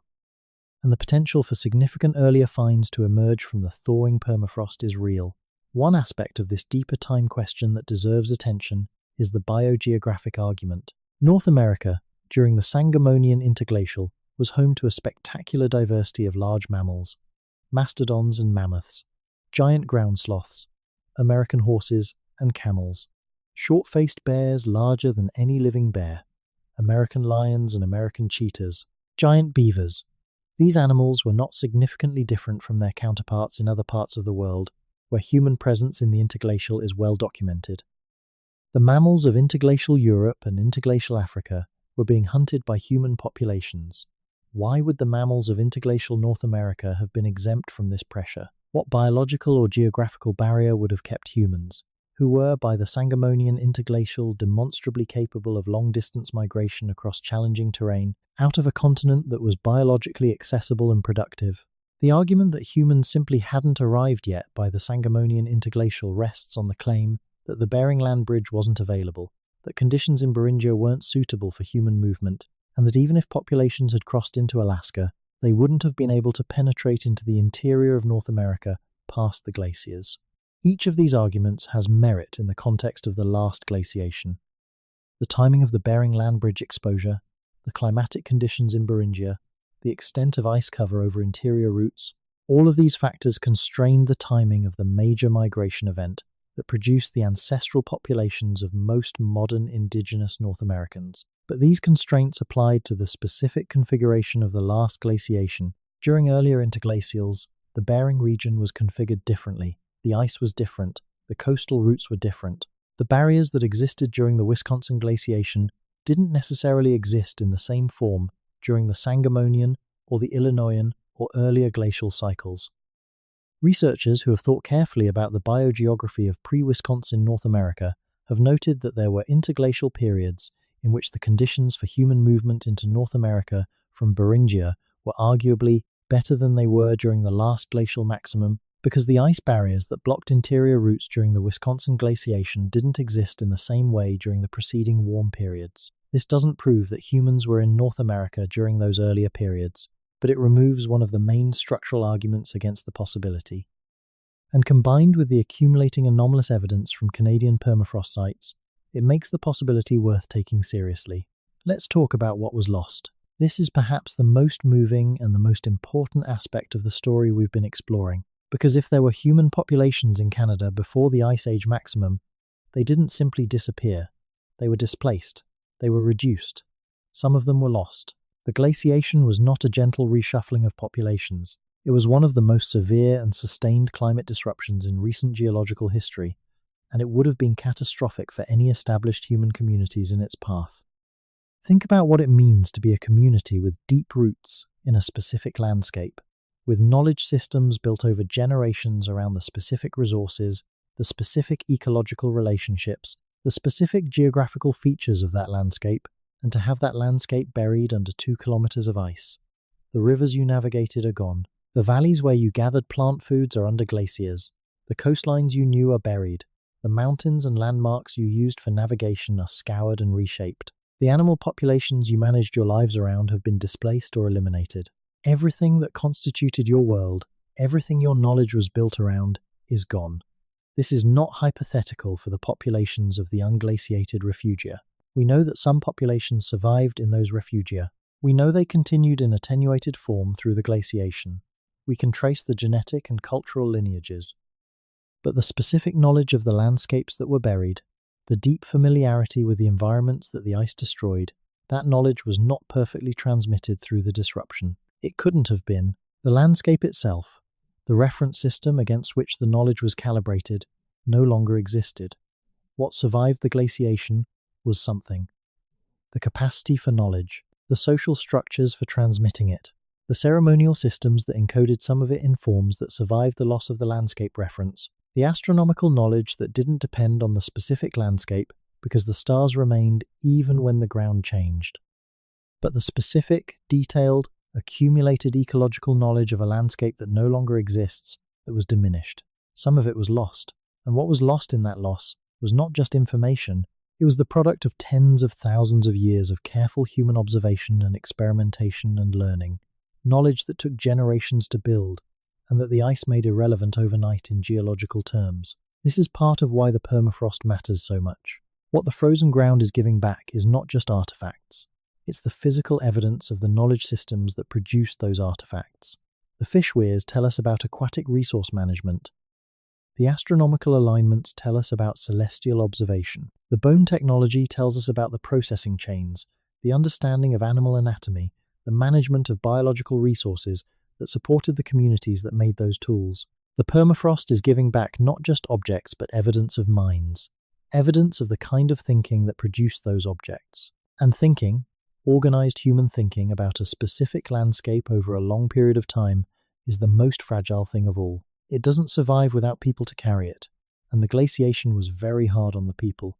And the potential for significant earlier finds to emerge from the thawing permafrost is real. One aspect of this deeper time question that deserves attention is the biogeographic argument. North America, during the Sangamonian interglacial, was home to a spectacular diversity of large mammals, mastodons and mammoths, giant ground sloths, American horses and camels, short-faced bears larger than any living bear, American lions and American cheetahs, giant beavers. These animals were not significantly different from their counterparts in other parts of the world, where human presence in the interglacial is well documented. The mammals of interglacial Europe and interglacial Africa were being hunted by human populations. Why would the mammals of interglacial North America have been exempt from this pressure? What biological or geographical barrier would have kept humans, who were, by the Sangamonian interglacial, demonstrably capable of long-distance migration across challenging terrain, out of a continent that was biologically accessible and productive? The argument that humans simply hadn't arrived yet by the Sangamonian interglacial rests on the claim that the Bering Land Bridge wasn't available, that conditions in Beringia weren't suitable for human movement, and that even if populations had crossed into Alaska, they wouldn't have been able to penetrate into the interior of North America past the glaciers. Each of these arguments has merit in the context of the last glaciation. The timing of the Bering Land Bridge exposure, the climatic conditions in Beringia, the extent of ice cover over interior routes, all of these factors constrained the timing of the major migration event that produced the ancestral populations of most modern indigenous North Americans. But these constraints applied to the specific configuration of the last glaciation. During earlier interglacials, the Bering region was configured differently. The ice was different. The coastal routes were different. The barriers that existed during the Wisconsin glaciation didn't necessarily exist in the same form during the Sangamonian or the Illinoisan or earlier glacial cycles. Researchers who have thought carefully about the biogeography of pre-Wisconsin North America have noted that there were interglacial periods in which the conditions for human movement into North America from Beringia were arguably better than they were during the last glacial maximum, Because the ice barriers that blocked interior routes during the Wisconsin glaciation didn't exist in the same way during the preceding warm periods. This doesn't prove that humans were in North America during those earlier periods, but it removes one of the main structural arguments against the possibility. And combined with the accumulating anomalous evidence from Canadian permafrost sites, it makes the possibility worth taking seriously. Let's talk about what was lost. This is perhaps the most moving and the most important aspect of the story we've been exploring. Because if there were human populations in Canada before the Ice Age maximum, they didn't simply disappear. They were displaced. They were reduced. Some of them were lost. The glaciation was not a gentle reshuffling of populations. It was one of the most severe and sustained climate disruptions in recent geological history, and it would have been catastrophic for any established human communities in its path. Think about what it means to be a community with deep roots in a specific landscape, with knowledge systems built over generations around the specific resources, the specific ecological relationships, the specific geographical features of that landscape, and to have that landscape buried under 2 kilometers of ice. The rivers you navigated are gone. The valleys where you gathered plant foods are under glaciers. The coastlines you knew are buried. The mountains and landmarks you used for navigation are scoured and reshaped. The animal populations you managed your lives around have been displaced or eliminated. Everything that constituted your world, everything your knowledge was built around, is gone. This is not hypothetical for the populations of the unglaciated refugia. We know that some populations survived in those refugia. We know they continued in attenuated form through the glaciation. We can trace the genetic and cultural lineages. But the specific knowledge of the landscapes that were buried, the deep familiarity with the environments that the ice destroyed, that knowledge was not perfectly transmitted through the disruption. It couldn't have been. The landscape itself, the reference system against which the knowledge was calibrated, no longer existed. What survived the glaciation was something. The capacity for knowledge, the social structures for transmitting it, the ceremonial systems that encoded some of it in forms that survived the loss of the landscape reference, the astronomical knowledge that didn't depend on the specific landscape because the stars remained even when the ground changed. But the specific, detailed, accumulated ecological knowledge of a landscape that no longer exists, that was diminished. Some of it was lost, and what was lost in that loss was not just information, it was the product of tens of thousands of years of careful human observation and experimentation and learning, knowledge that took generations to build, and that the ice made irrelevant overnight in geological terms. This is part of why the permafrost matters so much. What the frozen ground is giving back is not just artifacts. It's the physical evidence of the knowledge systems that produced those artifacts. The fish weirs tell us about aquatic resource management. The astronomical alignments tell us about celestial observation. The bone technology tells us about the processing chains, the understanding of animal anatomy, the management of biological resources that supported the communities that made those tools. The permafrost is giving back not just objects but evidence of minds, evidence of the kind of thinking that produced those objects. And thinking, organized human thinking about a specific landscape over a long period of time, is the most fragile thing of all. It doesn't survive without people to carry it, and the glaciation was very hard on the people.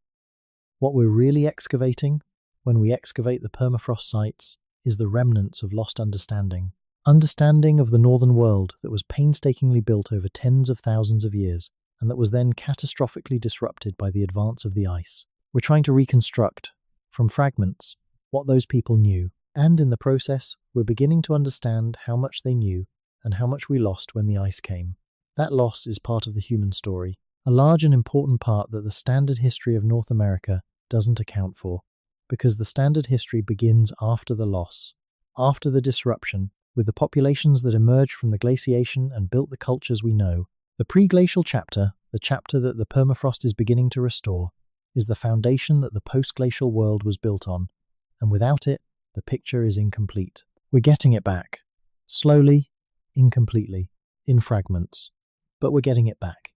What we're really excavating, when we excavate the permafrost sites, is the remnants of lost understanding. Understanding of the northern world that was painstakingly built over tens of thousands of years, and that was then catastrophically disrupted by the advance of the ice. We're trying to reconstruct, from fragments, what those people knew, and in the process, we're beginning to understand how much they knew and how much we lost when the ice came. That loss is part of the human story, a large and important part that the standard history of North America doesn't account for, because the standard history begins after the loss, after the disruption, with the populations that emerged from the glaciation and built the cultures we know. The pre-glacial chapter, the chapter that the permafrost is beginning to restore, is the foundation that the post-glacial world was built on, and without it, the picture is incomplete. We're getting it back. Slowly, incompletely, in fragments. But we're getting it back.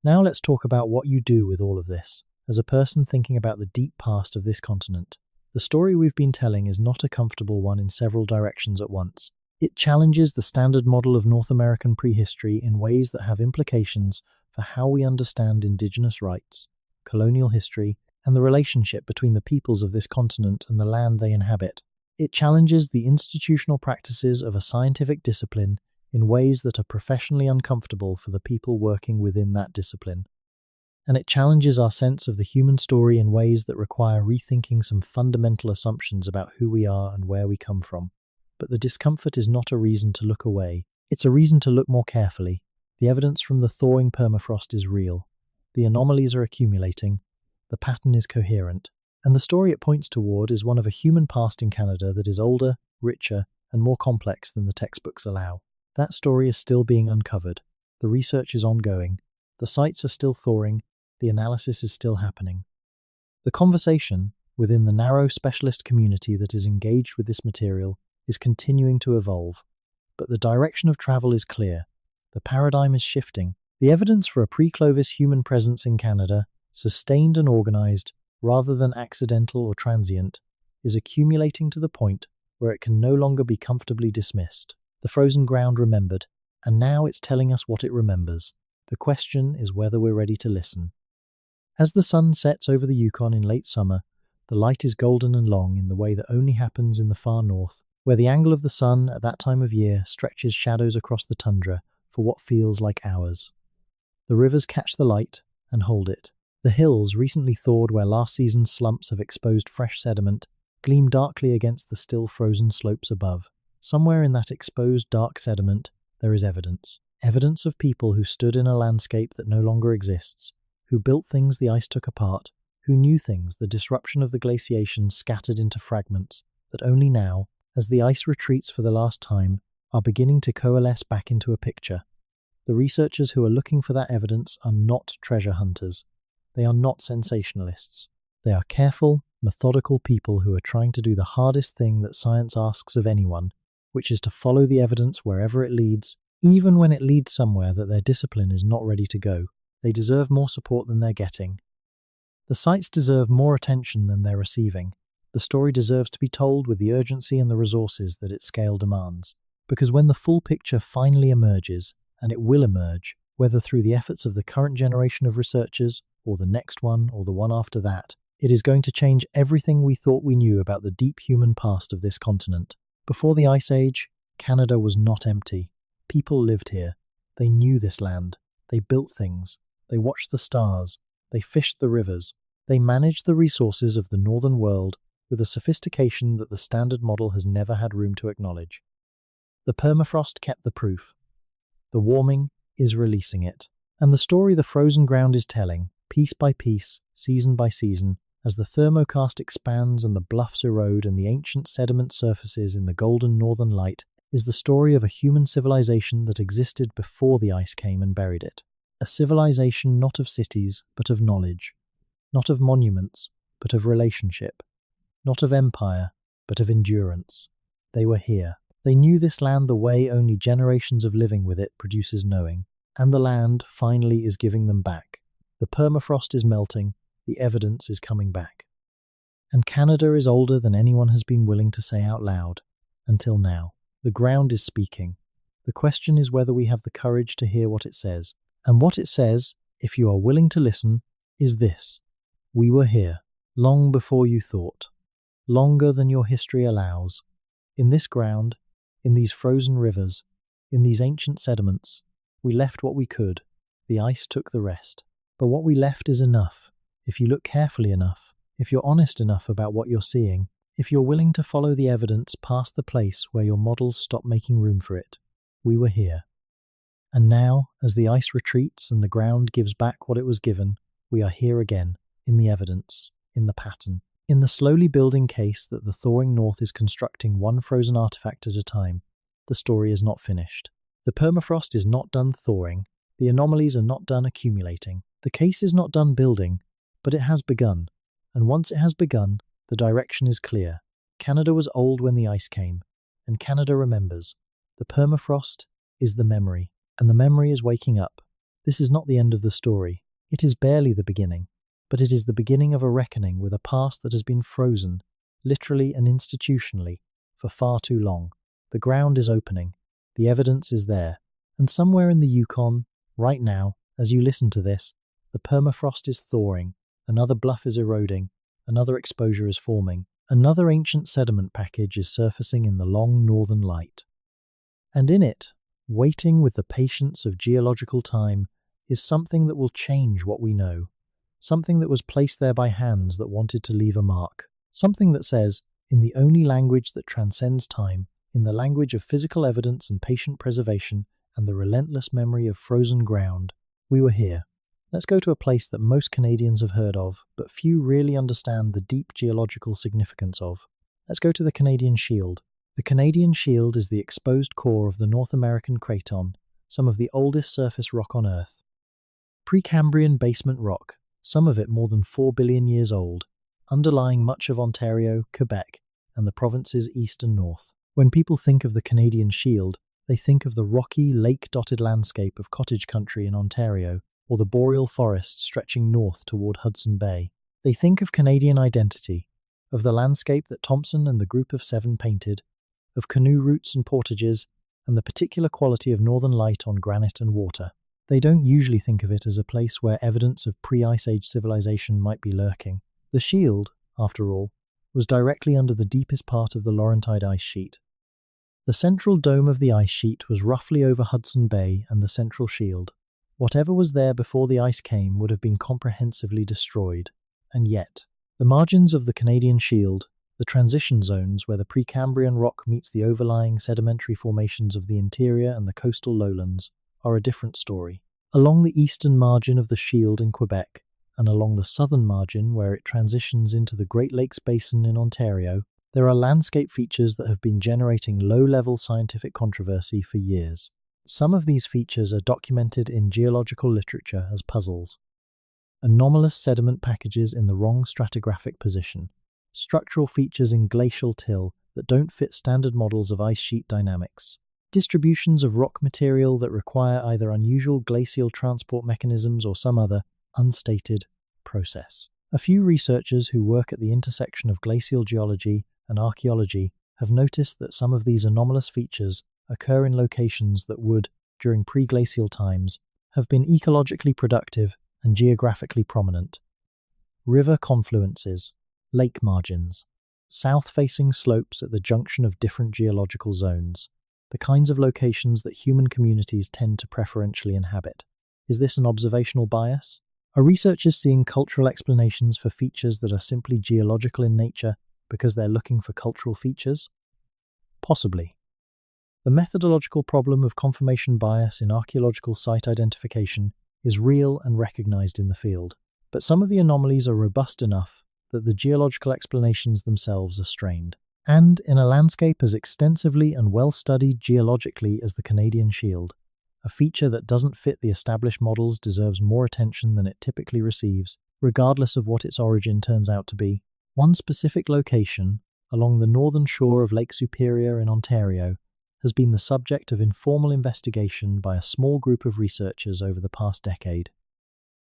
Now let's talk about what you do with all of this, as a person thinking about the deep past of this continent. The story we've been telling is not a comfortable one in several directions at once. It challenges the standard model of North American prehistory in ways that have implications for how we understand indigenous rights, colonial history, and the relationship between the peoples of this continent and the land they inhabit. It challenges the institutional practices of a scientific discipline in ways that are professionally uncomfortable for the people working within that discipline. And it challenges our sense of the human story in ways that require rethinking some fundamental assumptions about who we are and where we come from. But the discomfort is not a reason to look away. It's a reason to look more carefully. The evidence from the thawing permafrost is real. The anomalies are accumulating. The pattern is coherent. And the story it points toward is one of a human past in Canada that is older, richer, and more complex than the textbooks allow. That story is still being uncovered. The research is ongoing. The sites are still thawing. The analysis is still happening. The conversation, within the narrow specialist community that is engaged with this material, is continuing to evolve. But the direction of travel is clear. The paradigm is shifting. The evidence for a pre-Clovis human presence in Canada, sustained and organized, rather than accidental or transient, is accumulating to the point where it can no longer be comfortably dismissed. The frozen ground remembered, and now it's telling us what it remembers. The question is whether we're ready to listen. As the sun sets over the Yukon in late summer, the light is golden and long in the way that only happens in the far north, where the angle of the sun at that time of year stretches shadows across the tundra for what feels like hours. The rivers catch the light and hold it. The hills, recently thawed where last season's slumps have exposed fresh sediment, gleam darkly against the still frozen slopes above. Somewhere in that exposed dark sediment, there is evidence. Evidence of people who stood in a landscape that no longer exists, who built things the ice took apart, who knew things the disruption of the glaciation scattered into fragments that only now, as the ice retreats for the last time, are beginning to coalesce back into a picture. The researchers who are looking for that evidence are not treasure hunters. They are not sensationalists. They are careful, methodical people who are trying to do the hardest thing that science asks of anyone, which is to follow the evidence wherever it leads, even when it leads somewhere that their discipline is not ready to go. They deserve more support than they're getting. The sites deserve more attention than they're receiving. The story deserves to be told with the urgency and the resources that its scale demands. Because when the full picture finally emerges, and it will emerge, whether through the efforts of the current generation of researchers, or the next one, or the one after that, it is going to change everything we thought we knew about the deep human past of this continent. Before the Ice Age, Canada was not empty. People lived here. They knew this land. They built things. They watched the stars. They fished the rivers. They managed the resources of the northern world with a sophistication that the standard model has never had room to acknowledge. The permafrost kept the proof. The warming is releasing it. And the story the frozen ground is telling, piece by piece, season by season, as the thermokarst expands and the bluffs erode and the ancient sediment surfaces in the golden northern light, is the story of a human civilization that existed before the ice came and buried it. A civilization not of cities, but of knowledge. Not of monuments, but of relationship. Not of empire, but of endurance. They were here. They knew this land the way only generations of living with it produces knowing. And the land finally is giving them back. The permafrost is melting. The evidence is coming back. And Canada is older than anyone has been willing to say out loud. Until now. The ground is speaking. The question is whether we have the courage to hear what it says. And what it says, if you are willing to listen, is this. We were here, long before you thought. Longer than your history allows. In this ground, in these frozen rivers, in these ancient sediments, we left what we could. The ice took the rest. But what we left is enough. If you look carefully enough, if you're honest enough about what you're seeing, if you're willing to follow the evidence past the place where your models stop making room for it, we were here. And now, as the ice retreats and the ground gives back what it was given, we are here again, in the evidence, in the pattern, in the slowly building case that the thawing north is constructing one frozen artifact at a time. The story is not finished. The permafrost is not done thawing. The anomalies are not done accumulating. The case is not done building, but it has begun. And once it has begun, the direction is clear. Canada was old when the ice came, and Canada remembers. The permafrost is the memory, and the memory is waking up. This is not the end of the story. It is barely the beginning, but it is the beginning of a reckoning with a past that has been frozen, literally and institutionally, for far too long. The ground is opening. The evidence is there. And somewhere in the Yukon, right now, as you listen to this, the permafrost is thawing, another bluff is eroding, another exposure is forming, another ancient sediment package is surfacing in the long northern light. And in it, Waiting with the patience of geological time is something that will change what we know, something that was placed there by hands that wanted to leave a mark, something that says, in the only language that transcends time, in the language of physical evidence and patient preservation and the relentless memory of frozen ground, we were here. Let's go to a place that most Canadians have heard of, but few really understand the deep geological significance of. Let's go to the Canadian Shield. The Canadian Shield is the exposed core of the North American Craton, some of the oldest surface rock on Earth. Precambrian basement rock, some of it more than 4 billion years old, underlying much of Ontario, Quebec, and the provinces east and north. When people think of the Canadian Shield, they think of the rocky, lake-dotted landscape of cottage country in Ontario, or the boreal forest stretching north toward Hudson Bay. They think of Canadian identity, of the landscape that Thompson and the Group of Seven painted, of canoe routes and portages, and the particular quality of northern light on granite and water. They don't usually think of it as a place where evidence of pre-Ice Age civilization might be lurking. The Shield, after all, was directly under the deepest part of the Laurentide ice sheet. The central dome of the ice sheet was roughly over Hudson Bay and the Central Shield. Whatever was there before the ice came would have been comprehensively destroyed. And yet, the margins of the Canadian Shield, the transition zones where the Precambrian rock meets the overlying sedimentary formations of the interior and the coastal lowlands, are a different story. Along the eastern margin of the Shield in Quebec, and along the southern margin where it transitions into the Great Lakes Basin in Ontario, there are landscape features that have been generating low-level scientific controversy for years. Some of these features are documented in geological literature as puzzles. Anomalous sediment packages in the wrong stratigraphic position, structural features in glacial till that don't fit standard models of ice sheet dynamics, distributions of rock material that require either unusual glacial transport mechanisms or some other unstated process. A few researchers who work at the intersection of glacial geology and archaeology have noticed that some of these anomalous features occur in locations that would, during pre-glacial times, have been ecologically productive and geographically prominent. River confluences, lake margins, south-facing slopes at the junction of different geological zones, the kinds of locations that human communities tend to preferentially inhabit. Is this an observational bias? Are researchers seeing cultural explanations for features that are simply geological in nature because they're looking for cultural features? Possibly. The methodological problem of confirmation bias in archaeological site identification is real and recognized in the field, but some of the anomalies are robust enough that the geological explanations themselves are strained. And in a landscape as extensively and well-studied geologically as the Canadian Shield, a feature that doesn't fit the established models deserves more attention than it typically receives, regardless of what its origin turns out to be. One specific location, along the northern shore of Lake Superior in Ontario, has been the subject of informal investigation by a small group of researchers over the past decade.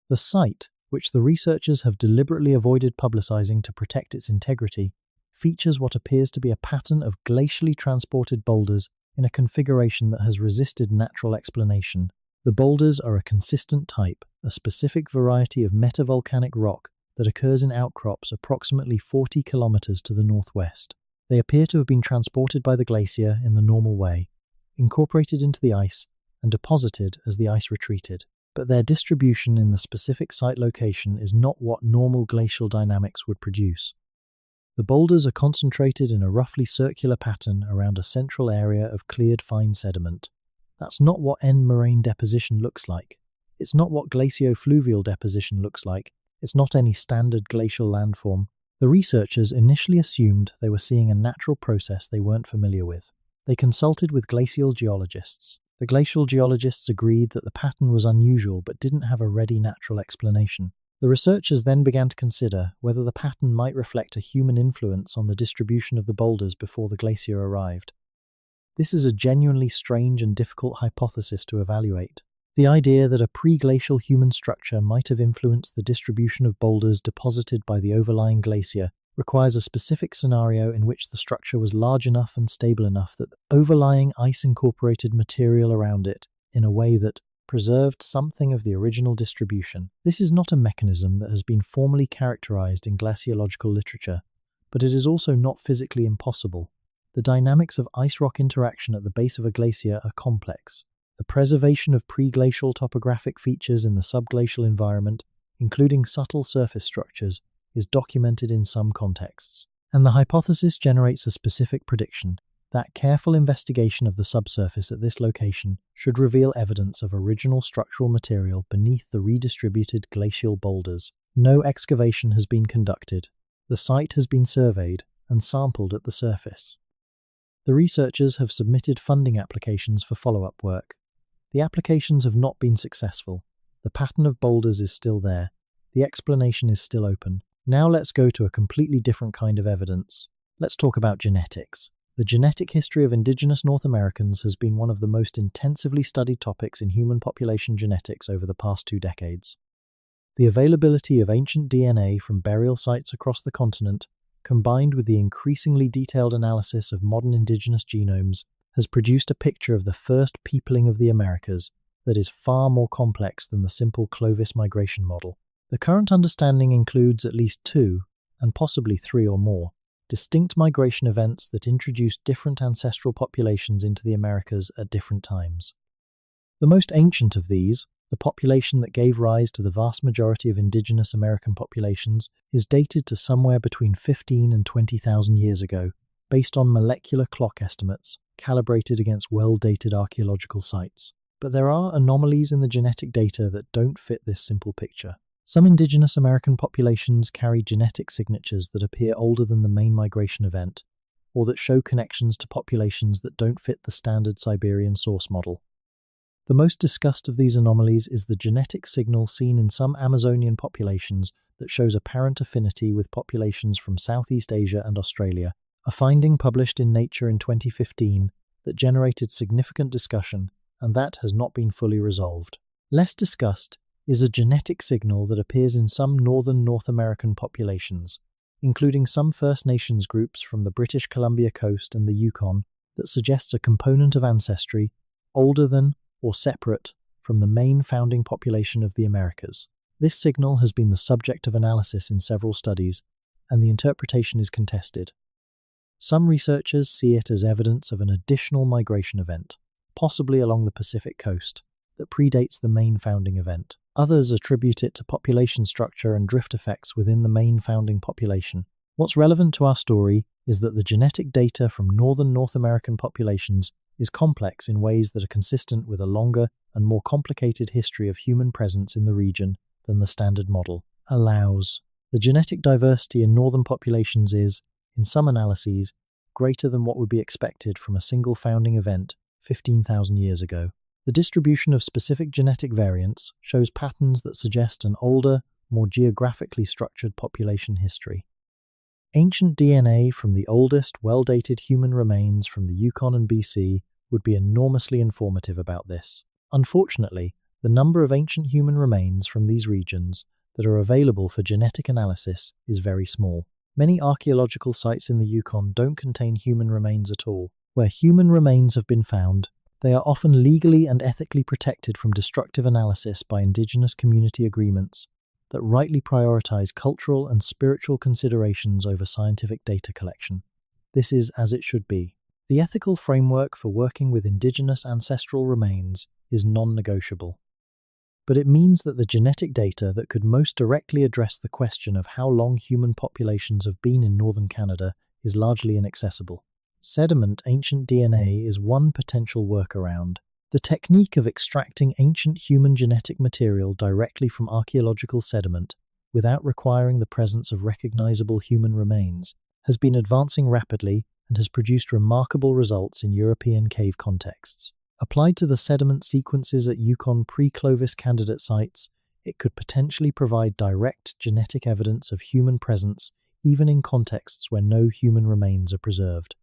The site, which the researchers have deliberately avoided publicizing to protect its integrity, features what appears to be a pattern of glacially transported boulders in a configuration that has resisted natural explanation. The boulders are a consistent type, a specific variety of metavolcanic rock that occurs in outcrops approximately 40 kilometers to the northwest. They appear to have been transported by the glacier in the normal way, incorporated into the ice, and deposited as the ice retreated. But their distribution in the specific site location is not what normal glacial dynamics would produce. The boulders are concentrated in a roughly circular pattern around a central area of cleared fine sediment. That's not what end moraine deposition looks like. It's not what glaciofluvial deposition looks like. It's not any standard glacial landform. The researchers initially assumed they were seeing a natural process they weren't familiar with. They consulted with glacial geologists. The glacial geologists agreed that the pattern was unusual but didn't have a ready natural explanation. The researchers then began to consider whether the pattern might reflect a human influence on the distribution of the boulders before the glacier arrived. This is a genuinely strange and difficult hypothesis to evaluate. The idea that a pre-glacial human structure might have influenced the distribution of boulders deposited by the overlying glacier requires a specific scenario in which the structure was large enough and stable enough that the overlying ice-incorporated material around it in a way that preserved something of the original distribution. This is not a mechanism that has been formally characterized in glaciological literature, but it is also not physically impossible. The dynamics of ice-rock interaction at the base of a glacier are complex. The preservation of preglacial topographic features in the subglacial environment, including subtle surface structures, is documented in some contexts. And the hypothesis generates a specific prediction that careful investigation of the subsurface at this location should reveal evidence of original structural material beneath the redistributed glacial boulders. No excavation has been conducted. The site has been surveyed and sampled at the surface. The researchers have submitted funding applications for follow-up work. The applications have not been successful. The pattern of boulders is still there. The explanation is still open. Now let's go to a completely different kind of evidence. Let's talk about genetics. The genetic history of indigenous North Americans has been one of the most intensively studied topics in human population genetics over the past 2 decades. The availability of ancient DNA from burial sites across the continent, combined with the increasingly detailed analysis of modern indigenous genomes, has produced a picture of the first peopling of the Americas that is far more complex than the simple Clovis migration model. The current understanding includes at least 2, and possibly 3 or more, distinct migration events that introduced different ancestral populations into the Americas at different times. The most ancient of these, the population that gave rise to the vast majority of indigenous American populations, is dated to somewhere between 15 and 20,000 years ago, based on molecular clock estimates calibrated against well-dated archaeological sites. But there are anomalies in the genetic data that don't fit this simple picture. Some indigenous American populations carry genetic signatures that appear older than the main migration event, or that show connections to populations that don't fit the standard Siberian source model. The most discussed of these anomalies is the genetic signal seen in some Amazonian populations that shows apparent affinity with populations from Southeast Asia and Australia, a finding published in Nature in 2015 that generated significant discussion and that has not been fully resolved. Less discussed is a genetic signal that appears in some northern North American populations, including some First Nations groups from the British Columbia coast and the Yukon, that suggests a component of ancestry older than or separate from the main founding population of the Americas. This signal has been the subject of analysis in several studies, and the interpretation is contested. Some researchers see it as evidence of an additional migration event, possibly along the Pacific coast, that predates the main founding event. Others attribute it to population structure and drift effects within the main founding population. What's relevant to our story is that the genetic data from northern North American populations is complex in ways that are consistent with a longer and more complicated history of human presence in the region than the standard model allows. The genetic diversity in northern populations is, in some analyses, greater than what would be expected from a single founding event 15,000 years ago. The distribution of specific genetic variants shows patterns that suggest an older, more geographically structured population history. Ancient DNA from the oldest, well-dated human remains from the Yukon and BC would be enormously informative about this. Unfortunately, the number of ancient human remains from these regions that are available for genetic analysis is very small. Many archaeological sites in the Yukon don't contain human remains at all. Where human remains have been found, they are often legally and ethically protected from destructive analysis by indigenous community agreements that rightly prioritize cultural and spiritual considerations over scientific data collection. This is as it should be. The ethical framework for working with indigenous ancestral remains is non-negotiable. But it means that the genetic data that could most directly address the question of how long human populations have been in northern Canada is largely inaccessible. Sediment ancient DNA is one potential workaround. The technique of extracting ancient human genetic material directly from archaeological sediment, without requiring the presence of recognizable human remains, has been advancing rapidly and has produced remarkable results in European cave contexts. Applied to the sediment sequences at Yukon pre-Clovis candidate sites, it could potentially provide direct genetic evidence of human presence, even in contexts where no human remains are preserved.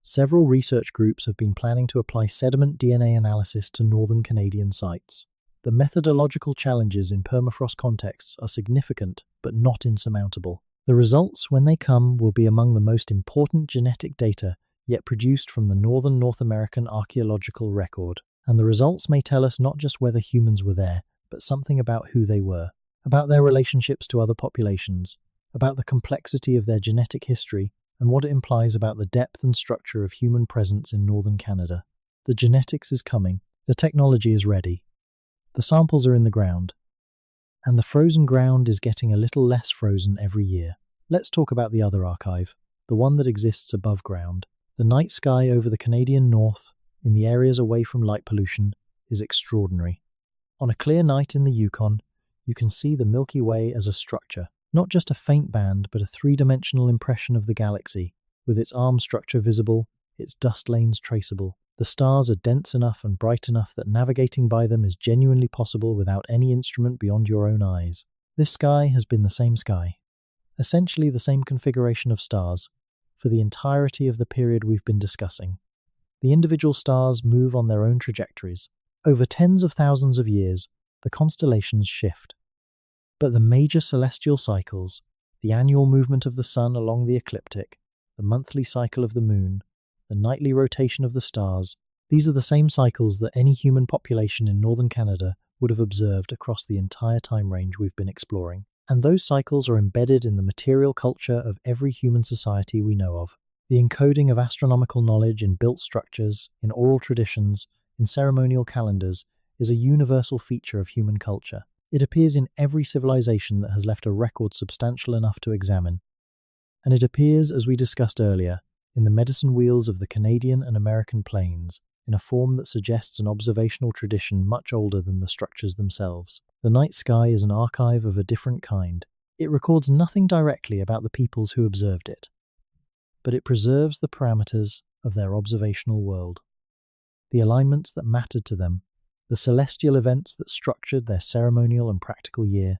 Several research groups have been planning to apply sediment DNA analysis to northern Canadian sites. The methodological challenges in permafrost contexts are significant but not insurmountable. The results, when they come, will be among the most important genetic data yet produced from the northern North American archaeological record. And the results may tell us not just whether humans were there, but something about who they were, about their relationships to other populations, about the complexity of their genetic history, and what it implies about the depth and structure of human presence in northern Canada. The genetics is coming, The technology is ready. The samples are in the ground. And the frozen ground is getting a little less frozen every year. Let's talk about the other archive, the one that exists above ground. The night sky over the Canadian North, in the areas away from light pollution, is extraordinary. On a clear night in the Yukon, you can see the Milky Way as a structure, not just a faint band, but a three-dimensional impression of the galaxy, with its arm structure visible, its dust lanes traceable. The stars are dense enough and bright enough that navigating by them is genuinely possible without any instrument beyond your own eyes. This sky has been the same sky, essentially the same configuration of stars, for the entirety of the period we've been discussing. The individual stars move on their own trajectories. Over tens of thousands of years, the constellations shift. But the major celestial cycles, the annual movement of the sun along the ecliptic, the monthly cycle of the moon, the nightly rotation of the stars, these are the same cycles that any human population in northern Canada would have observed across the entire time range we've been exploring. And those cycles are embedded in the material culture of every human society we know of. The encoding of astronomical knowledge in built structures, in oral traditions, in ceremonial calendars, is a universal feature of human culture. It appears in every civilization that has left a record substantial enough to examine. And it appears, as we discussed earlier, in the medicine wheels of the Canadian and American plains, in a form that suggests an observational tradition much older than the structures themselves. The night sky is an archive of a different kind. It records nothing directly about the peoples who observed it, but it preserves the parameters of their observational world. The alignments that mattered to them, the celestial events that structured their ceremonial and practical year,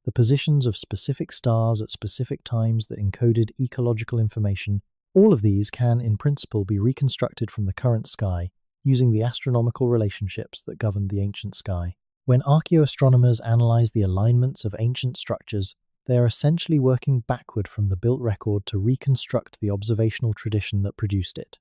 the positions of specific stars at specific times that encoded ecological information, all of these can, in principle, be reconstructed from the current sky using the astronomical relationships that governed the ancient sky. When archaeoastronomers analyze the alignments of ancient structures, they are essentially working backward from the built record to reconstruct the observational tradition that produced it.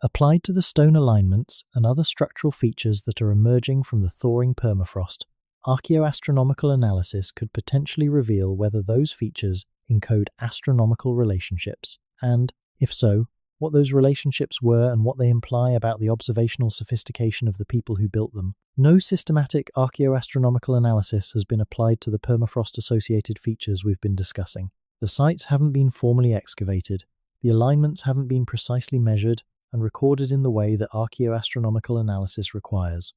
Applied to the stone alignments and other structural features that are emerging from the thawing permafrost, archaeoastronomical analysis could potentially reveal whether those features encode astronomical relationships, and, if so, what those relationships were and what they imply about the observational sophistication of the people who built them. No systematic archaeoastronomical analysis has been applied to the permafrost-associated features we've been discussing. The sites haven't been formally excavated, the alignments haven't been precisely measured and recorded in the way that archaeoastronomical analysis requires.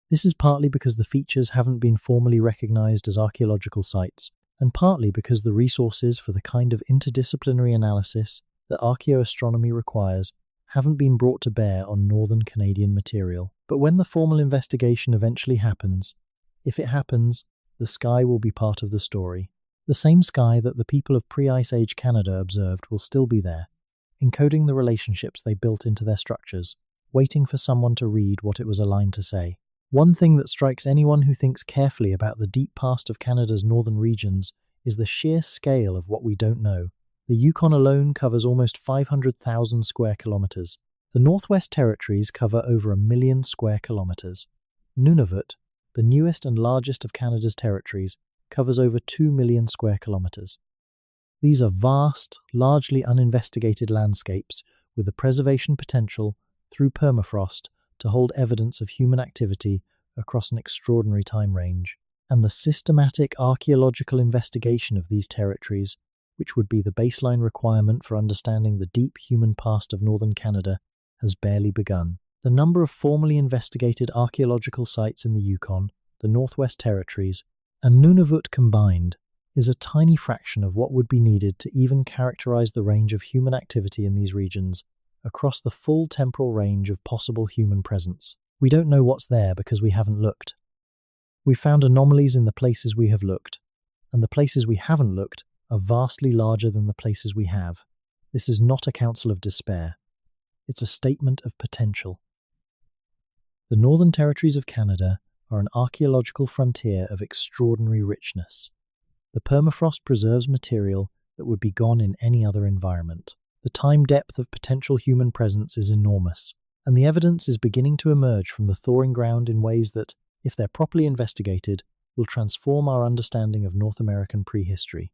This is partly because the features haven't been formally recognized as archaeological sites, and partly because the resources for the kind of interdisciplinary analysis that archaeoastronomy requires haven't been brought to bear on northern Canadian material. But when the formal investigation eventually happens, if it happens, the sky will be part of the story. The same sky that the people of pre-Ice Age Canada observed will still be there, encoding the relationships they built into their structures, waiting for someone to read what it was aligned to say. One thing that strikes anyone who thinks carefully about the deep past of Canada's northern regions is the sheer scale of what we don't know. The Yukon alone covers almost 500,000 square kilometres. The Northwest Territories cover over 1 million square kilometres. Nunavut, the newest and largest of Canada's territories, covers over 2 million square kilometres. These are vast, largely uninvestigated landscapes with the preservation potential, through permafrost, to hold evidence of human activity across an extraordinary time range. And the systematic archaeological investigation of these territories, which would be the baseline requirement for understanding the deep human past of northern Canada, has barely begun. The number of formally investigated archaeological sites in the Yukon, the Northwest Territories, and Nunavut combined is a tiny fraction of what would be needed to even characterize the range of human activity in these regions across the full temporal range of possible human presence. We don't know what's there because we haven't looked. We've found anomalies in the places we have looked, and the places we haven't looked are vastly larger than the places we have. This is not a counsel of despair. It's a statement of potential. The Northern Territories of Canada are an archaeological frontier of extraordinary richness. The permafrost preserves material that would be gone in any other environment. The time depth of potential human presence is enormous, and the evidence is beginning to emerge from the thawing ground in ways that, if they're properly investigated, will transform our understanding of North American prehistory.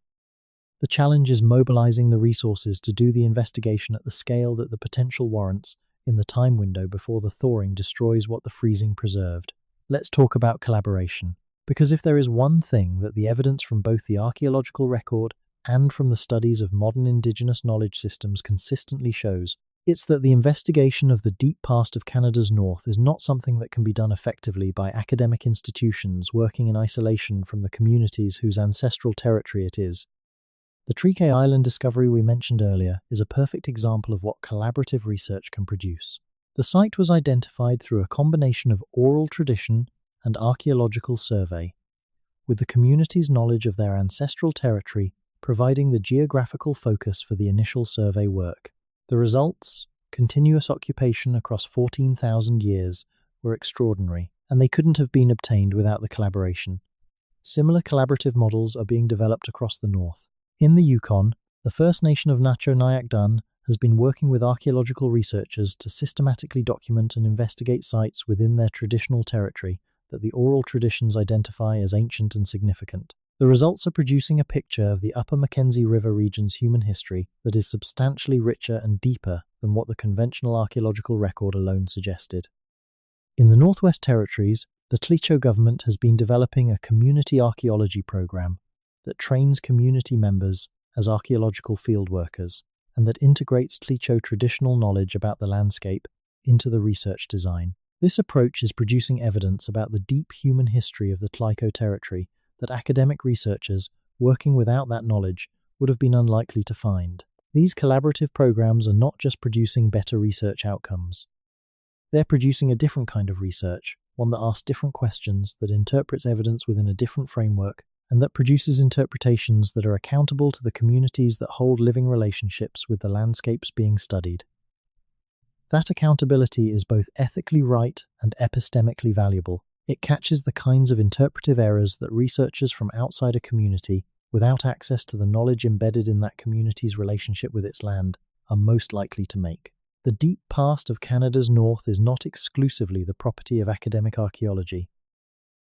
The challenge is mobilizing the resources to do the investigation at the scale that the potential warrants in the time window before the thawing destroys what the freezing preserved. Let's talk about collaboration. Because if there is one thing that the evidence from both the archaeological record and from the studies of modern indigenous knowledge systems consistently shows, it's that the investigation of the deep past of Canada's north is not something that can be done effectively by academic institutions working in isolation from the communities whose ancestral territory it is. The Trike Island discovery we mentioned earlier is a perfect example of what collaborative research can produce. The site was identified through a combination of oral tradition and archaeological survey, with the community's knowledge of their ancestral territory providing the geographical focus for the initial survey work. The results, continuous occupation across 14,000 years, were extraordinary, and they couldn't have been obtained without the collaboration. Similar collaborative models are being developed across the north. In the Yukon, the First Nation of Nacho-Nyak-Dun has been working with archaeological researchers to systematically document and investigate sites within their traditional territory that the oral traditions identify as ancient and significant. The results are producing a picture of the Upper Mackenzie River region's human history that is substantially richer and deeper than what the conventional archaeological record alone suggested. In the Northwest Territories, the Tlicho government has been developing a community archaeology program that trains community members as archaeological field workers and that integrates Tlicho traditional knowledge about the landscape into the research design. This approach is producing evidence about the deep human history of the Tlicho territory that academic researchers, working without that knowledge, would have been unlikely to find. These collaborative programs are not just producing better research outcomes. They're producing a different kind of research, one that asks different questions, that interprets evidence within a different framework, and that produces interpretations that are accountable to the communities that hold living relationships with the landscapes being studied. That accountability is both ethically right and epistemically valuable. It catches the kinds of interpretive errors that researchers from outside a community, without access to the knowledge embedded in that community's relationship with its land, are most likely to make. The deep past of Canada's north is not exclusively the property of academic archaeology.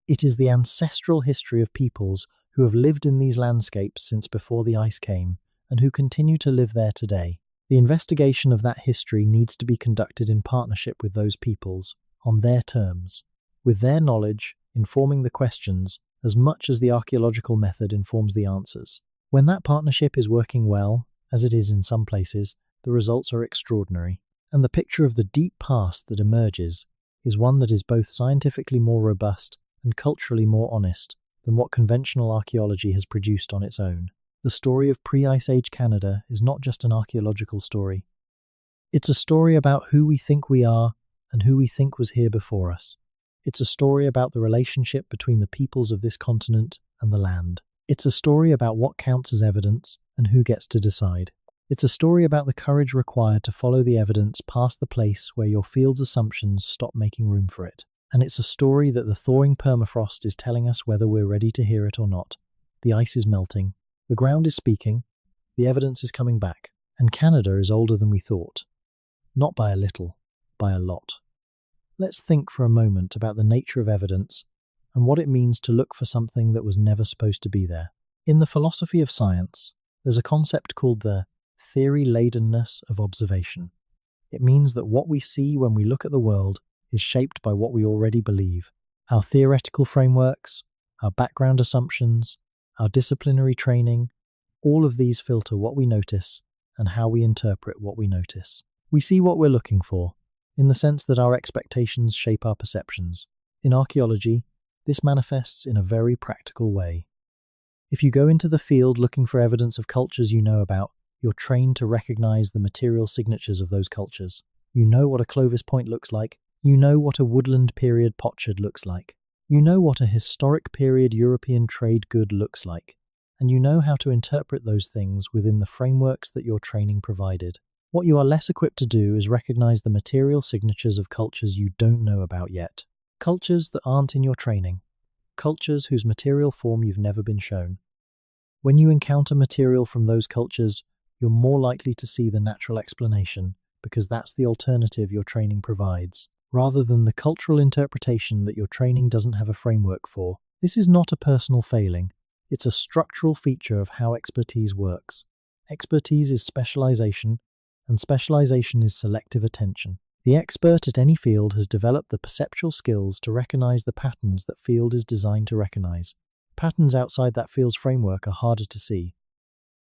It is the ancestral history of peoples who have lived in these landscapes since before the ice came, and who continue to live there today. The investigation of that history needs to be conducted in partnership with those peoples, on their terms, with their knowledge informing the questions as much as the archaeological method informs the answers. When that partnership is working well, as it is in some places, the results are extraordinary, and the picture of the deep past that emerges is one that is both scientifically more robust and culturally more honest than what conventional archaeology has produced on its own. The story of pre-Ice Age Canada is not just an archaeological story. It's a story about who we think we are and who we think was here before us. It's a story about the relationship between the peoples of this continent and the land. It's a story about what counts as evidence and who gets to decide. It's a story about the courage required to follow the evidence past the place where your field's assumptions stop making room for it. And it's a story that the thawing permafrost is telling us whether we're ready to hear it or not. The ice is melting. The ground is speaking. The evidence is coming back. And Canada is older than we thought. Not by a little, by a lot. Let's think for a moment about the nature of evidence and what it means to look for something that was never supposed to be there. In the philosophy of science, there's a concept called the theory-ladenness of observation. It means that what we see when we look at the world is shaped by what we already believe. Our theoretical frameworks, our background assumptions, our disciplinary training, all of these filter what we notice and how we interpret what we notice. We see what we're looking for, in the sense that our expectations shape our perceptions. In archaeology, this manifests in a very practical way. If you go into the field looking for evidence of cultures you know about, you're trained to recognize the material signatures of those cultures. You know what a Clovis point looks like. You know what a woodland period potsherd looks like. You know what a historic period European trade good looks like. And you know how to interpret those things within the frameworks that your training provided. What you are less equipped to do is recognize the material signatures of cultures you don't know about yet. Cultures that aren't in your training. Cultures whose material form you've never been shown. When you encounter material from those cultures, you're more likely to see the natural explanation, because that's the alternative your training provides, rather than the cultural interpretation that your training doesn't have a framework for. This is not a personal failing. It's a structural feature of how expertise works. Expertise is specialization, and specialization is selective attention. The expert at any field has developed the perceptual skills to recognize the patterns that field is designed to recognize. Patterns outside that field's framework are harder to see.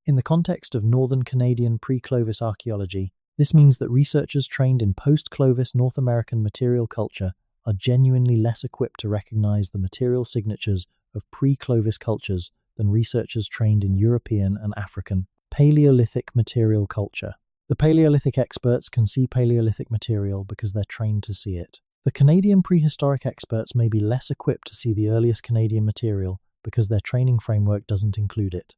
In the context of northern Canadian pre-Clovis archaeology, this means that researchers trained in post-Clovis North American material culture are genuinely less equipped to recognize the material signatures of pre-Clovis cultures than researchers trained in European and African Paleolithic material culture. The Paleolithic experts can see Paleolithic material because they're trained to see it. The Canadian prehistoric experts may be less equipped to see the earliest Canadian material because their training framework doesn't include it.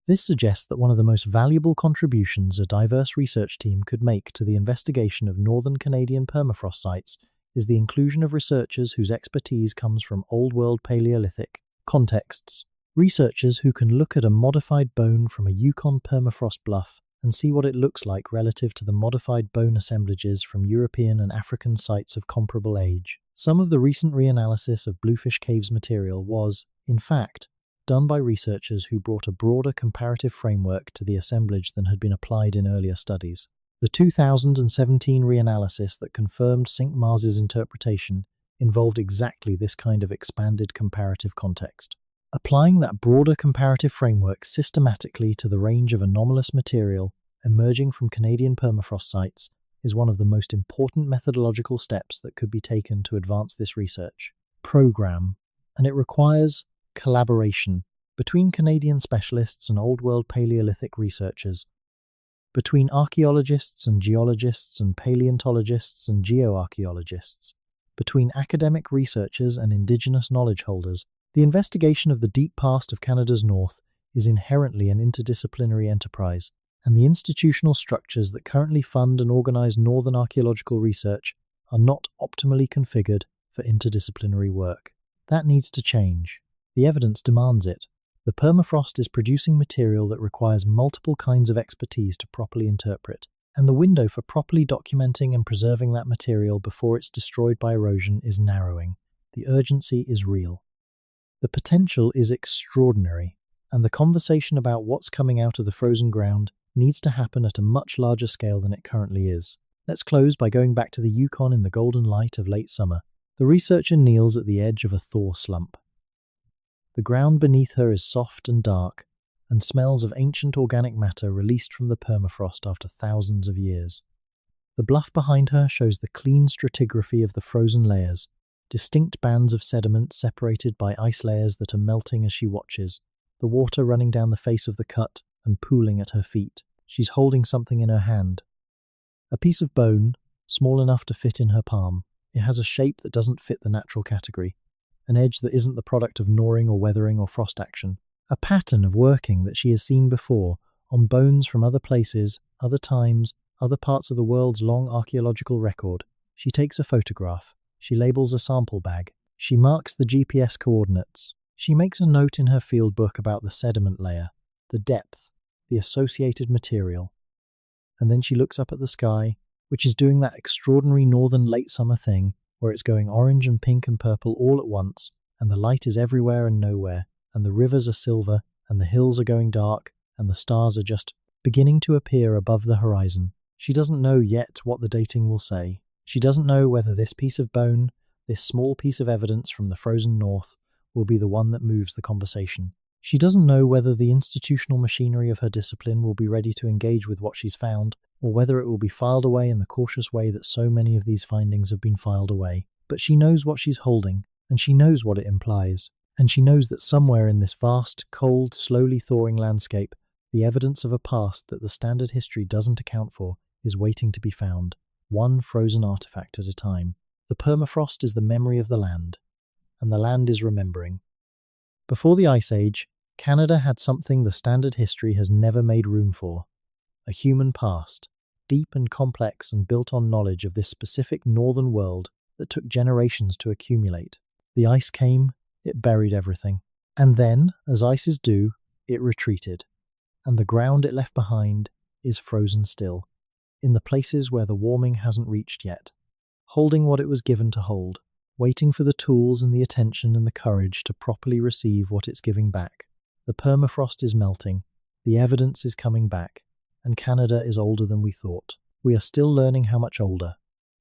This suggests that one of the most valuable contributions a diverse research team could make to the investigation of northern Canadian permafrost sites is the inclusion of researchers whose expertise comes from Old World Paleolithic contexts. Researchers who can look at a modified bone from a Yukon permafrost bluff and see what it looks like relative to the modified bone assemblages from European and African sites of comparable age. Some of the recent reanalysis of Bluefish Caves material was, in fact, done by researchers who brought a broader comparative framework to the assemblage than had been applied in earlier studies. The 2017 reanalysis that confirmed St. Mars's interpretation involved exactly this kind of expanded comparative context. Applying that broader comparative framework systematically to the range of anomalous material emerging from Canadian permafrost sites is one of the most important methodological steps that could be taken to advance this research program, and it requires collaboration between Canadian specialists and Old World Paleolithic researchers, between archaeologists and geologists and paleontologists and geoarchaeologists, between academic researchers and Indigenous knowledge holders. The investigation of the deep past of Canada's north is inherently an interdisciplinary enterprise, and the institutional structures that currently fund and organize northern archaeological research are not optimally configured for interdisciplinary work. That needs to change. The evidence demands it. The permafrost is producing material that requires multiple kinds of expertise to properly interpret, and the window for properly documenting and preserving that material before it's destroyed by erosion is narrowing. The urgency is real. The potential is extraordinary, and the conversation about what's coming out of the frozen ground needs to happen at a much larger scale than it currently is. Let's close by going back to the Yukon in the golden light of late summer. The researcher kneels at the edge of a thaw slump. The ground beneath her is soft and dark, and smells of ancient organic matter released from the permafrost after thousands of years. The bluff behind her shows the clean stratigraphy of the frozen layers, distinct bands of sediment separated by ice layers that are melting as she watches, the water running down the face of the cut and pooling at her feet. She's holding something in her hand. A piece of bone, small enough to fit in her palm. It has a shape that doesn't fit the natural category, an edge that isn't the product of gnawing or weathering or frost action, a pattern of working that she has seen before on bones from other places, other times, other parts of the world's long archaeological record. She takes a photograph. She labels a sample bag. She marks the GPS coordinates. She makes a note in her field book about the sediment layer, the depth, the associated material. And then she looks up at the sky, which is doing that extraordinary northern late summer thing where it's going orange and pink and purple all at once, and the light is everywhere and nowhere, and the rivers are silver, and the hills are going dark, and the stars are just beginning to appear above the horizon. She doesn't know yet what the dating will say. She doesn't know whether this piece of bone, this small piece of evidence from the frozen north, will be the one that moves the conversation. She doesn't know whether the institutional machinery of her discipline will be ready to engage with what she's found, or whether it will be filed away in the cautious way that so many of these findings have been filed away. But she knows what she's holding, and she knows what it implies, and she knows that somewhere in this vast, cold, slowly thawing landscape, the evidence of a past that the standard history doesn't account for is waiting to be found. One frozen artifact at a time. The permafrost is the memory of the land, and the land is remembering. Before the Ice Age, Canada had something the standard history has never made room for. A human past, deep and complex and built on knowledge of this specific northern world that took generations to accumulate. The ice came, it buried everything. And then, as ices do, it retreated. And the ground it left behind is frozen still, in the places where the warming hasn't reached yet, holding what it was given to hold, waiting for the tools and the attention and the courage to properly receive what it's giving back. The permafrost is melting, the evidence is coming back, and Canada is older than we thought. We are still learning how much older.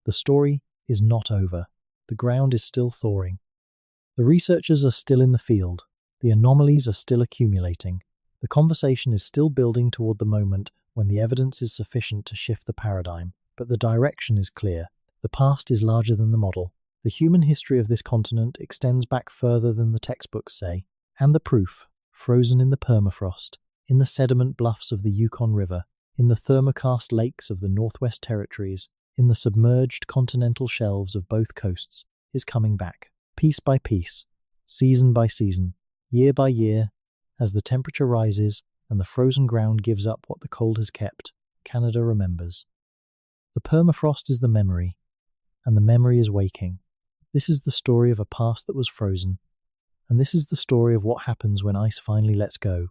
The story is not over. The ground is still thawing. The researchers are still in the field. The anomalies are still accumulating. The conversation is still building toward the moment when the evidence is sufficient to shift the paradigm. But the direction is clear. The past is larger than the model. The human history of this continent extends back further than the textbooks say. And the proof, frozen in the permafrost, in the sediment bluffs of the Yukon River, in the thermokarst lakes of the Northwest Territories, in the submerged continental shelves of both coasts, is coming back, piece by piece, season by season, year by year, as the temperature rises and the frozen ground gives up what the cold has kept. Canada remembers. The permafrost is the memory, and the memory is waking. This is the story of a past that was frozen, and this is the story of what happens when ice finally lets go.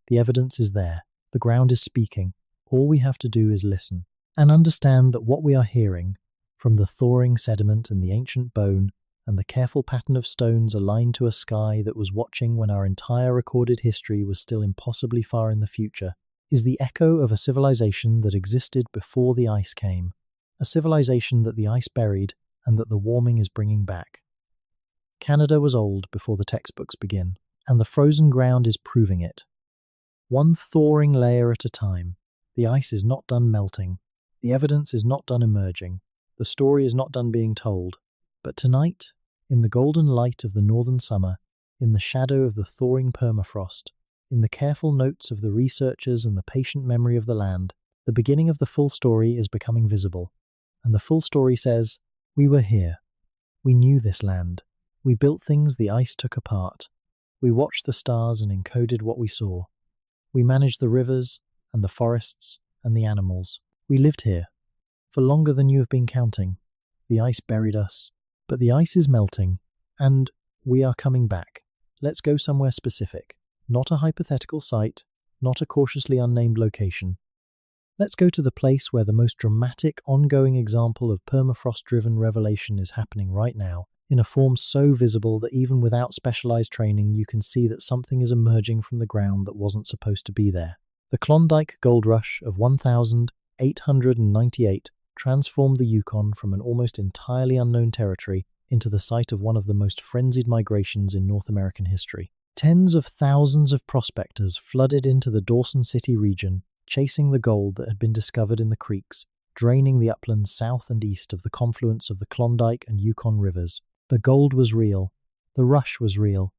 The evidence is there. The ground is speaking. All we have to do is listen, and understand that what we are hearing, from the thawing sediment and the ancient bone, and the careful pattern of stones aligned to a sky that was watching when our entire recorded history was still impossibly far in the future, is the echo of a civilization that existed before the ice came, a civilization that the ice buried and that the warming is bringing back. Canada was old before the textbooks begin, and the frozen ground is proving it. One thawing layer at a time. The ice is not done melting. The evidence is not done emerging. The story is not done being told. But tonight, in the golden light of the northern summer, in the shadow of the thawing permafrost, in the careful notes of the researchers and the patient memory of the land, the beginning of the full story is becoming visible. And the full story says, we were here. We knew this land. We built things the ice took apart. We watched the stars and encoded what we saw. We managed the rivers and the forests and the animals. We lived here for longer than you have been counting. The ice buried us, but the ice is melting, and we are coming back. Let's go somewhere specific, not a hypothetical site, not a cautiously unnamed location. Let's go to the place where the most dramatic ongoing example of permafrost-driven revelation is happening right now, in a form so visible that even without specialized training you can see that something is emerging from the ground that wasn't supposed to be there. The Klondike Gold Rush of 1898 transformed the Yukon from an almost entirely unknown territory into the site of one of the most frenzied migrations in North American history. Tens of thousands of prospectors flooded into the Dawson City region, chasing the gold that had been discovered in the creeks, draining the uplands south and east of the confluence of the Klondike and Yukon rivers. The gold was real, the rush was real,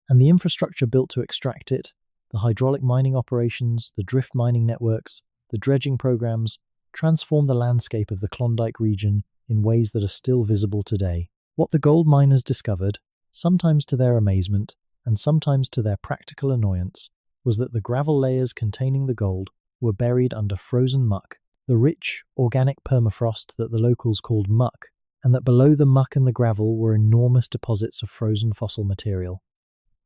and the infrastructure built to extract it, the hydraulic mining operations, the drift mining networks, the dredging programs, transformed the landscape of the Klondike region in ways that are still visible today. What the gold miners discovered, sometimes to their amazement and sometimes to their practical annoyance, was that the gravel layers containing the gold were buried under frozen muck, the rich, organic permafrost that the locals called muck, and that below the muck and the gravel were enormous deposits of frozen fossil material.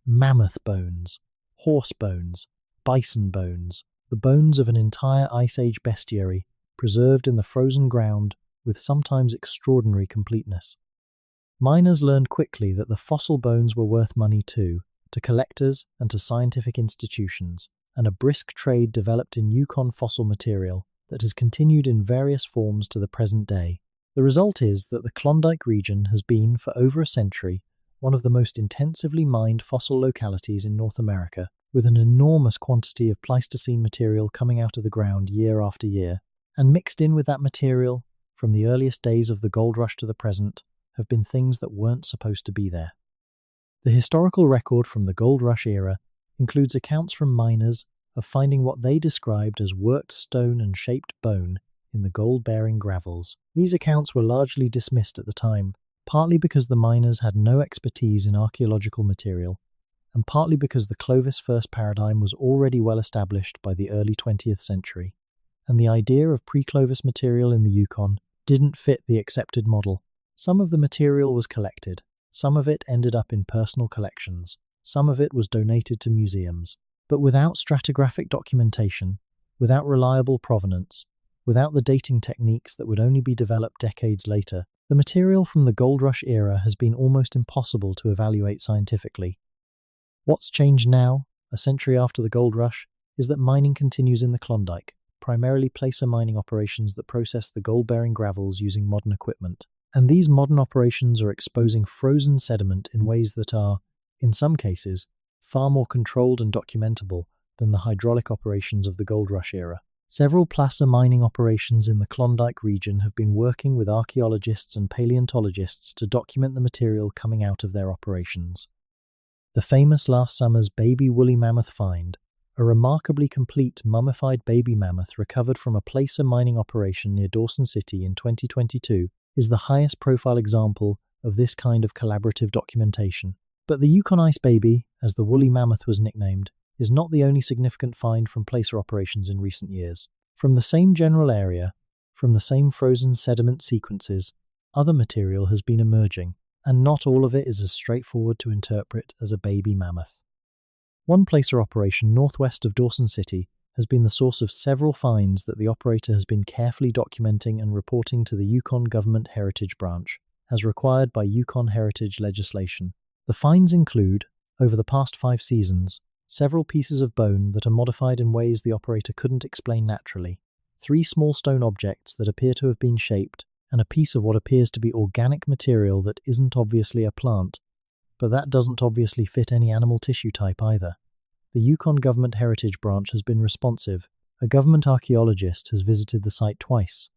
Mammoth bones, horse bones, bison bones, the bones of an entire Ice Age bestiary, preserved in the frozen ground with sometimes extraordinary completeness. Miners learned quickly that the fossil bones were worth money too, to collectors and to scientific institutions, and a brisk trade developed in Yukon fossil material that has continued in various forms to the present day. The result is that the Klondike region has been, for over a century, one of the most intensively mined fossil localities in North America, with an enormous quantity of Pleistocene material coming out of the ground year after year, and mixed in with that material, from the earliest days of the gold rush to the present, have been things that weren't supposed to be there. The historical record from the gold rush era includes accounts from miners of finding what they described as worked stone and shaped bone in the gold-bearing gravels. These accounts were largely dismissed at the time, partly because the miners had no expertise in archaeological material, and partly because the Clovis first paradigm was already well established by the early 20th century, and the idea of pre-Clovis material in the Yukon didn't fit the accepted model. Some of the material was collected, some of it ended up in personal collections, some of it was donated to museums, but without stratigraphic documentation, without reliable provenance, without the dating techniques that would only be developed decades later, the material from the gold rush era has been almost impossible to evaluate scientifically. What's changed now, a century after the gold rush, is that mining continues in the Klondike, primarily placer mining operations that process the gold-bearing gravels using modern equipment. And these modern operations are exposing frozen sediment in ways that are, in some cases, far more controlled and documentable than the hydraulic operations of the gold rush era. Several placer mining operations in the Klondike region have been working with archaeologists and paleontologists to document the material coming out of their operations. The famous last summer's baby woolly mammoth find, a remarkably complete mummified baby mammoth recovered from a placer mining operation near Dawson City in 2022, is the highest profile example of this kind of collaborative documentation. But the Yukon Ice Baby, as the woolly mammoth was nicknamed, is not the only significant find from placer operations in recent years. From the same general area, from the same frozen sediment sequences, other material has been emerging, and not all of it is as straightforward to interpret as a baby mammoth. One placer operation northwest of Dawson City has been the source of several finds that the operator has been carefully documenting and reporting to the Yukon Government Heritage Branch, as required by Yukon Heritage legislation. The finds include, over the past 5 seasons, several pieces of bone that are modified in ways the operator couldn't explain naturally, 3 small stone objects that appear to have been shaped, and a piece of what appears to be organic material that isn't obviously a plant, but that doesn't obviously fit any animal tissue type either. The Yukon Government Heritage Branch has been responsive. A government archaeologist has visited the site twice.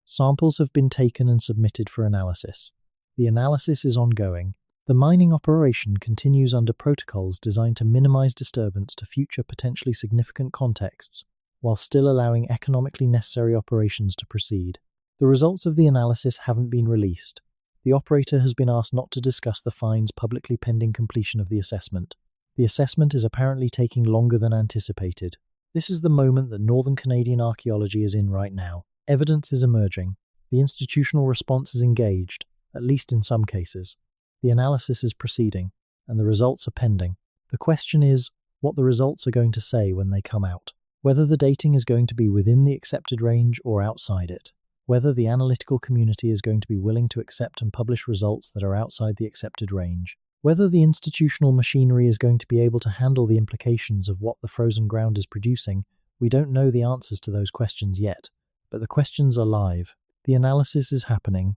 Samples have been taken and submitted for analysis. The analysis is ongoing. The mining operation continues under protocols designed to minimize disturbance to future potentially significant contexts, while still allowing economically necessary operations to proceed. The results of the analysis haven't been released. The operator has been asked not to discuss the finds publicly pending completion of the assessment. The assessment is apparently taking longer than anticipated. This is the moment that Northern Canadian archaeology is in right now. Evidence is emerging. The institutional response is engaged, at least in some cases. The analysis is proceeding, and the results are pending. The question is what the results are going to say when they come out. Whether the dating is going to be within the accepted range or outside it. Whether the analytical community is going to be willing to accept and publish results that are outside the accepted range. Whether the institutional machinery is going to be able to handle the implications of what the frozen ground is producing, we don't know the answers to those questions yet. But the questions are live. The analysis is happening.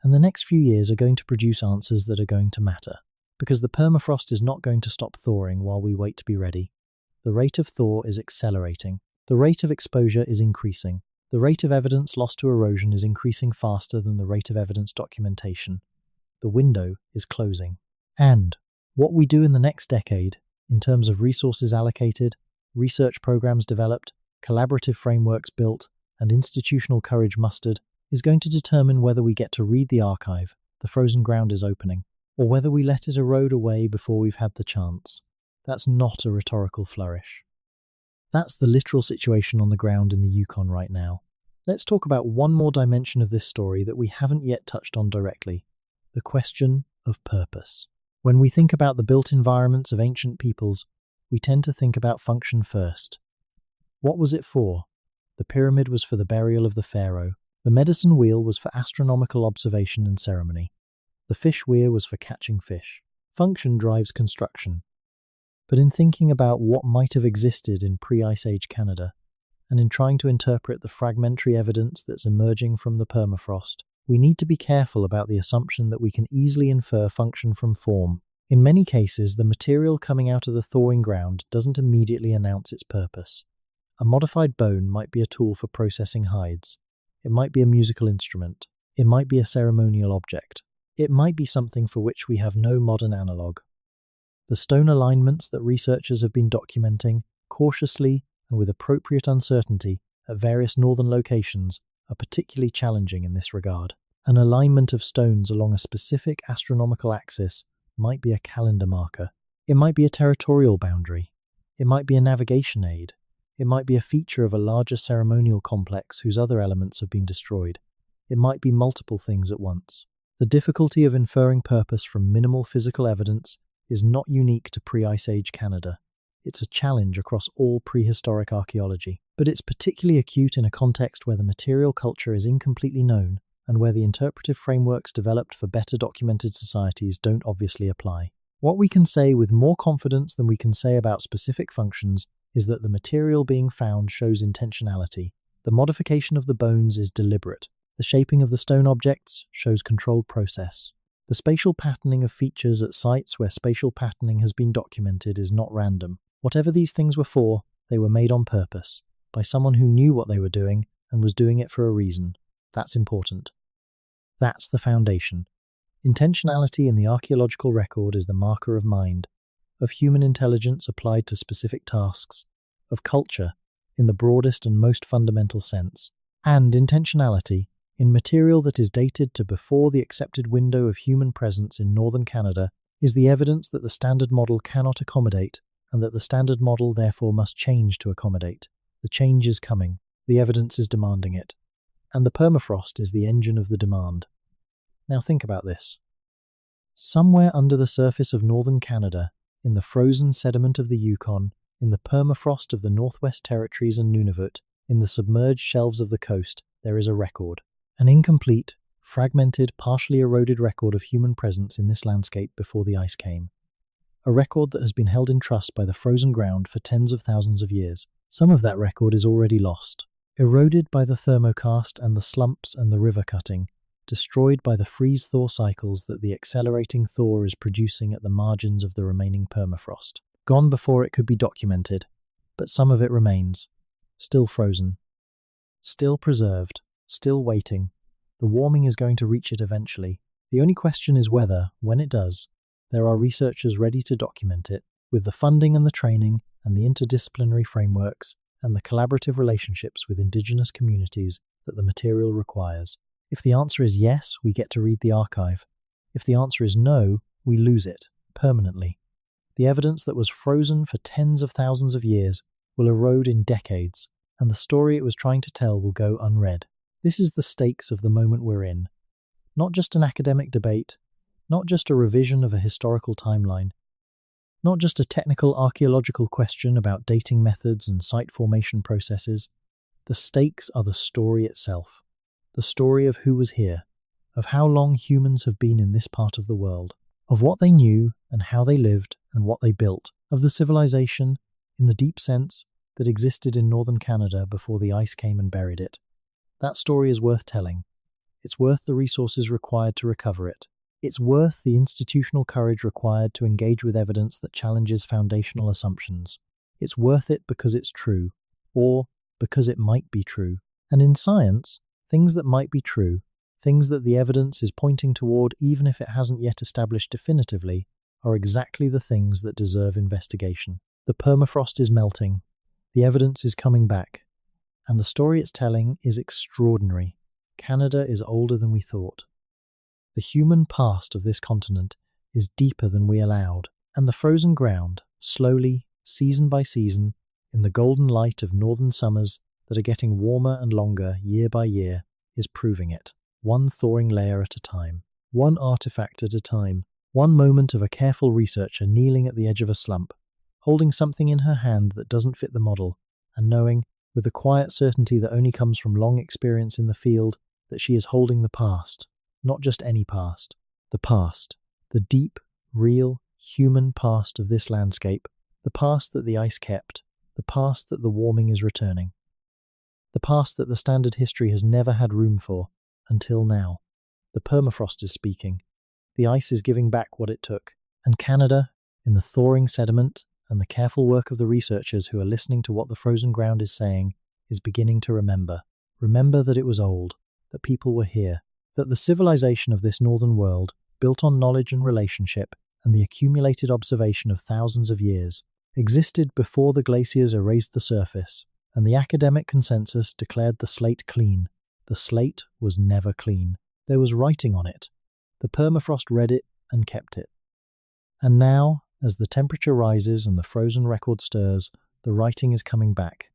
And the next few years are going to produce answers that are going to matter. Because the permafrost is not going to stop thawing while we wait to be ready. The rate of thaw is accelerating. The rate of exposure is increasing. The rate of evidence lost to erosion is increasing faster than the rate of evidence documentation. The window is closing. And what we do in the next decade, in terms of resources allocated, research programs developed, collaborative frameworks built, and institutional courage mustered, is going to determine whether we get to read the archive, the frozen ground is opening, or whether we let it erode away before we've had the chance. That's not a rhetorical flourish. That's the literal situation on the ground in the Yukon right now. Let's talk about one more dimension of this story that we haven't yet touched on directly, the question of purpose. When we think about the built environments of ancient peoples, we tend to think about function first. What was it for? The pyramid was for the burial of the pharaoh. The medicine wheel was for astronomical observation and ceremony. The fish weir was for catching fish. Function drives construction. But in thinking about what might have existed in pre-Ice Age Canada, and in trying to interpret the fragmentary evidence that's emerging from the permafrost, we need to be careful about the assumption that we can easily infer function from form. In many cases, the material coming out of the thawing ground doesn't immediately announce its purpose. A modified bone might be a tool for processing hides. It might be a musical instrument. It might be a ceremonial object. It might be something for which we have no modern analogue. The stone alignments that researchers have been documenting, cautiously and with appropriate uncertainty, at various northern locations, are particularly challenging in this regard. An alignment of stones along a specific astronomical axis might be a calendar marker. It might be a territorial boundary. It might be a navigation aid. It might be a feature of a larger ceremonial complex whose other elements have been destroyed. It might be multiple things at once. The difficulty of inferring purpose from minimal physical evidence is not unique to pre-Ice Age Canada. It's a challenge across all prehistoric archaeology, but it's particularly acute in a context where the material culture is incompletely known and where the interpretive frameworks developed for better documented societies don't obviously apply. What we can say with more confidence than we can say about specific functions is that the material being found shows intentionality. The modification of the bones is deliberate. The shaping of the stone objects shows controlled process. The spatial patterning of features at sites where spatial patterning has been documented is not random. Whatever these things were for, they were made on purpose, by someone who knew what they were doing and was doing it for a reason. That's important. That's the foundation. Intentionality in the archaeological record is the marker of mind, of human intelligence applied to specific tasks, of culture in the broadest and most fundamental sense, and intentionality in material that is dated to before the accepted window of human presence in northern Canada is the evidence that the standard model cannot accommodate, and that the standard model therefore must change to accommodate. The change is coming. The evidence is demanding it. And the permafrost is the engine of the demand. Now think about this. Somewhere under the surface of northern Canada, in the frozen sediment of the Yukon, in the permafrost of the Northwest Territories and Nunavut, in the submerged shelves of the coast, there is a record. An incomplete, fragmented, partially eroded record of human presence in this landscape before the ice came. A record that has been held in trust by the frozen ground for tens of thousands of years. Some of that record is already lost, eroded by the thermokarst and the slumps and the river cutting, destroyed by the freeze-thaw cycles that the accelerating thaw is producing at the margins of the remaining permafrost. Gone before it could be documented, but some of it remains, still frozen, still preserved, still waiting. The warming is going to reach it eventually. The only question is whether, when it does, there are researchers ready to document it, with the funding and the training and the interdisciplinary frameworks and the collaborative relationships with Indigenous communities that the material requires. If the answer is yes, we get to read the archive. If the answer is no, we lose it, permanently. The evidence that was frozen for tens of thousands of years will erode in decades, and the story it was trying to tell will go unread. This is the stakes of the moment we're in. Not just an academic debate, not just a revision of a historical timeline, not just a technical archaeological question about dating methods and site formation processes. The stakes are the story itself. The story of who was here, of how long humans have been in this part of the world, of what they knew and how they lived and what they built, of the civilization, in the deep sense, that existed in northern Canada before the ice came and buried it. That story is worth telling. It's worth the resources required to recover it. It's worth the institutional courage required to engage with evidence that challenges foundational assumptions. It's worth it because it's true, or because it might be true. And in science, things that might be true, things that the evidence is pointing toward even if it hasn't yet established definitively, are exactly the things that deserve investigation. The permafrost is melting. The evidence is coming back. And the story it's telling is extraordinary. Canada is older than we thought. The human past of this continent is deeper than we allowed, and the frozen ground, slowly, season by season, in the golden light of northern summers that are getting warmer and longer year by year, is proving it, one thawing layer at a time, one artifact at a time, one moment of a careful researcher kneeling at the edge of a slump, holding something in her hand that doesn't fit the model, and knowing, with the quiet certainty that only comes from long experience in the field, that she is holding the past. Not just any past, the deep, real, human past of this landscape, the past that the ice kept, the past that the warming is returning, the past that the standard history has never had room for, until now. The permafrost is speaking. The ice is giving back what it took, and Canada, in the thawing sediment and the careful work of the researchers who are listening to what the frozen ground is saying, is beginning to remember. Remember that it was old, that people were here, that the civilization of this northern world, built on knowledge and relationship and the accumulated observation of thousands of years, existed before the glaciers erased the surface, and the academic consensus declared the slate clean. The slate was never clean. There was writing on it. The permafrost read it and kept it. And now, as the temperature rises and the frozen record stirs, the writing is coming back.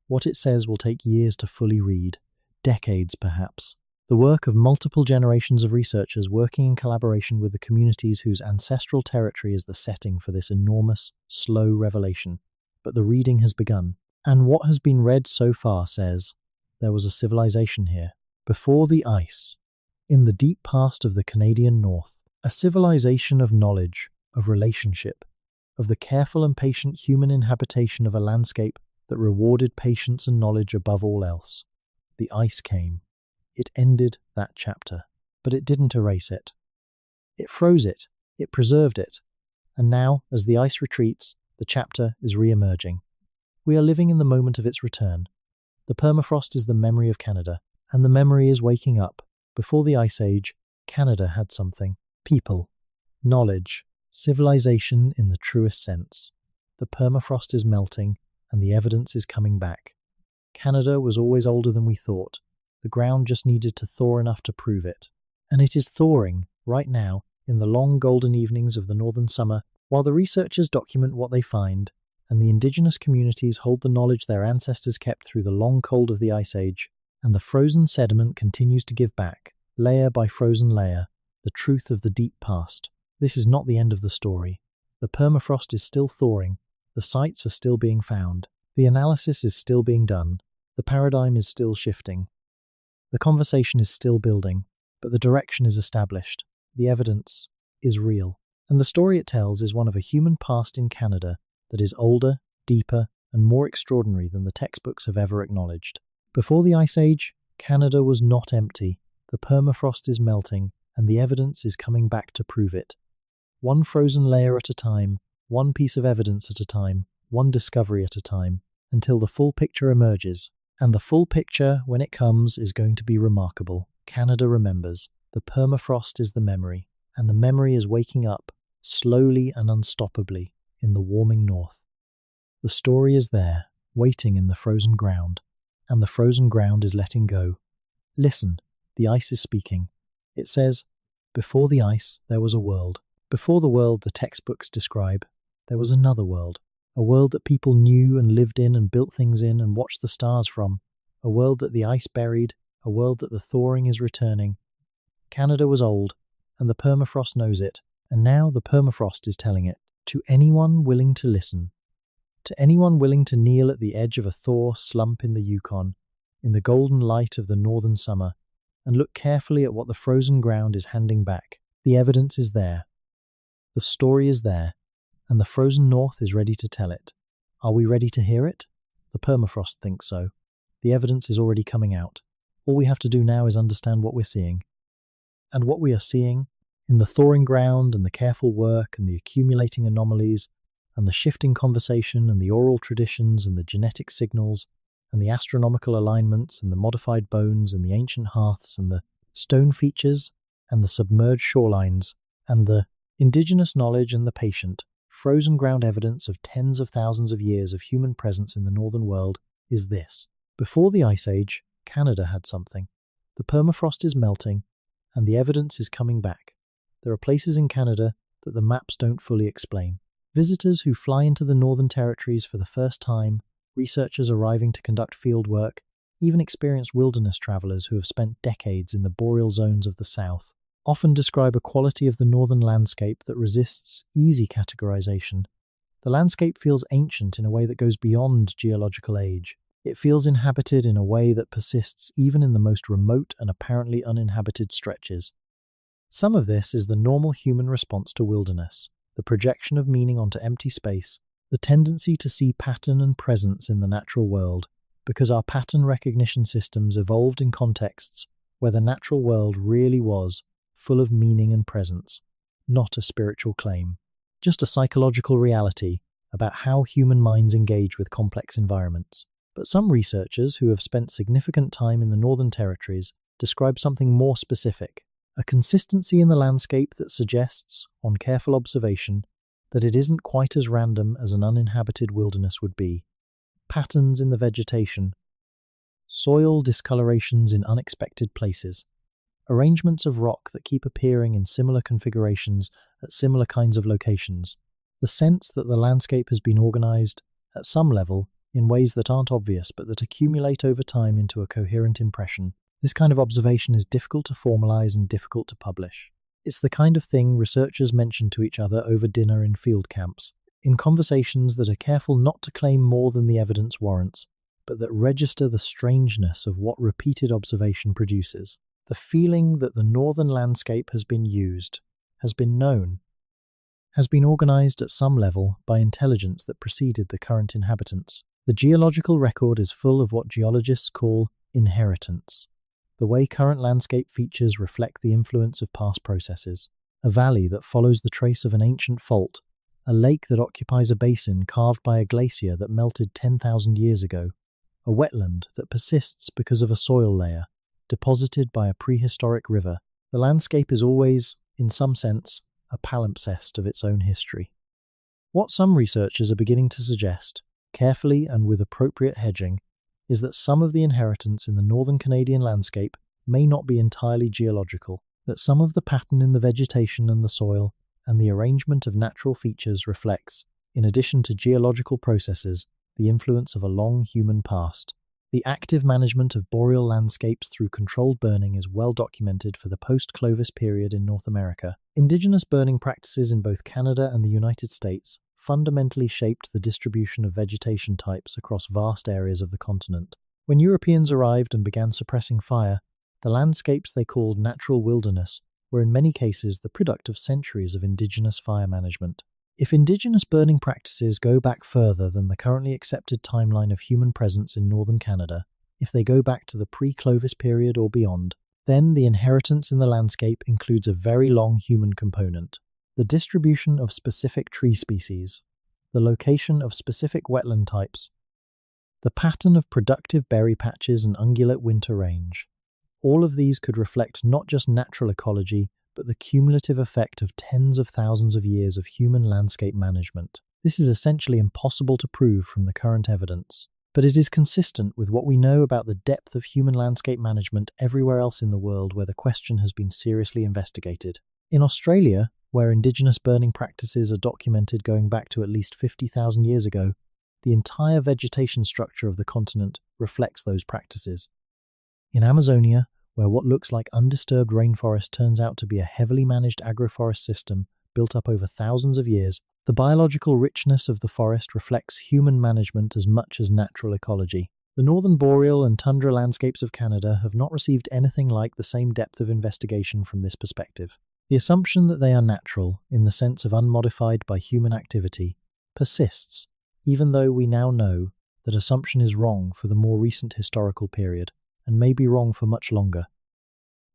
What it says will take years to fully read, decades perhaps. The work of multiple generations of researchers working in collaboration with the communities whose ancestral territory is the setting for this enormous, slow revelation. But the reading has begun, and what has been read so far says, there was a civilization here, before the ice, in the deep past of the Canadian North, a civilization of knowledge, of relationship, of the careful and patient human inhabitation of a landscape that rewarded patience and knowledge above all else. The ice came. It ended that chapter, but it didn't erase it. It froze it, it preserved it, and now, as the ice retreats, the chapter is re-emerging. We are living in the moment of its return. The permafrost is the memory of Canada, and the memory is waking up. Before the Ice Age, Canada had something. People, knowledge, civilization in the truest sense. The permafrost is melting, and the evidence is coming back. Canada was always older than we thought. The ground just needed to thaw enough to prove it. And it is thawing, right now, in the long golden evenings of the northern summer, while the researchers document what they find, and the indigenous communities hold the knowledge their ancestors kept through the long cold of the Ice Age, and the frozen sediment continues to give back, layer by frozen layer, the truth of the deep past. This is not the end of the story. The permafrost is still thawing, the sites are still being found, the analysis is still being done, the paradigm is still shifting. The conversation is still building, but the direction is established. The evidence is real. And the story it tells is one of a human past in Canada that is older, deeper, and more extraordinary than the textbooks have ever acknowledged. Before the Ice Age, Canada was not empty. The permafrost is melting, and the evidence is coming back to prove it. One frozen layer at a time, one piece of evidence at a time, one discovery at a time, until the full picture emerges. And the full picture, when it comes, is going to be remarkable. Canada remembers. The permafrost is the memory, and the memory is waking up, slowly and unstoppably, in the warming north. The story is there, waiting in the frozen ground, and the frozen ground is letting go. Listen, the ice is speaking. It says, before the ice, there was a world. Before the world the textbooks describe, there was another world. A world that people knew and lived in and built things in and watched the stars from. A world that the ice buried, a world that the thawing is returning. Canada was old, and the permafrost knows it, and now the permafrost is telling it. To anyone willing to listen, to anyone willing to kneel at the edge of a thaw slump in the Yukon, in the golden light of the northern summer, and look carefully at what the frozen ground is handing back. The evidence is there. The story is there, and the frozen north is ready to tell it. Are we ready to hear it? The permafrost thinks so. The evidence is already coming out. All we have to do now is understand what we're seeing. And what we are seeing, in the thawing ground and the careful work and the accumulating anomalies and the shifting conversation and the oral traditions and the genetic signals and the astronomical alignments and the modified bones and the ancient hearths and the stone features and the submerged shorelines and the indigenous knowledge and the patient, frozen ground evidence of tens of thousands of years of human presence in the northern world is this. Before the Ice Age, Canada had something. The permafrost is melting, and the evidence is coming back. There are places in Canada that the maps don't fully explain. Visitors who fly into the Northern Territories for the first time, researchers arriving to conduct field work, even experienced wilderness travelers who have spent decades in the boreal zones of the South, often describe a quality of the northern landscape that resists easy categorization. The landscape feels ancient in a way that goes beyond geological age. It feels inhabited in a way that persists even in the most remote and apparently uninhabited stretches. Some of this is the normal human response to wilderness, the projection of meaning onto empty space, the tendency to see pattern and presence in the natural world, because our pattern recognition systems evolved in contexts where the natural world really was full of meaning and presence, not a spiritual claim, just a psychological reality about how human minds engage with complex environments. But some researchers who have spent significant time in the Northern Territories describe something more specific, a consistency in the landscape that suggests, on careful observation, that it isn't quite as random as an uninhabited wilderness would be. Patterns in the vegetation, soil discolorations in unexpected places, arrangements of rock that keep appearing in similar configurations at similar kinds of locations, the sense that the landscape has been organized, at some level, in ways that aren't obvious but that accumulate over time into a coherent impression. This kind of observation is difficult to formalize and difficult to publish. It's the kind of thing researchers mention to each other over dinner in field camps, in conversations that are careful not to claim more than the evidence warrants, but that register the strangeness of what repeated observation produces. The feeling that the northern landscape has been used, has been known, has been organized at some level by intelligence that preceded the current inhabitants. The geological record is full of what geologists call inheritance, the way current landscape features reflect the influence of past processes. A valley that follows the trace of an ancient fault, a lake that occupies a basin carved by a glacier that melted 10,000 years ago, a wetland that persists because of a soil layer deposited by a prehistoric river. The landscape is always, in some sense, a palimpsest of its own history. What some researchers are beginning to suggest, carefully and with appropriate hedging, is that some of the inheritance in the northern Canadian landscape may not be entirely geological, that some of the pattern in the vegetation and the soil and the arrangement of natural features reflects, in addition to geological processes, the influence of a long human past. The active management of boreal landscapes through controlled burning is well documented for the post-Clovis period in North America. Indigenous burning practices in both Canada and the United States fundamentally shaped the distribution of vegetation types across vast areas of the continent. When Europeans arrived and began suppressing fire, the landscapes they called natural wilderness were in many cases the product of centuries of indigenous fire management. If indigenous burning practices go back further than the currently accepted timeline of human presence in northern Canada, if they go back to the pre-Clovis period or beyond, then the inheritance in the landscape includes a very long human component. The distribution of specific tree species, the location of specific wetland types, the pattern of productive berry patches and ungulate winter range. All of these could reflect not just natural ecology, but the cumulative effect of tens of thousands of years of human landscape management. This is essentially impossible to prove from the current evidence, but it is consistent with what we know about the depth of human landscape management everywhere else in the world where the question has been seriously investigated. In Australia, where indigenous burning practices are documented going back to at least 50,000 years ago, the entire vegetation structure of the continent reflects those practices. In Amazonia, where what looks like undisturbed rainforest turns out to be a heavily managed agroforest system built up over thousands of years, the biological richness of the forest reflects human management as much as natural ecology. The northern boreal and tundra landscapes of Canada have not received anything like the same depth of investigation from this perspective. The assumption that they are natural, in the sense of unmodified by human activity, persists, even though we now know that assumption is wrong for the more recent historical period, and may be wrong for much longer.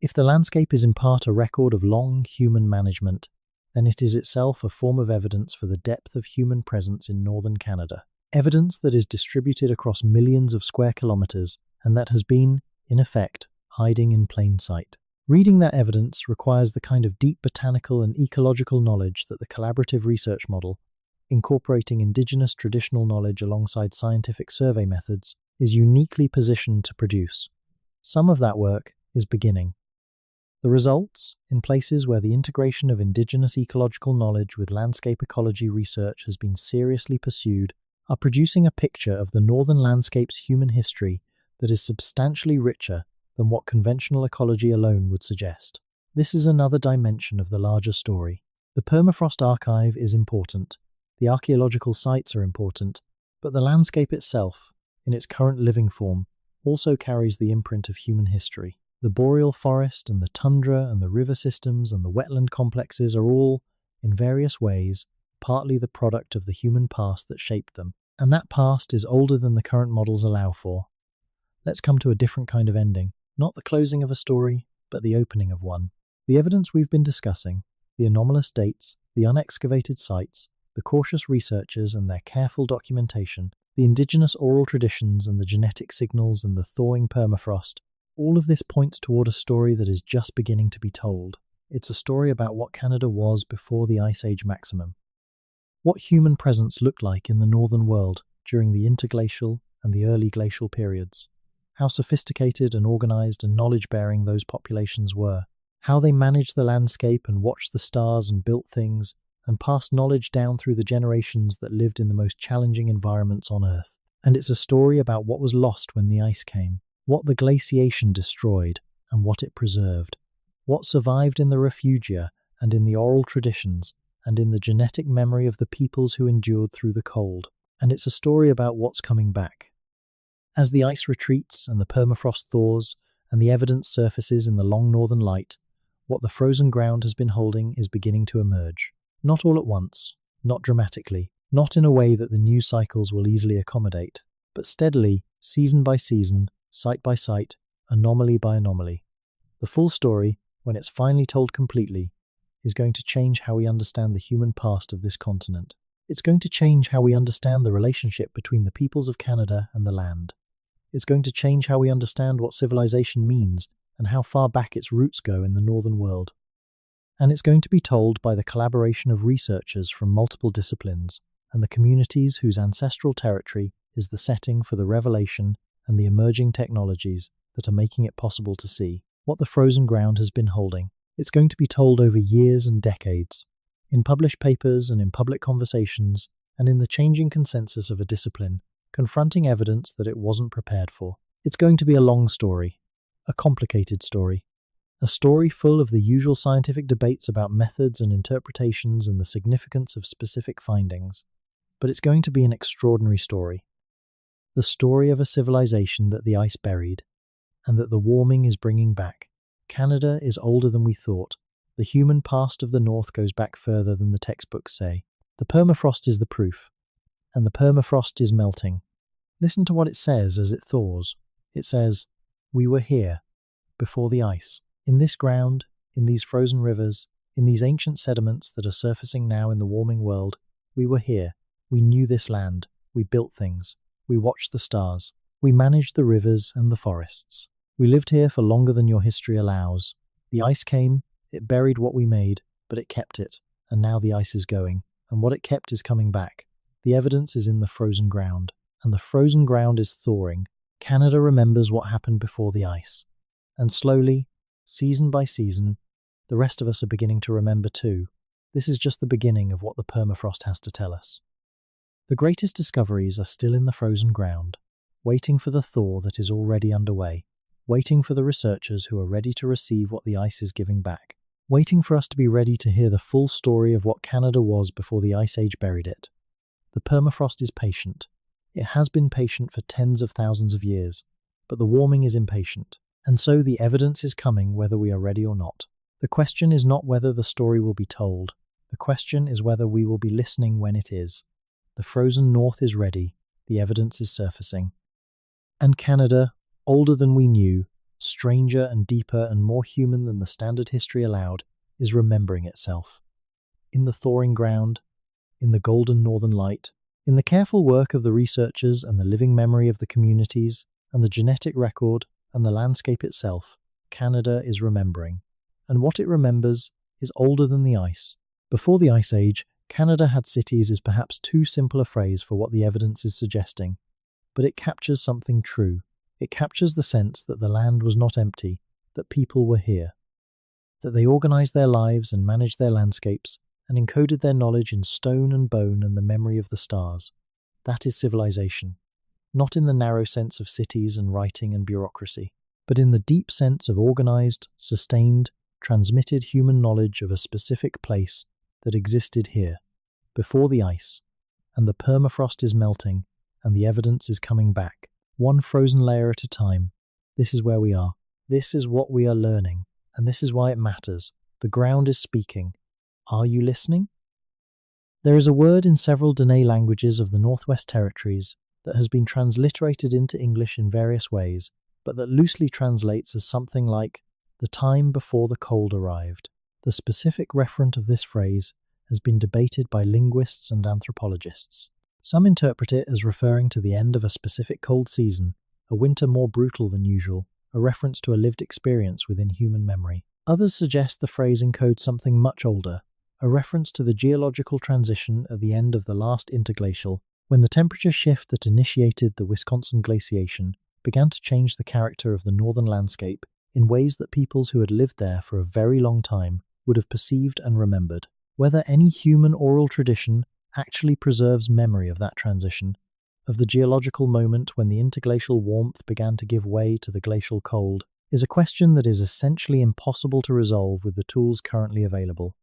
If the landscape is in part a record of long human management, then it is itself a form of evidence for the depth of human presence in northern Canada. Evidence that is distributed across millions of square kilometers and that has been, in effect, hiding in plain sight. Reading that evidence requires the kind of deep botanical and ecological knowledge that the collaborative research model, incorporating indigenous traditional knowledge alongside scientific survey methods, is uniquely positioned to produce. Some of that work is beginning. The results, in places where the integration of indigenous ecological knowledge with landscape ecology research has been seriously pursued, are producing a picture of the northern landscape's human history that is substantially richer than what conventional ecology alone would suggest. This is another dimension of the larger story. The permafrost archive is important, the archaeological sites are important, but the landscape itself, in its current living form, also carries the imprint of human history. The boreal forest and the tundra and the river systems and the wetland complexes are all, in various ways, partly the product of the human past that shaped them, and that past is older than the current models allow for. Let's come to a different kind of ending, not the closing of a story, but the opening of one. The evidence we've been discussing, the anomalous dates, the unexcavated sites, the cautious researchers and their careful documentation, the indigenous oral traditions and the genetic signals and the thawing permafrost, all of this points toward a story that is just beginning to be told. It's a story about what Canada was before the Ice Age maximum. What human presence looked like in the northern world during the interglacial and the early glacial periods. How sophisticated and organized and knowledge-bearing those populations were. How they managed the landscape and watched the stars and built things and passed knowledge down through the generations that lived in the most challenging environments on Earth. And it's a story about what was lost when the ice came, what the glaciation destroyed and what it preserved, what survived in the refugia and in the oral traditions and in the genetic memory of the peoples who endured through the cold. And it's a story about what's coming back. As the ice retreats and the permafrost thaws and the evidence surfaces in the long northern light, what the frozen ground has been holding is beginning to emerge. Not all at once, not dramatically, not in a way that the news cycles will easily accommodate, but steadily, season by season, site by site, anomaly by anomaly. The full story, when it's finally told completely, is going to change how we understand the human past of this continent. It's going to change how we understand the relationship between the peoples of Canada and the land. It's going to change how we understand what civilization means and how far back its roots go in the northern world. And it's going to be told by the collaboration of researchers from multiple disciplines and the communities whose ancestral territory is the setting for the revelation and the emerging technologies that are making it possible to see what the frozen ground has been holding. It's going to be told over years and decades, in published papers and in public conversations, and in the changing consensus of a discipline, confronting evidence that it wasn't prepared for. It's going to be a long story, a complicated story, a story full of the usual scientific debates about methods and interpretations and the significance of specific findings. But it's going to be an extraordinary story. The story of a civilization that the ice buried, and that the warming is bringing back. Canada is older than we thought. The human past of the North goes back further than the textbooks say. The permafrost is the proof, and the permafrost is melting. Listen to what it says as it thaws. It says, "We were here, before the ice. In this ground, in these frozen rivers, in these ancient sediments that are surfacing now in the warming world, we were here. We knew this land. We built things. We watched the stars. We managed the rivers and the forests. We lived here for longer than your history allows. The ice came, it buried what we made, but it kept it, and now the ice is going, and what it kept is coming back. The evidence is in the frozen ground, and the frozen ground is thawing. Canada remembers what happened before the ice. And slowly, season by season, the rest of us are beginning to remember too. This is just the beginning of what the permafrost has to tell us. The greatest discoveries are still in the frozen ground, waiting for the thaw that is already underway, waiting for the researchers who are ready to receive what the ice is giving back, waiting for us to be ready to hear the full story of what Canada was before the Ice Age buried it. The permafrost is patient. It has been patient for tens of thousands of years, but the warming is impatient, and so the evidence is coming whether we are ready or not. The question is not whether the story will be told. The question is whether we will be listening when it is. The frozen North is ready. The evidence is surfacing. And Canada, older than we knew, stranger and deeper and more human than the standard history allowed, is remembering itself. In the thawing ground, in the golden northern light, in the careful work of the researchers and the living memory of the communities, and the genetic record and the landscape itself, Canada is remembering. And what it remembers is older than the ice. Before the Ice Age, Canada had cities is perhaps too simple a phrase for what the evidence is suggesting, but it captures something true. It captures the sense that the land was not empty, that people were here, that they organized their lives and managed their landscapes and encoded their knowledge in stone and bone and the memory of the stars. That is civilization, not in the narrow sense of cities and writing and bureaucracy, but in the deep sense of organized, sustained, transmitted human knowledge of a specific place that existed here, before the ice, and the permafrost is melting, and the evidence is coming back, one frozen layer at a time. This is where we are. This is what we are learning, and this is why it matters. The ground is speaking. Are you listening? There is a word in several Dene languages of the Northwest Territories that has been transliterated into English in various ways, but that loosely translates as something like the time before the cold arrived. The specific referent of this phrase has been debated by linguists and anthropologists. Some interpret it as referring to the end of a specific cold season, a winter more brutal than usual, a reference to a lived experience within human memory. Others suggest the phrase encodes something much older, a reference to the geological transition at the end of the last interglacial, when the temperature shift that initiated the Wisconsin glaciation began to change the character of the northern landscape in ways that peoples who had lived there for a very long time would have perceived and remembered. Whether any human oral tradition actually preserves memory of that transition, of the geological moment when the interglacial warmth began to give way to the glacial cold, is a question that is essentially impossible to resolve with the tools currently available.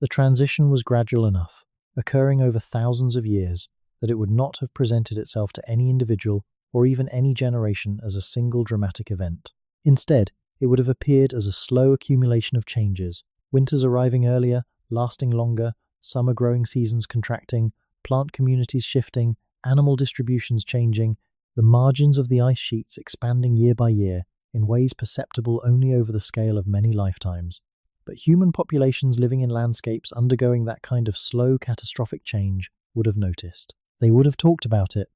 The transition was gradual enough, occurring over thousands of years, that it would not have presented itself to any individual or even any generation as a single dramatic event. Instead, it would have appeared as a slow accumulation of changes, winters arriving earlier, lasting longer, summer growing seasons contracting, plant communities shifting, animal distributions changing, the margins of the ice sheets expanding year by year in ways perceptible only over the scale of many lifetimes. But human populations living in landscapes undergoing that kind of slow, catastrophic change would have noticed. They would have talked about it.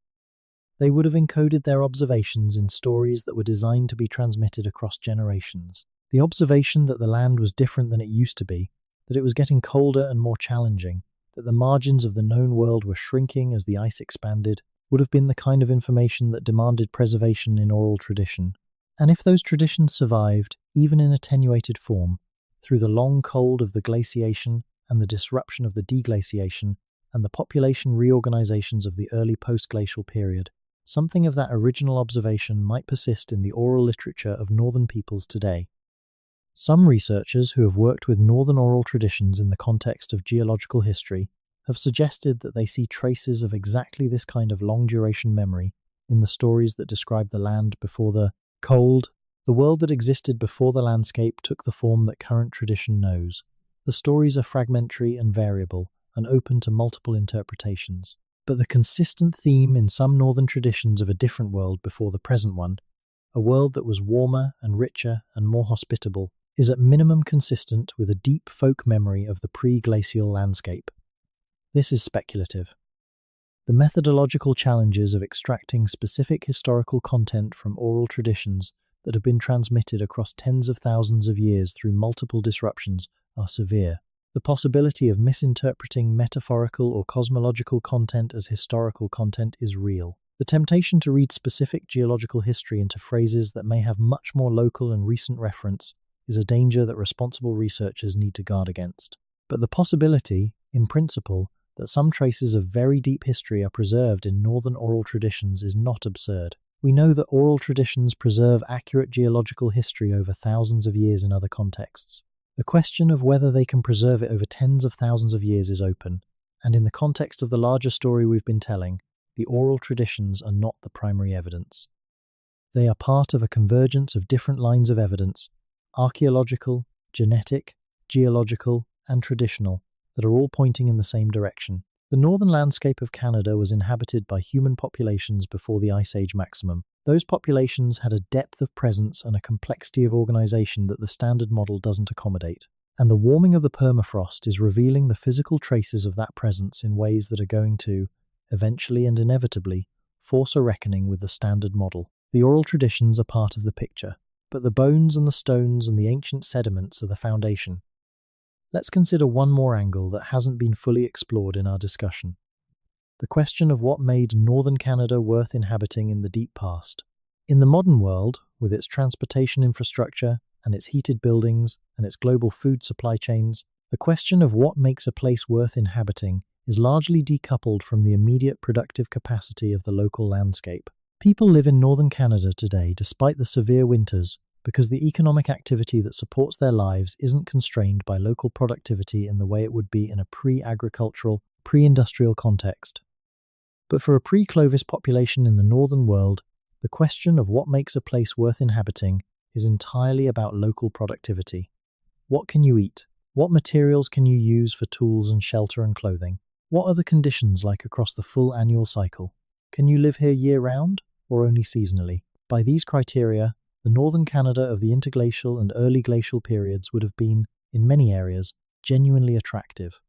They would have encoded their observations in stories that were designed to be transmitted across generations. The observation that the land was different than it used to be, that it was getting colder and more challenging, that the margins of the known world were shrinking as the ice expanded, would have been the kind of information that demanded preservation in oral tradition. And if those traditions survived, even in attenuated form, through the long cold of the glaciation and the disruption of the deglaciation and the population reorganizations of the early post-glacial period, something of that original observation might persist in the oral literature of northern peoples today. Some researchers who have worked with northern oral traditions in the context of geological history have suggested that they see traces of exactly this kind of long-duration memory in the stories that describe the land before the cold, the world that existed before the landscape took the form that current tradition knows. The stories are fragmentary and variable and open to multiple interpretations. But the consistent theme in some northern traditions of a different world before the present one, a world that was warmer and richer and more hospitable, is at minimum consistent with a deep folk memory of the pre-glacial landscape. This is speculative. The methodological challenges of extracting specific historical content from oral traditions that have been transmitted across tens of thousands of years through multiple disruptions are severe. The possibility of misinterpreting metaphorical or cosmological content as historical content is real. The temptation to read specific geological history into phrases that may have much more local and recent reference is a danger that responsible researchers need to guard against. But the possibility, in principle, that some traces of very deep history are preserved in northern oral traditions is not absurd. We know that oral traditions preserve accurate geological history over thousands of years in other contexts. The question of whether they can preserve it over tens of thousands of years is open, and in the context of the larger story we've been telling, the oral traditions are not the primary evidence. They are part of a convergence of different lines of evidence, archaeological, genetic, geological, and traditional, that are all pointing in the same direction. The northern landscape of Canada was inhabited by human populations before the Ice Age maximum. Those populations had a depth of presence and a complexity of organization that the standard model doesn't accommodate. And the warming of the permafrost is revealing the physical traces of that presence in ways that are going to, eventually and inevitably, force a reckoning with the standard model. The oral traditions are part of the picture, but the bones and the stones and the ancient sediments are the foundation. Let's consider one more angle that hasn't been fully explored in our discussion. The question of what made northern Canada worth inhabiting in the deep past. In the modern world, with its transportation infrastructure and its heated buildings and its global food supply chains, the question of what makes a place worth inhabiting is largely decoupled from the immediate productive capacity of the local landscape. People live in northern Canada today despite the severe winters because the economic activity that supports their lives isn't constrained by local productivity in the way it would be in a pre-agricultural, pre-industrial context. But for a pre-Clovis population in the northern world, the question of what makes a place worth inhabiting is entirely about local productivity. What can you eat? What materials can you use for tools and shelter and clothing? What are the conditions like across the full annual cycle? Can you live here year-round or only seasonally? By these criteria, the northern Canada of the interglacial and early glacial periods would have been, in many areas, genuinely attractive.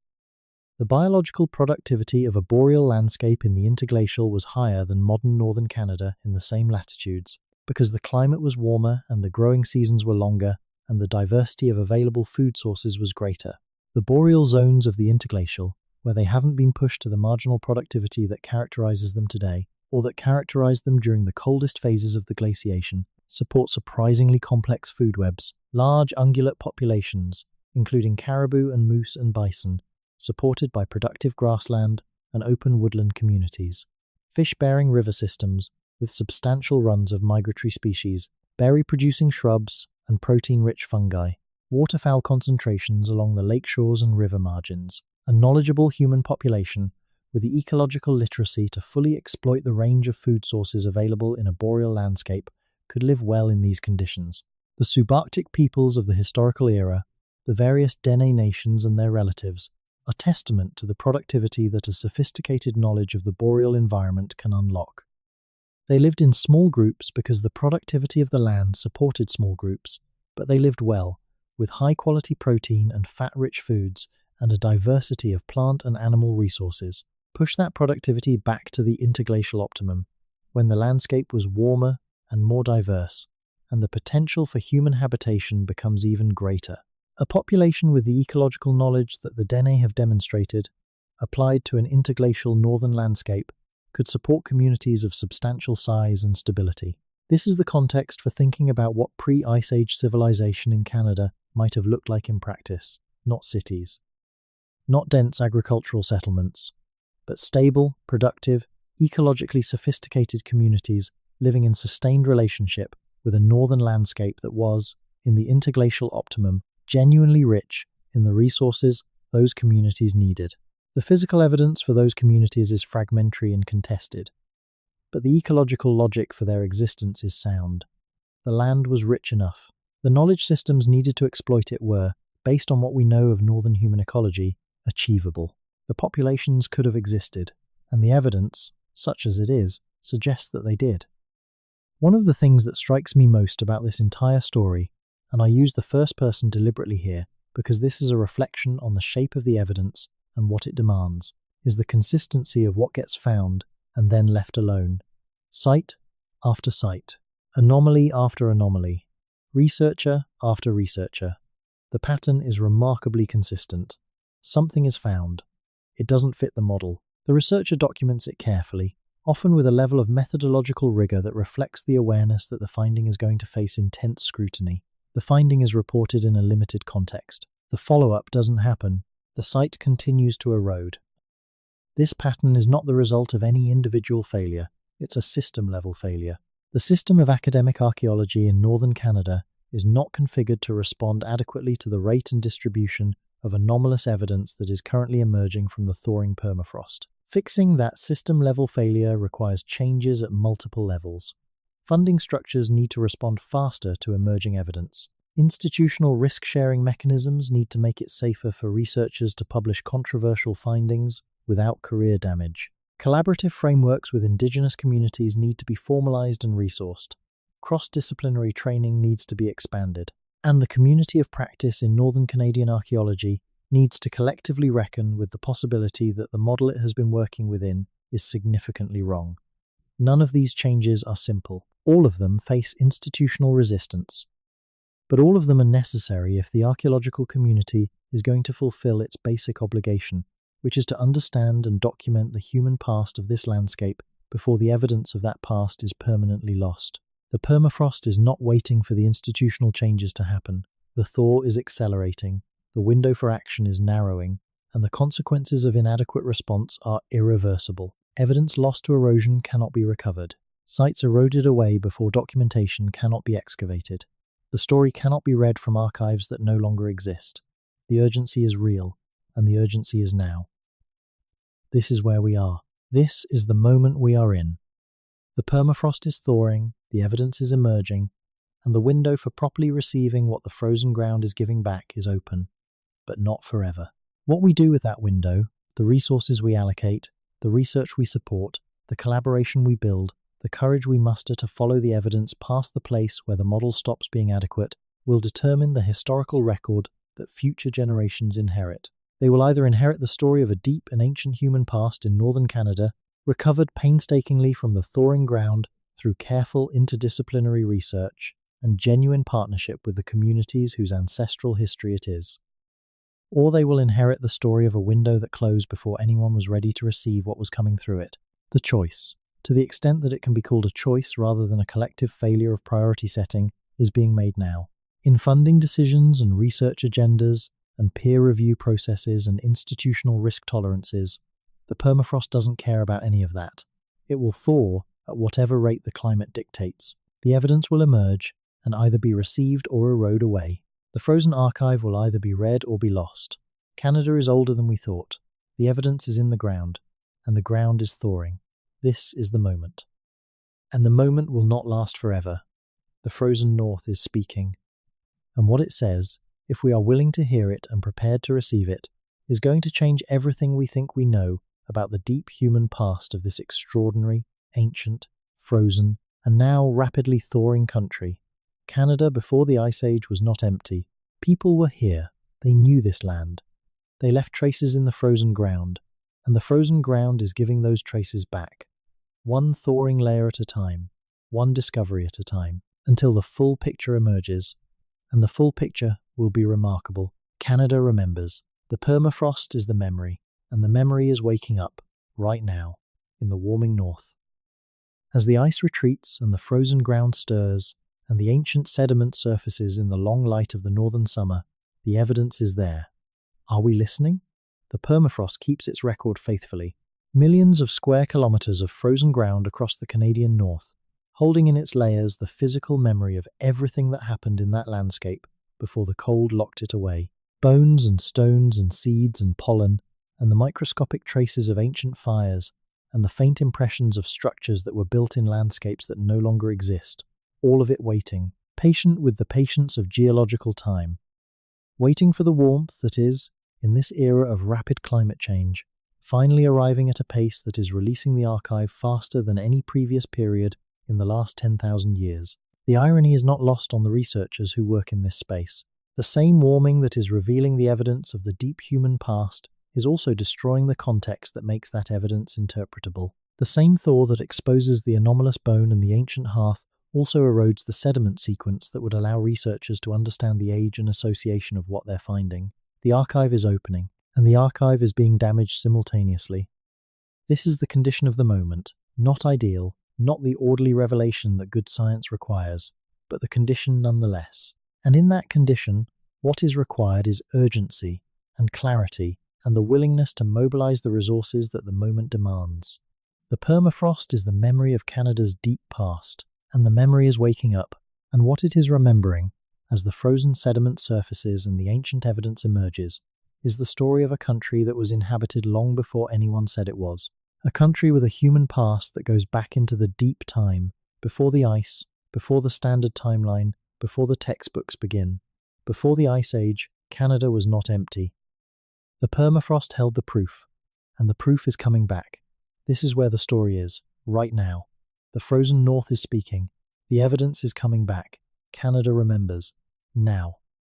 The biological productivity of a boreal landscape in the interglacial was higher than modern northern Canada in the same latitudes, because the climate was warmer and the growing seasons were longer and the diversity of available food sources was greater. The boreal zones of the interglacial, where they haven't been pushed to the marginal productivity that characterizes them today, or that characterized them during the coldest phases of the glaciation, support surprisingly complex food webs. Large ungulate populations, including caribou and moose and bison, supported by productive grassland and open woodland communities. Fish-bearing river systems with substantial runs of migratory species, berry-producing shrubs, and protein-rich fungi. Waterfowl concentrations along the lake shores and river margins. A knowledgeable human population with the ecological literacy to fully exploit the range of food sources available in a boreal landscape could live well in these conditions. The subarctic peoples of the historical era, the various Dene nations and their relatives, are testament to the productivity that a sophisticated knowledge of the boreal environment can unlock. They lived in small groups because the productivity of the land supported small groups, but they lived well, with high-quality protein and fat-rich foods and a diversity of plant and animal resources. Push that productivity back to the interglacial optimum, when the landscape was warmer and more diverse, and the potential for human habitation becomes even greater. A population with the ecological knowledge that the Dene have demonstrated, applied to an interglacial northern landscape, could support communities of substantial size and stability. This is the context for thinking about what pre-Ice Age civilization in Canada might have looked like in practice. Not cities, not dense agricultural settlements, but stable, productive, ecologically sophisticated communities living in sustained relationship with a northern landscape that was, in the interglacial optimum, genuinely rich in the resources those communities needed. The physical evidence for those communities is fragmentary and contested, but the ecological logic for their existence is sound. The land was rich enough. The knowledge systems needed to exploit it were, based on what we know of northern human ecology, achievable. The populations could have existed, and the evidence, such as it is, suggests that they did. One of the things that strikes me most about this entire story, and I use the first person deliberately here because this is a reflection on the shape of the evidence and what it demands, is the consistency of what gets found and then left alone. Site after site, anomaly after anomaly, researcher after researcher. The pattern is remarkably consistent. Something is found. It doesn't fit the model. The researcher documents it carefully, often with a level of methodological rigor that reflects the awareness that the finding is going to face intense scrutiny. The finding is reported in a limited context. The follow-up doesn't happen. The site continues to erode. This pattern is not the result of any individual failure. It's a system-level failure. The system of academic archaeology in northern Canada is not configured to respond adequately to the rate and distribution of anomalous evidence that is currently emerging from the thawing permafrost. Fixing that system-level failure requires changes at multiple levels. Funding structures need to respond faster to emerging evidence. Institutional risk-sharing mechanisms need to make it safer for researchers to publish controversial findings without career damage. Collaborative frameworks with Indigenous communities need to be formalized and resourced. Cross-disciplinary training needs to be expanded. And the community of practice in northern Canadian archaeology needs to collectively reckon with the possibility that the model it has been working within is significantly wrong. None of these changes are simple. All of them face institutional resistance. But all of them are necessary if the archaeological community is going to fulfill its basic obligation, which is to understand and document the human past of this landscape before the evidence of that past is permanently lost. The permafrost is not waiting for the institutional changes to happen. The thaw is accelerating, the window for action is narrowing, and the consequences of inadequate response are irreversible. Evidence lost to erosion cannot be recovered. Sites eroded away before documentation cannot be excavated. The story cannot be read from archives that no longer exist. The urgency is real, and the urgency is now. This is where we are. This is the moment we are in. The permafrost is thawing, the evidence is emerging, and the window for properly receiving what the frozen ground is giving back is open, but not forever. What we do with that window, the resources we allocate, the research we support, the collaboration we build, the courage we muster to follow the evidence past the place where the model stops being adequate, will determine the historical record that future generations inherit. They will either inherit the story of a deep and ancient human past in northern Canada, recovered painstakingly from the thawing ground through careful interdisciplinary research and genuine partnership with the communities whose ancestral history it is. Or they will inherit the story of a window that closed before anyone was ready to receive what was coming through it. The choice, to the extent that it can be called a choice rather than a collective failure of priority setting, is being made now. In funding decisions and research agendas and peer review processes and institutional risk tolerances, the permafrost doesn't care about any of that. It will thaw at whatever rate the climate dictates. The evidence will emerge and either be received or erode away. The frozen archive will either be read or be lost. Canada is older than we thought. The evidence is in the ground, and the ground is thawing. This is the moment. And the moment will not last forever. The frozen north is speaking. And what it says, if we are willing to hear it and prepared to receive it, is going to change everything we think we know about the deep human past of this extraordinary, ancient, frozen, and now rapidly thawing country. Canada before the Ice Age was not empty. People were here. They knew this land. They left traces in the frozen ground, and the frozen ground is giving those traces back. One thawing layer at a time, one discovery at a time, until the full picture emerges. And the full picture will be remarkable. Canada remembers. The permafrost is the memory, and the memory is waking up, right now, in the warming north. As the ice retreats and the frozen ground stirs, and the ancient sediment surfaces in the long light of the northern summer, the evidence is there. Are we listening? The permafrost keeps its record faithfully. Millions of square kilometers of frozen ground across the Canadian north, holding in its layers the physical memory of everything that happened in that landscape before the cold locked it away. Bones and stones and seeds and pollen, and the microscopic traces of ancient fires, and the faint impressions of structures that were built in landscapes that no longer exist. All of it waiting, patient with the patience of geological time. Waiting for the warmth that is, in this era of rapid climate change, finally arriving at a pace that is releasing the archive faster than any previous period in the last 10,000 years. The irony is not lost on the researchers who work in this space. The same warming that is revealing the evidence of the deep human past is also destroying the context that makes that evidence interpretable. The same thaw that exposes the anomalous bone and the ancient hearth also erodes the sediment sequence that would allow researchers to understand the age and association of what they're finding. The archive is opening, and the archive is being damaged simultaneously. This is the condition of the moment, not ideal, not the orderly revelation that good science requires, but the condition nonetheless. And in that condition, what is required is urgency and clarity and the willingness to mobilize the resources that the moment demands. The permafrost is the memory of Canada's deep past, and the memory is waking up, and what it is remembering, as the frozen sediment surfaces and the ancient evidence emerges, is the story of a country that was inhabited long before anyone said it was. A country with a human past that goes back into the deep time, before the ice, before the standard timeline, before the textbooks begin. Before the Ice Age, Canada was not empty. The permafrost held the proof, and the proof is coming back. This is where the story is, right now. The frozen north is speaking. The evidence is coming back. Canada remembers. Now.